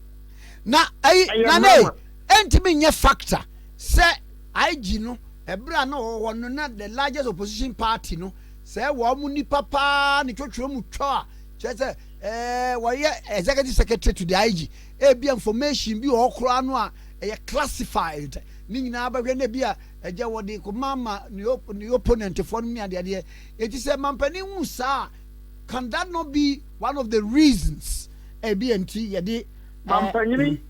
Na na entimi nye factor say IG no ebra no wono na the largest opposition party no say wo mu ni papa ni twotwo mu twa say woye executive secretary to the IG be information bi okro no a classified ni nyina ba hwe na bia eje wode ko mama ni opponent for me ade it is a mampani hu sa. Can that not be one of the reasons ABNT yede mampani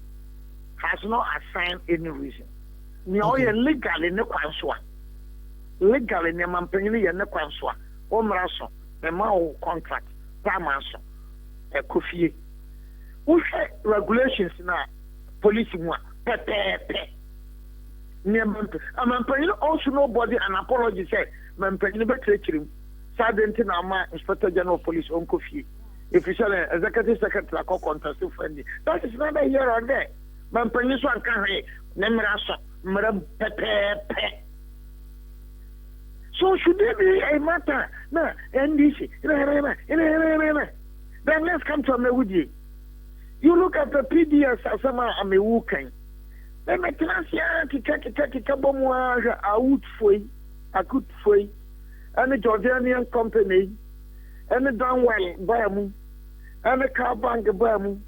has not assigned any reason ni o ye legally ne kwanso legally ne mampani ye ne kwanso o mra so e ma o contract pamaso e kofie wo regulations na police mu pepe mampani also nobody an apology say mampani be treachirim Sergeant Nama, Inspector General of Police, on Kofi. If you say Executive Secretary, contest friendly. That is neither here or there. Man, Peniswan can read. Nemraso, Madam Pepe. So should there be a matter? No, NDC. Then let's come to Mewudi. You look at the PDS as a Mewukan. Then I can see a Kabomwa out for a good for and the Jordanian company, and the Danwell Bamu, and the car bank Bamu,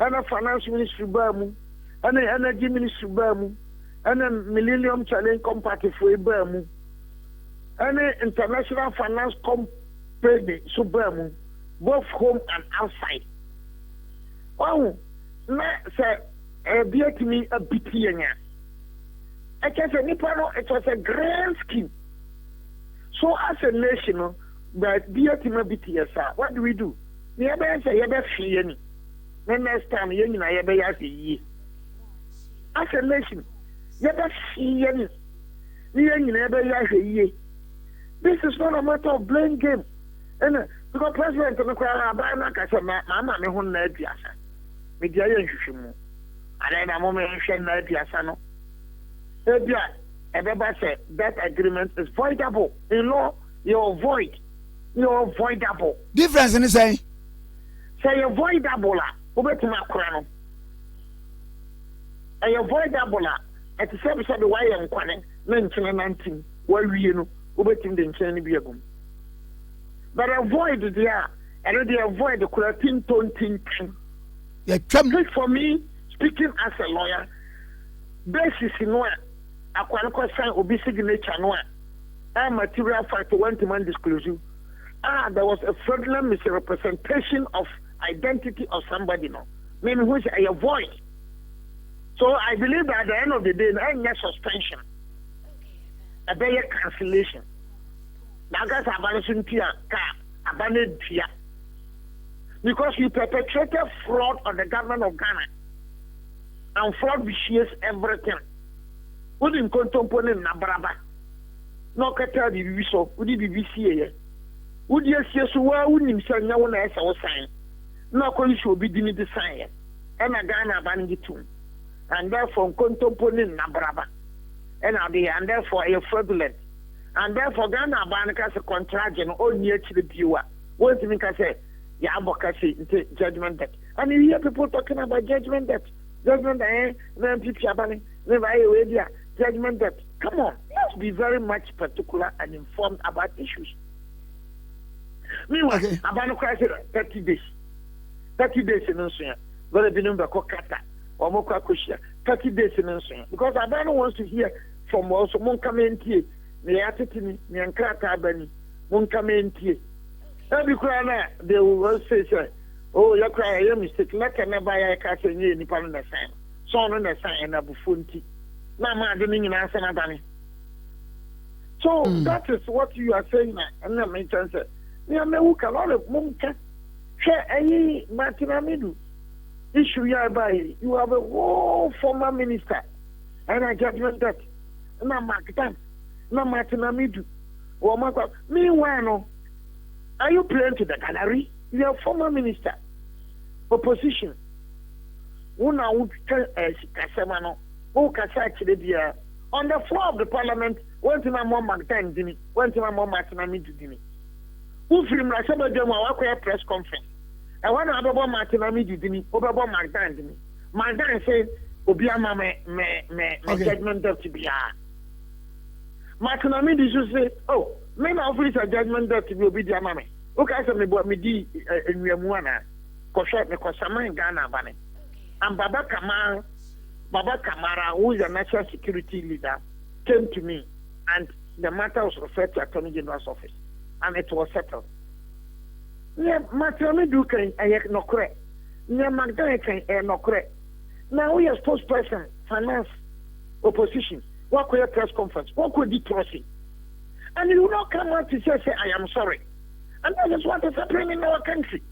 and the finance ministry Bamu, and the energy ministry Bamu, and the Millennium Challenge Company for Bamu, and the international finance company Subamu, both home and outside. Oh, sir, be to me a bit here. I can say, it was a grand scheme. So as a nation, but be a BTS, what do we do? Never say ever fear any. Then next time you know ever ye. As a nation, never see any. Never ye. This is not a matter of blame game. And because President of the Kuala Bana said, Mamma, me who need Piasa. Media Yushimu. And then a moment shall not Piasano. Everybody said that agreement is voidable. In law, you're void. You're voidable. Difference in the say? Say you're voidable. Over to my crown. And you're voidable. At the service of the wire and quanning, 1919, where we know, over to the Chinese vehicle. But avoid the air, and they avoid the Kuratin Tontin. For me, speaking as a lawyer, basis in what Aquanico sign obi signature no a material fact went to man disclosure. There was a fraudulent misrepresentation of identity of somebody no. Meaning which I avoid. So I believe that at the end of the day, I need suspension. A better cancellation. Now guys are banishing Pia car, abandoned Pia. because you perpetrated fraud on the government of Ghana. And fraud vitiates everything. Who didn't contemplate Nabraba? No Kata the so, who did the would you see so well? Wouldn't himself no one else was saying? No college will be doing the sign. And a Ghana banning too. And therefore, contemplating Nabraba. And therefore, a fraudulent. And therefore, Ghana Banaka a contract and all near to the viewer. What do you mean? I say, yeah, advocacy judgment debt. And you hear people talking about judgment debt. Judgment debt, then people are banning, judgment debt. Come on, let's be very much particular and informed about issues. Meanwhile, Abano crisis 30 days. 30 days in Australia. But the number Kata or Moka Kushia. 30 days in Australia. Because Abano wants to hear from also Monkamenti, the attitude, the Ankata Bani, Monkamenti. Every cry they will say, oh, you're crying a mistake. Let her never buy a cat in you, Nippon the sign. So on the sign and a buffunti. Nama doing in Asanabani. So that is what you are saying, and I may answer. Yeah, me who can all of Munka share any Martinamidu issue hereby. You have a whole former minister and a judgment that no Markitan, no Martinamidu or Maka. Meanwhile, are you playing to the gallery? You are former minister, opposition. Una would tell Casamano, who can actually on the floor of the parliament. Went to my mom Martin Dini, went to my mom Martinamidu Dini. Who film like some of them are press conference. I want to have about Martinamidu Dini, over Martin Dini. Martin said, Obiama me judgment debt to be Martinamidu should say, oh, men office a judgment debt to be Obidia Mame. Okay, I said, me bought me di in Yamuana, Koshat, me Kosama in Ghana, Bane. And Baba Kamara, who is a national security leader, came to me. And the matter was referred to Attorney General's office, and it was settled. Yeah, Matami can no correct. Yeah, Magdalene can no correct. Now we are spokesperson, finance, opposition. What could a press conference? What could be trusting? And you will not come out to say, I am sorry. And that is what is happening in our country.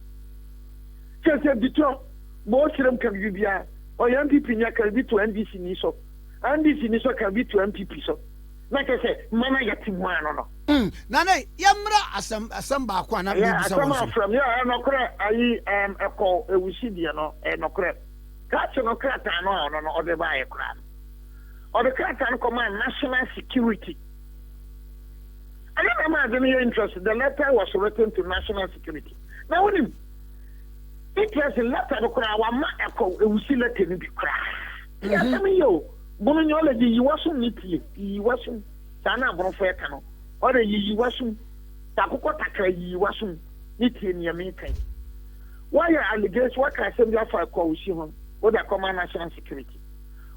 Just a bit of most of them can be or young people can be to NDC Niso. NDC Niso can be to MPP. So. Like I said, Mana Yatim one or no. Nana, Yamra, some Bakwana, yeah, some from no correct. I call a Wisidiano, no correct. Catch no crack, no, or the buy a crime. Or the crack and command national security. I don't imagine your interest. The letter was written to national security. Now, when him, it was a letter to cry, one echo, a Wisilet in the cry. Yes, I mean, yo. Bononyology, you wasn't neatly, you wasn't Sana Brofecano, or the you wasn't Takuko Takra, you wasn't neatly in your meeting. Why are allegations? What can I send you for a coalition? What the command national security?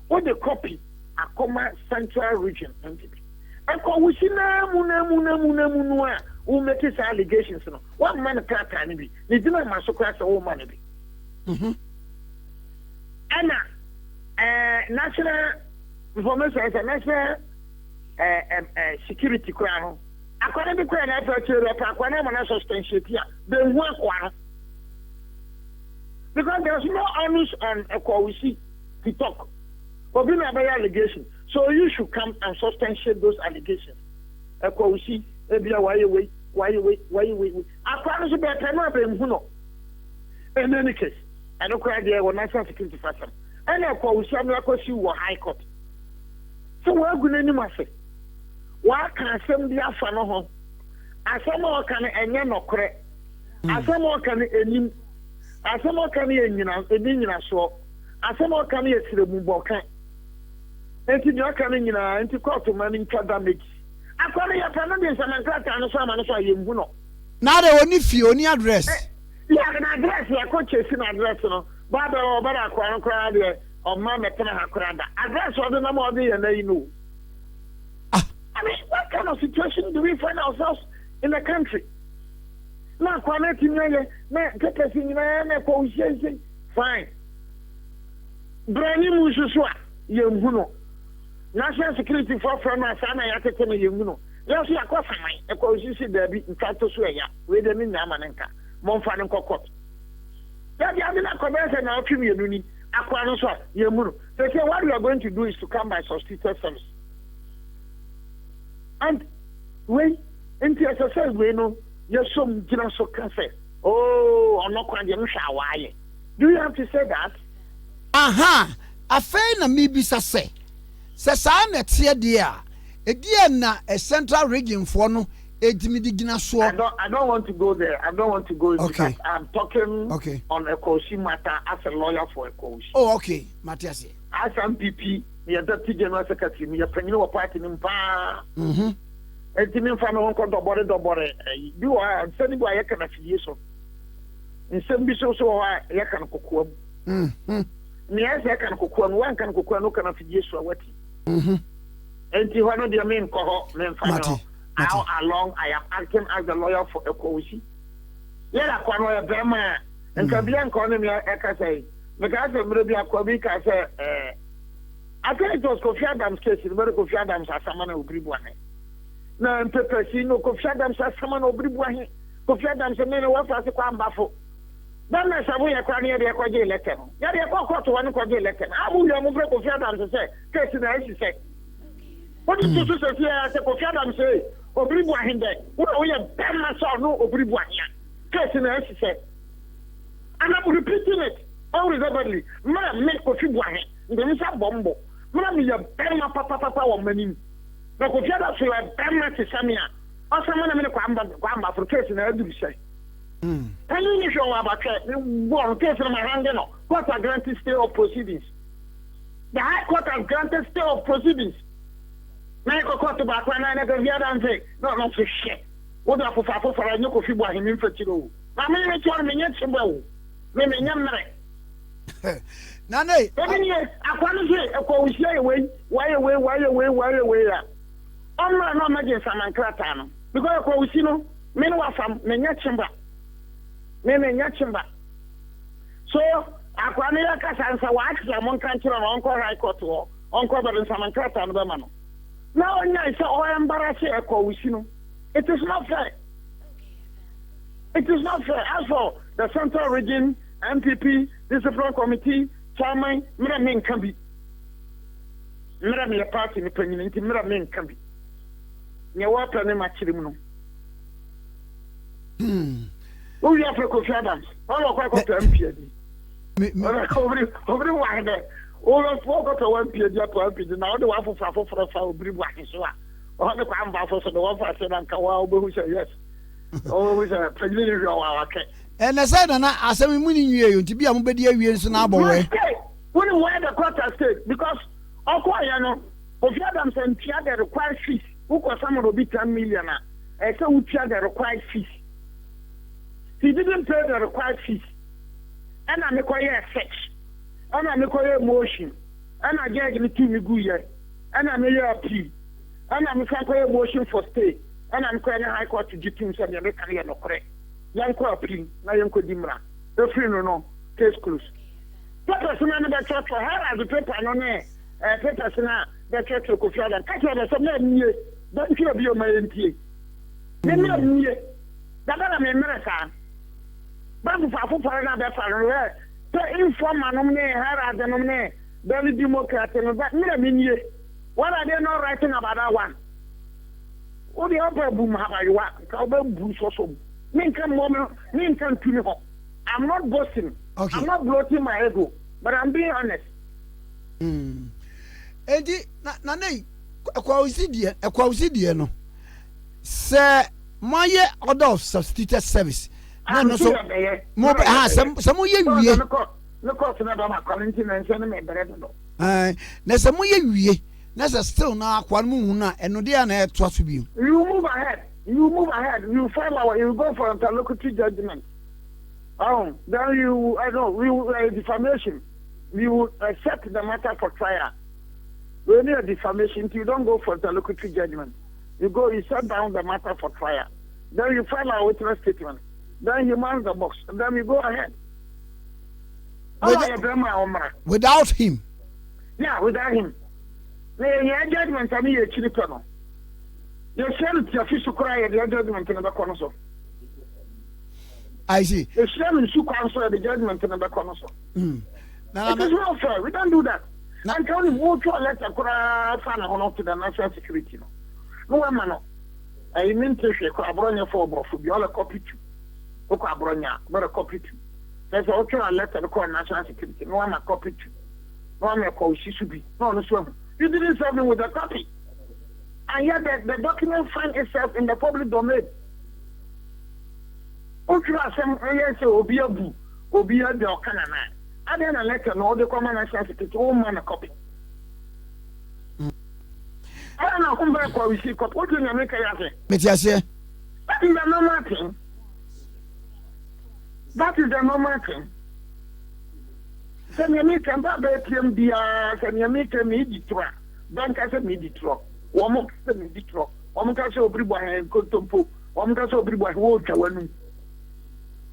What the copy a command central region entity? And coalition Muna who make his allegations. One man can't be. They didn't massacre the whole money. Anna, national. Information as a national security crown. According to Crown, I thought you were a substantiate here. They work one. Because there's no onus on a coalition to talk. But we have an allegation. So you should come and substantiate those allegations. A coalition, why you wait. I promise you that I'm not being who. In any case, I don't cry there with national security for some. And a coalition, I'm not going to see high court. So we're going to say, why can't somebody have fun on home? As someone can end no correct. As someone can end, as someone can end, so as someone can end the Muboka. And you can end to court to manage damage. I call you a Canadian and Grata and so now they only Fiona address. Yeah, an address, yeah, coach is an address, Baba or Baba crowd or Mamma Crada. Address or the number of the and they know. I mean, what kind of situation do we find ourselves in the country? Now, fine. Brani Mushua, Yunguno. National security for Frama Sana Yatakana Yunguno. Yes, you are quite a coalition there be in Tato Suya, with the Minamanka, Monfan and Cocotte. Imagine a convention now, community, Aquanoswa, Yamuru. They say what we are going to do is to come by substituted service. And when into a society, we know, you're some general so cancer. Oh, I'm not quite why. Do you have to say that? Aha, a fair na me bisa say. Sasa na tie dia. Edia na a central region for no edimidigina so. I don't want to go there. I don't want to go okay. Because I'm talking on a Kosi matter as a lawyer for a Kosi. Oh, okay. Matthias. As MPP, the Deputy General Secretary, the Premier Party in Pa. And Timmy Fan on Dobore. You are sending by a kind of affiliation. In some bishops, I can cook. Yes, I can cook one can cook no can affiliation. What? And you are not the main cohort, men how long I am acting as the lawyer for a Kosi. Yeah, I can wear Burma and Kabian economy, I can say. Because of maybe a Kobe, I say, I think it was Kofi Adams' case, the very Kofi Adams as someone who breathe one. Now, in Pepper, see no Kofi Adams as someone who breathe one. Kofi Adams and then what was the Kwan Buffalo. Then there's a way I can hear the Akwaje letter. Yeah, they are caught to one Akwaje letter. I will have a Kofi Adams to say, case in the ice, say. What is to say here as a Kofi Adams say, or breathe one in there? What we have done, I saw no or breathe one here. Case in the ice, say. And I'm repeating it. Always everly. Man, make Kofi one. The Missa Bombo. Man, you have done my papa or many. The Kofi Adams will have done my Samia. Or someone in the Kwamba for case in the other say. Can you show about one case from my hand? Court has granted stay of proceedings. The High Court has granted stay of proceedings. Now you court about when I never hear them say, no, not for shit. What are for a new coffee boy him in for you? I mean, it's one minute. Maybe young man. Nane, I want to say, a coach away, why away. I'm not imagine some Cratano. Because you know, men were from Menyachimba. So, Aquamia Casansa wax among country and Uncle High Court or Uncle and Samancrata and Bamano. Now, I saw all embarrassing a coach. It is not fair. It is not fair. As for the Central Region, MPP, Discipline Committee, Chairman, Miramin can be. Miramin party in the Penny, Miramin can be. Near what any match him. Oh, you have to go to Adams. All of us to MPD. Over one day. All of us go to one PD to MPD. Now the one for a brief one. So, all the Crown Buffers and the one for Sedan Kawa, who said yes. Always a pregnant. And I said, I said, we you to be a mobile and so now, boy. Wouldn't wear the quarter state because, of course, you know, of Adams and Tia required fees. Who was someone will be 10 million? I said, we Tia required fees. He didn't pay the required fees. And I require a search. And I require a motion. And I get it to me good year. And I may appeal. And I require a motion for stay. And I'm quite a high court to get him some career no correct. Young appeal, now young Kodimra. The free no case closed. Papa Sumana the church for her as the paper no ne. Papa Sina the church of Kofiada. Catch her some near. Don't you be my NTA? Then near. That I may America. But for another father, the informer nominate her as the nominee, very Democrat, and that mean what are they not writing about that one? What the upper boom have I want? Cowbell Bruce or so. Minkan moment, Minkan Tuniho. I'm not boasting. Okay. I'm not bloating my ego, but I'm being honest. Eddie, Nane, a quasidia, no. Sir, my order of substituted service. No, so more some year. No, cost another Corinthian and send me better. There's some year. There's still now one moon and no dear trust you. You move ahead. You file our, you go for interlocutory judgment. Oh, then you, I know, we will defamation. We will accept the matter for trial. When you are defamation, you don't go for interlocutory judgment. You set down the matter for trial. Then you file our witness statement. Then you mark the box. And then you go ahead. Without him? Yeah, without him. Your judgment, I mean, you're children. Your son, your official cry, your judgment in the corner. I see. The shame in Su Council, the judgment in the Consul. Now, It is not fair. We don't do that. I'm telling you, vote your letter to the national security. No one man. I mean to say, Cabronia for be all a copy to Cabronia, but a copy to. There's also a letter to call national security. No one a copy to. No one a call Shisubi. No, no, you didn't serve me with a copy. And yet the document finds itself in the public domain. Okay, some yes, Obiabu, Obia de Okanana. I didn't elect no the common national security, all man a copy. I don't know who back we see what do you make a Metiase. That is the normal thing. That is the normal thing. Send you make a baby, dear, send you make a midi-truck. Bank as a midi-truck. One more midi-truck. One can show everybody and go to Pope. One can show everybody water when.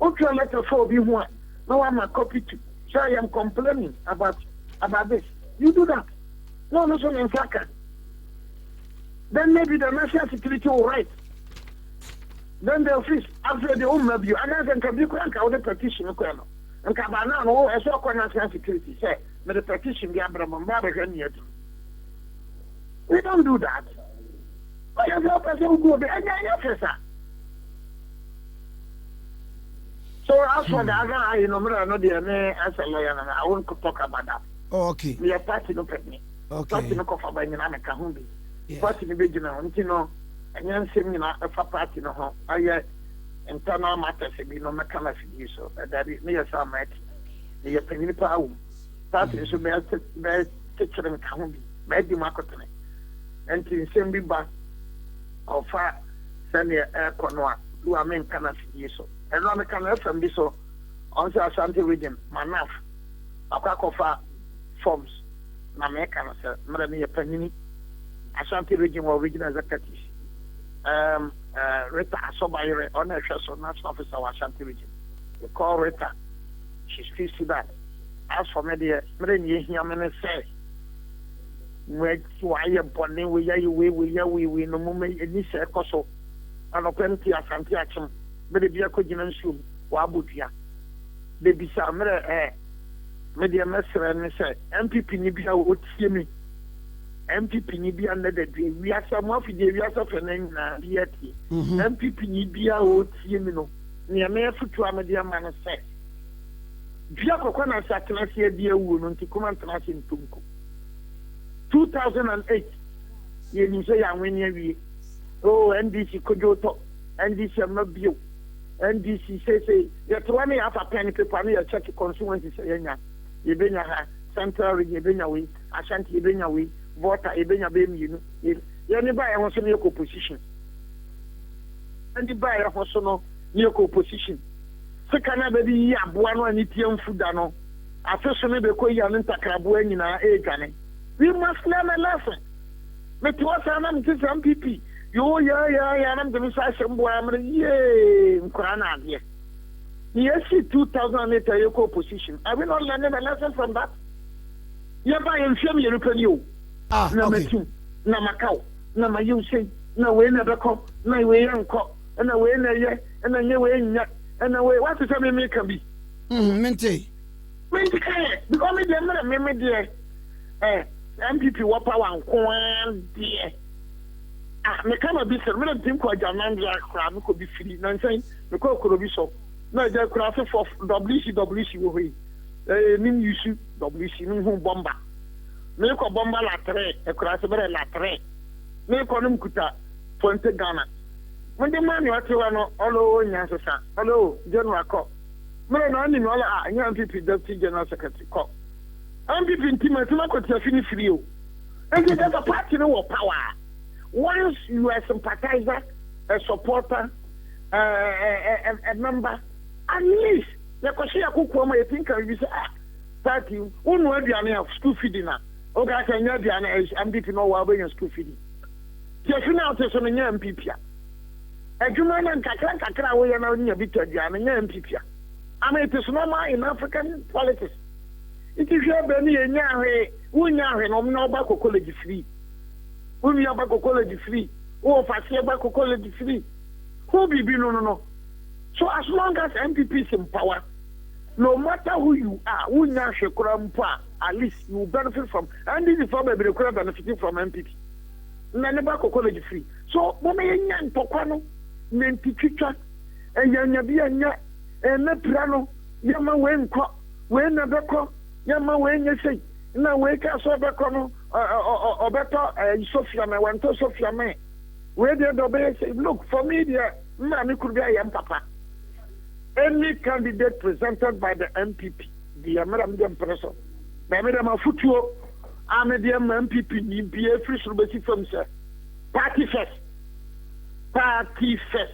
Okay, letter for be one. No, I'm a copy to. So I am complaining about this. You do that. No, no, so in fact. Then maybe the national security will write. Then the office, after the home review, and then can be crank out the petition. And Cabana, no, I saw national security say, but the petition, the Abraham Barber, yet. We don't do that. I have no person go there, and I officer. So as for the other, I know the as a lawyer, and I won't talk about that. Oh, okay. We are party no me. Okay. Party no cover by Nana Kahumbi. Party the big and then sing in a party no home. I internal matters be no mechanic so that is near some match. The opinion power. Party should be very teacher and Kahumbi. Maybe Makotane. And to send me back of far send your air connoir. Do I mean cannot see so. And I'm a can from this so on the Ashanti region, Manaf, a crack of forms, Namekan, Madame Panini, Ashanti region or regional executives. Rita Asobayre, honor national officer of Ashanti region. You call Rita, she speaks to that. As for me, the Yaman say, where I am born, we no moment in this circle. And open to Ashanti action. But if you are going to Wabutia, the Bissamere, Media Messer and say, MPP Nibia would see me. MPP Nibia under the day. We are some of the areas of an end, yet. MPP Nibia would see me. Near Mayor Futuamadia Man said, Biakokona Satanasi, dear woman, to come and in Tunku. 2008, you say, I'm winning. Oh, NDC could go to NDC Mabio. NDC say, yet one half a penny paper, near check consumancy say, Yebenya, Central Yebenya, Ashanti Yebenya, Water Yebenya Bam, you know, anybody wants a new opposition. Anybody wants to know new opposition. Second, I be Abuano and Itian Fudano. After some of the Koyan and Takrabuan in our age, we must learn a lesson. But what I'm to some people. Yo, yeah, I'm going to say some boy, I'm Krana, yeah. Yes, 2008, a position. I will not learn a lesson from that. Yeah, by and show me European you. Number two, Namakau, Nama you say, no way never come, no way uncle, and away in a year, and a new way, and away. What is a me can be? Mente. Because me, dear, MPP Wapa and dear. Me kama bi sɛ mena tim kɔ Jamandra kra me kɔ bi firi na nsɛn me kɔ bi so na ja kra so for WC wo hoi nim yusu WC nim hu bomba me kɔ bomba la tre e kra so bere la tre me kɔ nim kuta Fonte Ghana when the man what you no olo nya so sa olo general kɔ me na ni no la nya MPP deputy general secretary kɔ MPP ntima kɔ tia fini o and there's a party no power. Once you are a sympathizer, a supporter, a member, at least the question I think you say, party, one word of school feeding. Okay, I can have I'm getting no while being school feeding. Just now, there's an MPP. A human and Kakra, we are now near Victor, and MPP. I mean, it is normal in African politics. It is your Benny and Yahweh, who now no back college free. We are back college free. Oh, Fasia back college free. Who be no. So as long as MPP is in power, no matter who you are, at least you will benefit from. And this is from benefiting from MPP. Naneba college free. So, Mama Yan Tokano, Nenticha, and Yanabia, and Neprano, Yama Wenko, when Nabeko, Yama when you say, now wake us over Cono, or better, Sophia, I want to Sophia May. Where the other say, look, for me, dear, Mammy could be a young papa. Any candidate presented by the MPP, the American person, the Madame Futuo, American MPP, be a free service from sir. Party first. Party first.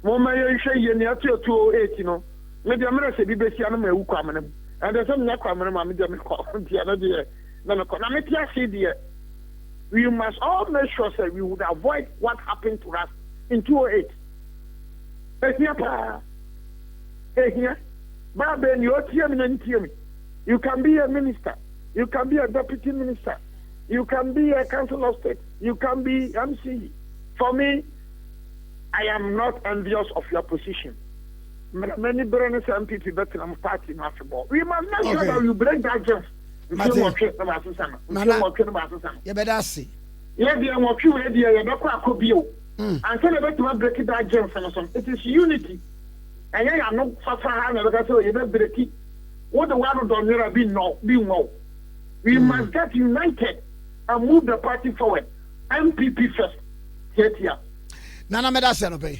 Mama, you say you're near 208, you know. Maybe I'm going to say, BBC, I'm a woman. And there's some Nakamam, I'm the other day. No, we must all make sure that we would avoid what happened to us in 208. You can be a minister, you can be a deputy minister, you can be a council of state, you can be MC. For me, I am not envious of your position. Many Brenners and people better than party basketball. We must make sure that you break that gem. You better see. Yeah, they are more cute. They are not quite bio. And so they better break that gem. It is unity. And I am not suffering because you better break it. What the world don't never be no. We must get united and move the party forward. MPP first. Here. Nana Medasa no pay.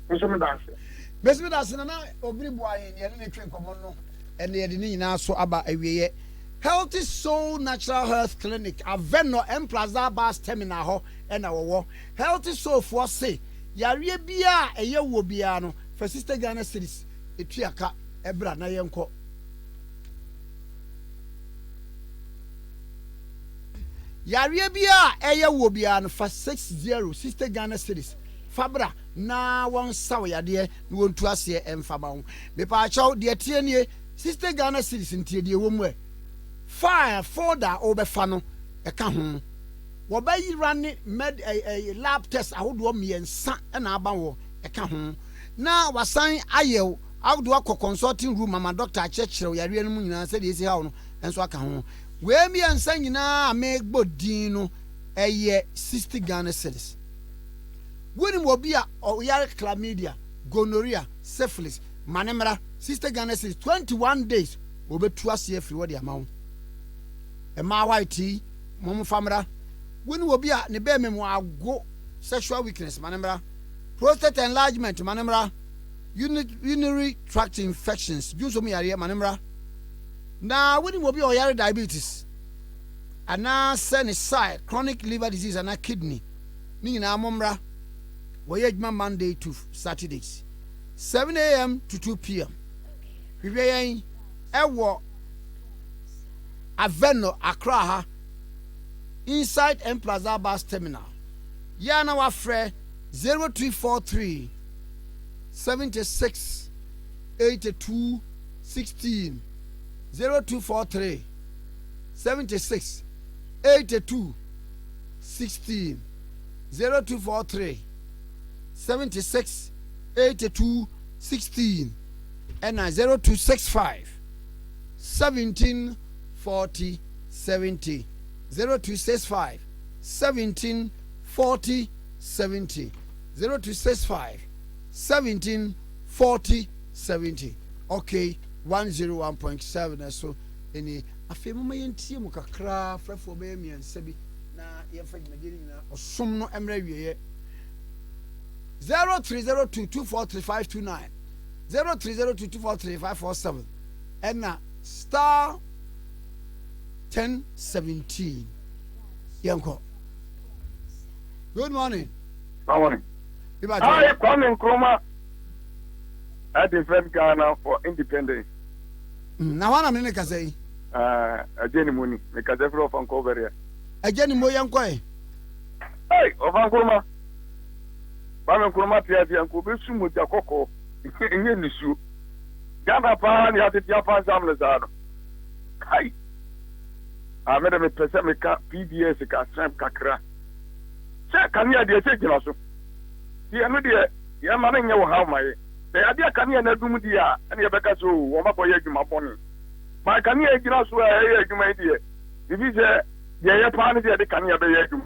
Best Medasa na obri boy ye ne twen komono and ye de ni na so aba awiye. Healthy Soul Natural Health Clinic Aveno M Plaza Bus Terminal ho and our Healthy Soul for say yare bia eye wo bia no for Sister Ghana series etuaka ebra na yenko yare bia eye wo bia no for 60 Sister Ghana series fabra na won saw yade no wontu ase emfaba ho me pa chaw de tie nie Sister Ghana series ntie de wo mu fire folder obefano eka ho wo ba yirane med lab test ahodo miensa na aba wo eka ho na wasan ayew ahodo akọ consulting room mama doctor achechire yare no mu nyina se de esi ha no enso aka ho we miensa nyina amegbodin no eye 60 Ghana cedis woni mo bia o yare chlamydia gonorrhea syphilis manemra 60 Ghana cedis 21 days obetu ase afri wo de amawo Emma white mom famra when will be a ne be me ago sexual weakness manembra prostate enlargement manembra urinary tract infections junso me area manembra na when will be or diabetes ana sen side chronic liver disease and kidney ni na momra woyejma Monday to Saturdays 7 a.m. to 2 p.m. we be ewo Aveno Accra inside M Plaza Bus Terminal. Yana wa fre 0343 76 82 16 0243 76 82 16 0243 76 82 16 and 0265 17 40 70 0265 17 40 70 0265 17 40 70. Okay, 101.7 so any afemu mayentie mu kakra frefo be miensa bi na yefa gimediri na osom no emra wieye 0302243529 0302243547 and na star 1017 yanko. Good morning. Good morning. Hi, Kwame Nkrumah. I defend Ghana for independence. Na wana mene kasei? Ajeni muni. Me kasei from Vancouver. Ajeni mo yanko e? Hey, Nkrumah. Kwame Nkrumah tiati yanko besu mo jakoko. Nye nisu. Ghana pa ni hati tiafa samle zano. Kai. Amede me pese me ka PBS ka strength kakra. Se kania de se gina so. Ye no de ye ma na nye wo ha ma ye. ade akane na dum di a ene ye beka so wo ma boye adwuma boni ma kane e gina so a ye adwuma di e bibi se ye pa ne de kane ye be ye adwuma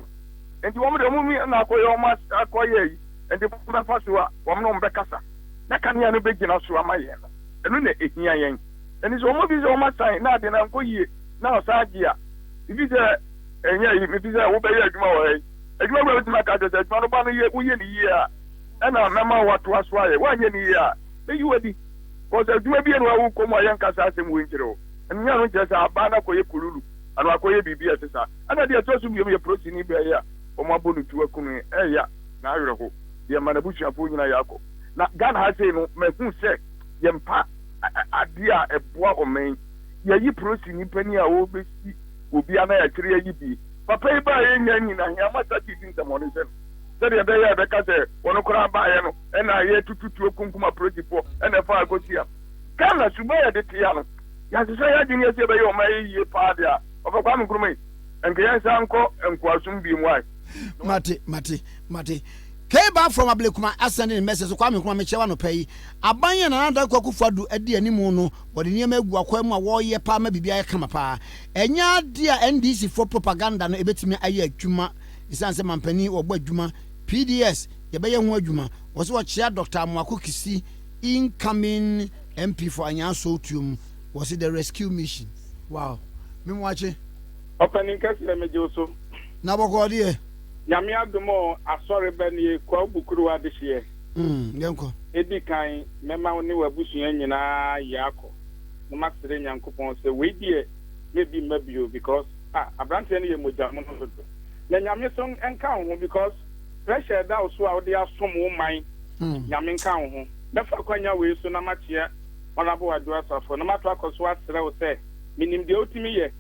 enti wo mo de mu mi na akoye o ma akoye yi enti wo ba fa so a wo mo no mbekasa na kane ya no be gina so ama ye no enu na ehia yen eni so mo bi se o ma sign na de na nkoyie na o sa gi a bibi se enye yi bibi se wo be ye adwuma wo yi adwuma wo tuma ka de adwuma no ba no ye wo ye ni ye a ena na ma watu aswaye wanye ni ya eyi wadi ko se duma bi enu awu ko mo ayen kasa asem wo nkire enya no nche sa aba na koye kululu anu akoye bibi asesa ana de to so bi ye protein bi ya o mo abonu tu akunu eya na awere ho ye mana busuafo nyina yako na Ghana ha sei no mehu se ye mpa ade a eboa omen ye yi protein pani a wo besi obi ana ya kire yi bi papa yi ba ye nya nyina ya mata ti din tamone se sɛdeɛ ɛbɛyɛ a ɛbɛka sɛ wɔno koraa baeɛ no ɛna yɛ tututuo kunkum aprotifoɔ ɛna ɛfa agosia Ghana suba yɛde tea no yɛasesɛ yɛadwene yɛ sɛ ɛbɛyɛ ɔma yɛyie paa de a ɔfa Kwame Nkrumah yi ɛnka yɛnsa nkɔ nkoasom bi mu ae mate Keba from Ablekuma ascending the message so Kwame Nkrumah mechewa no pay abanye na nanda kwakufadu adi animu no wode niam agu akwam a wo ye pa ma bibia ye kama pa enya dia NDC for propaganda no ebetimi aye adwuma isanse mampani obo adwuma PDS yebeye ho adwuma wo se wo chia Dr. Amwako Kisi incoming MP for Anyanso Tuum was the rescue mission. Wow. Me watching opening kase meje oso na bogodi e nyame adomo asore bani kwa bukuru adehye yenko edi kan mema woni wabusua nyina yako no masere nyankopon se we die maybe mabio because abrante ne ye moja mo no do na nyame so enka ho because pressure da so a wode asom wo man nyame nka ho befa kwanya we so na machia onabo adu asafo na mato akoso asere wo se minim de otimi ye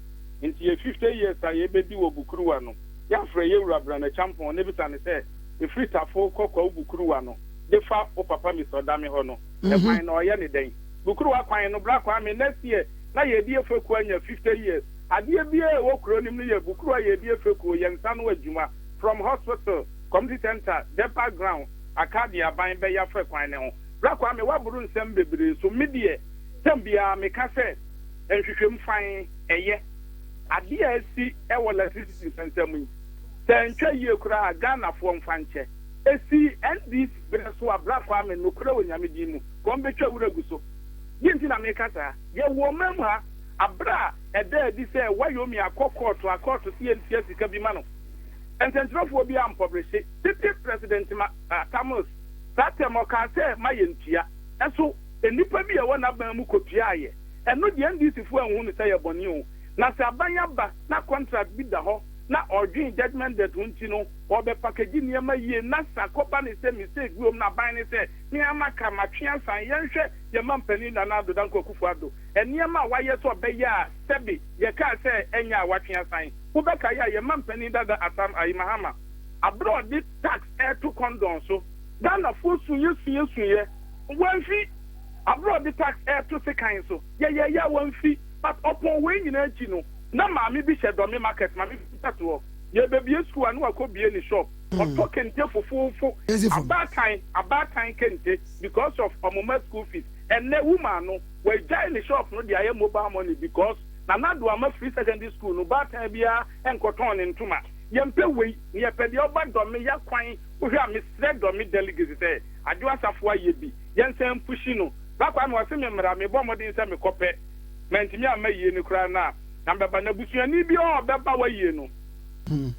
nti ye 50 years a ye bedi wo bukuru no ya fra ye wura bra na champion ne bisa ne se e fritafo kokko bukuru no de fa o papa mi so dame ho no e kwan na oye ne den bukuru akwan no bra kwa me next year na ye die feku anya 50 years adie bie wo kro nim ne ye bukuru ye die feku ye nsa no adwuma from hospital community center depa ground akadia ban be ya fe kwan ne ho bra kwa me waburu nsem bebre so medie tambia me ka se enhwehwem fan eye adie si e wala electricity center mu tentwa ye kura Ghana fo mfanche esi NDC beso abra kwa me no kura wonyame di mu ko mbetwa wura guso yinti na me kasa ye wo memha abra eda di se wayomi akokoto CNC sika bi ma no ententrofo bi am publish city president Tamus tatemo ka se mayentua eso enipa bi ye wona ban mu kotua ye eno di NDC fo ehun ne se ye boni o na se abanya ba na contract bi da ho na ordin judgment that unti no obe package niema yie na sakoba ne se mistake bi na ban ne se niema ka matwea san yenhwe ye mampani na na do danko kufuado eniema waye so obeya a sebi ye ka se enya watwea san wo be ka ya ye mampani dada atam ayi mahama abroad this tax air to condon so Ghana fo suye wanfi abroad the tax air to sekan so ye wanfi but upon we nyina chi no na maami bi she domi market maami bi tato ye baby school anu akobie ni shop oto kente fofofo about time kente because of omoma school fees and ne woman no we jai ni shop no dia ye mobile money because na do ama free secondary school no ba time bia enkoton ni ntuma ye mpe we ye pede oba domi ya kwan wo hwa me sre domi delegate say adu asafo aye bi ye nsem pushi no ba kwa me wase me mra me bo modin se me kope mentimi amaye ni kra na nambeba na busuani bi o beba waye no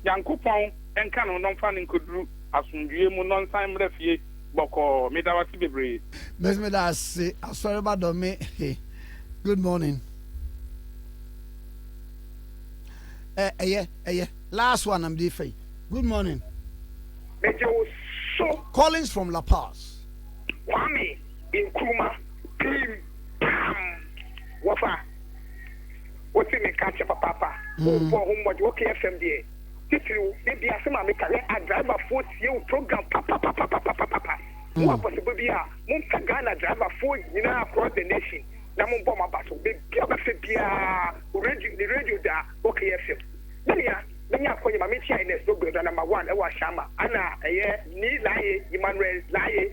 yankopon enka no non fa ne nkoduru asundue mu non san mrafie boko medawati bebre mesmeda se asore ba do me good morning last one I'm defay good morning so Collins from La Paz Kwame Nkrumah wafa what's in the catch papa for whom what okay FM there titru maybe asema me kale a driver force you program papa what possible be mun ka Ghana driver for across the nation na mun bomb abaso be bia the radio da okay FM then ya konye mama chia ines no go number 1 e wa shama ana ni laye Emmanuel laye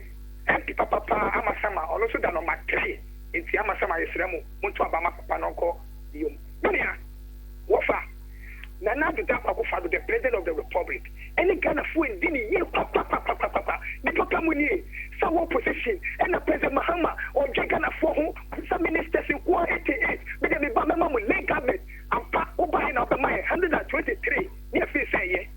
MP papa amasama also da no matre enti amasama yesremu muntu abama papa no ko yom dunia wofa Nana do that the president of the republic any Ghana fu ndini ye papa the papa muni sawo position and the president Mahama or Ghana for who some ministers in 88 but the bama mu lay government ampa oba in our mind 123 near fi say ye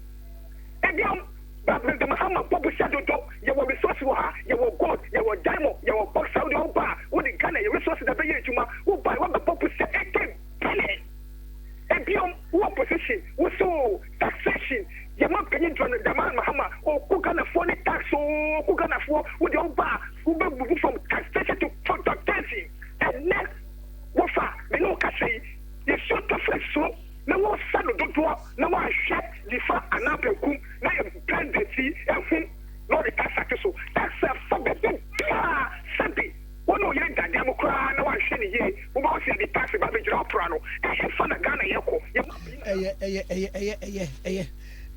and the Mahama Popo Shadow, you will resource you will God, you will diamond, you will box out your bar, what the Ghana, your resources that you to who buy what the Popo said, and beyond what position, what so taxation, you might pay into the man Mahama, or who can afford the tax, or who can afford with your bar, who will move from taxation to taxing, and next, what far, the no say, you should have so. Na wo sanu dodo na wo ahwe difa anapekum na ye brandeti ehun no de tax so tax for the bia sabi wono ye dade amukra na wo ahwe ne ye wo ba se the tax ba be jira opera no e fa na Ghana ye ko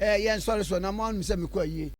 ye sorry so na mo se me ko aye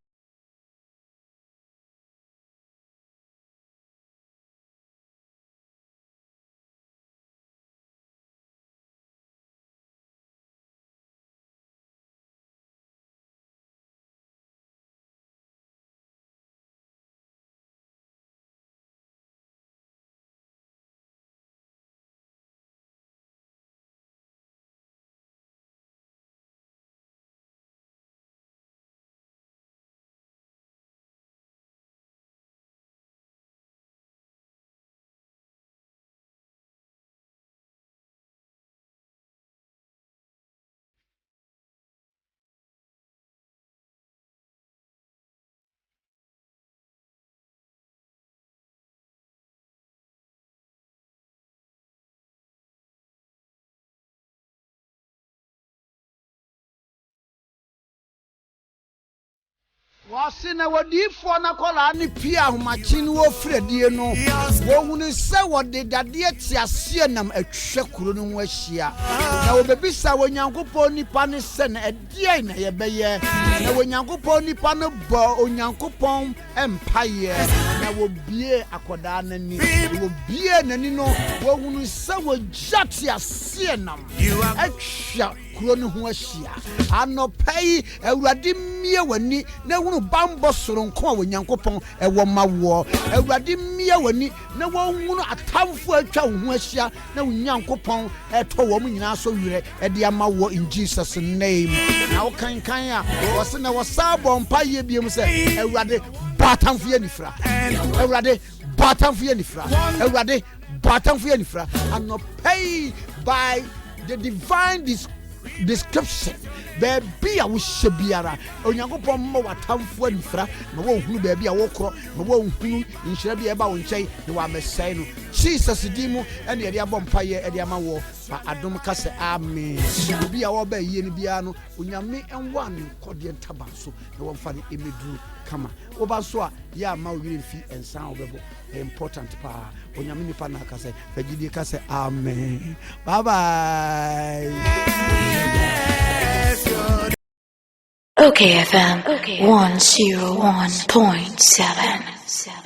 wase na wadifo na kola ne pia ahomachi ne wo fredie no wo hunu se wode dade atiase nam atwe kuro no ho ahia na wo bebisa wonyankopon nipa ne se na edie na ye beye na wonyankopon nipa no bo onyankopon empaye na wo bie akoda nani wo bie nani no wo hunu se wo jatiase nam atwa kuro no ho ahia anopai awurade mie wani na hunu bambo soronko a wonyankopon ewo mawo awurade mie wani na wonhunu atamfo atwa ho ahia na wonyankopon eto wo mu nyina so wire ede amawo in Jesus name na wo kankan a wo se na wo sabo mpaye biem se awurade batamfo ye nifra awurade batamfo ye nifra awurade batamfo ye nifra anopai by the divine description baby a wo hyebiara onyankopon ma watamfo anifra na wo hunu baby a wo kro na wo hunu nhira bia ba wo nkyai na wa mesai no Jesus di mu ene ye abo mpaye e de ama wo fa adom kase amen obi a wo ba yie ni bia no onyame enwa ne kode ntaba so na wo mfa ne emedu kama wo ba so a ya ma wo yire fi ensan wo bebo important pa onyame nipa na kase fagidi kase amen bye bye. Okay FM 101.7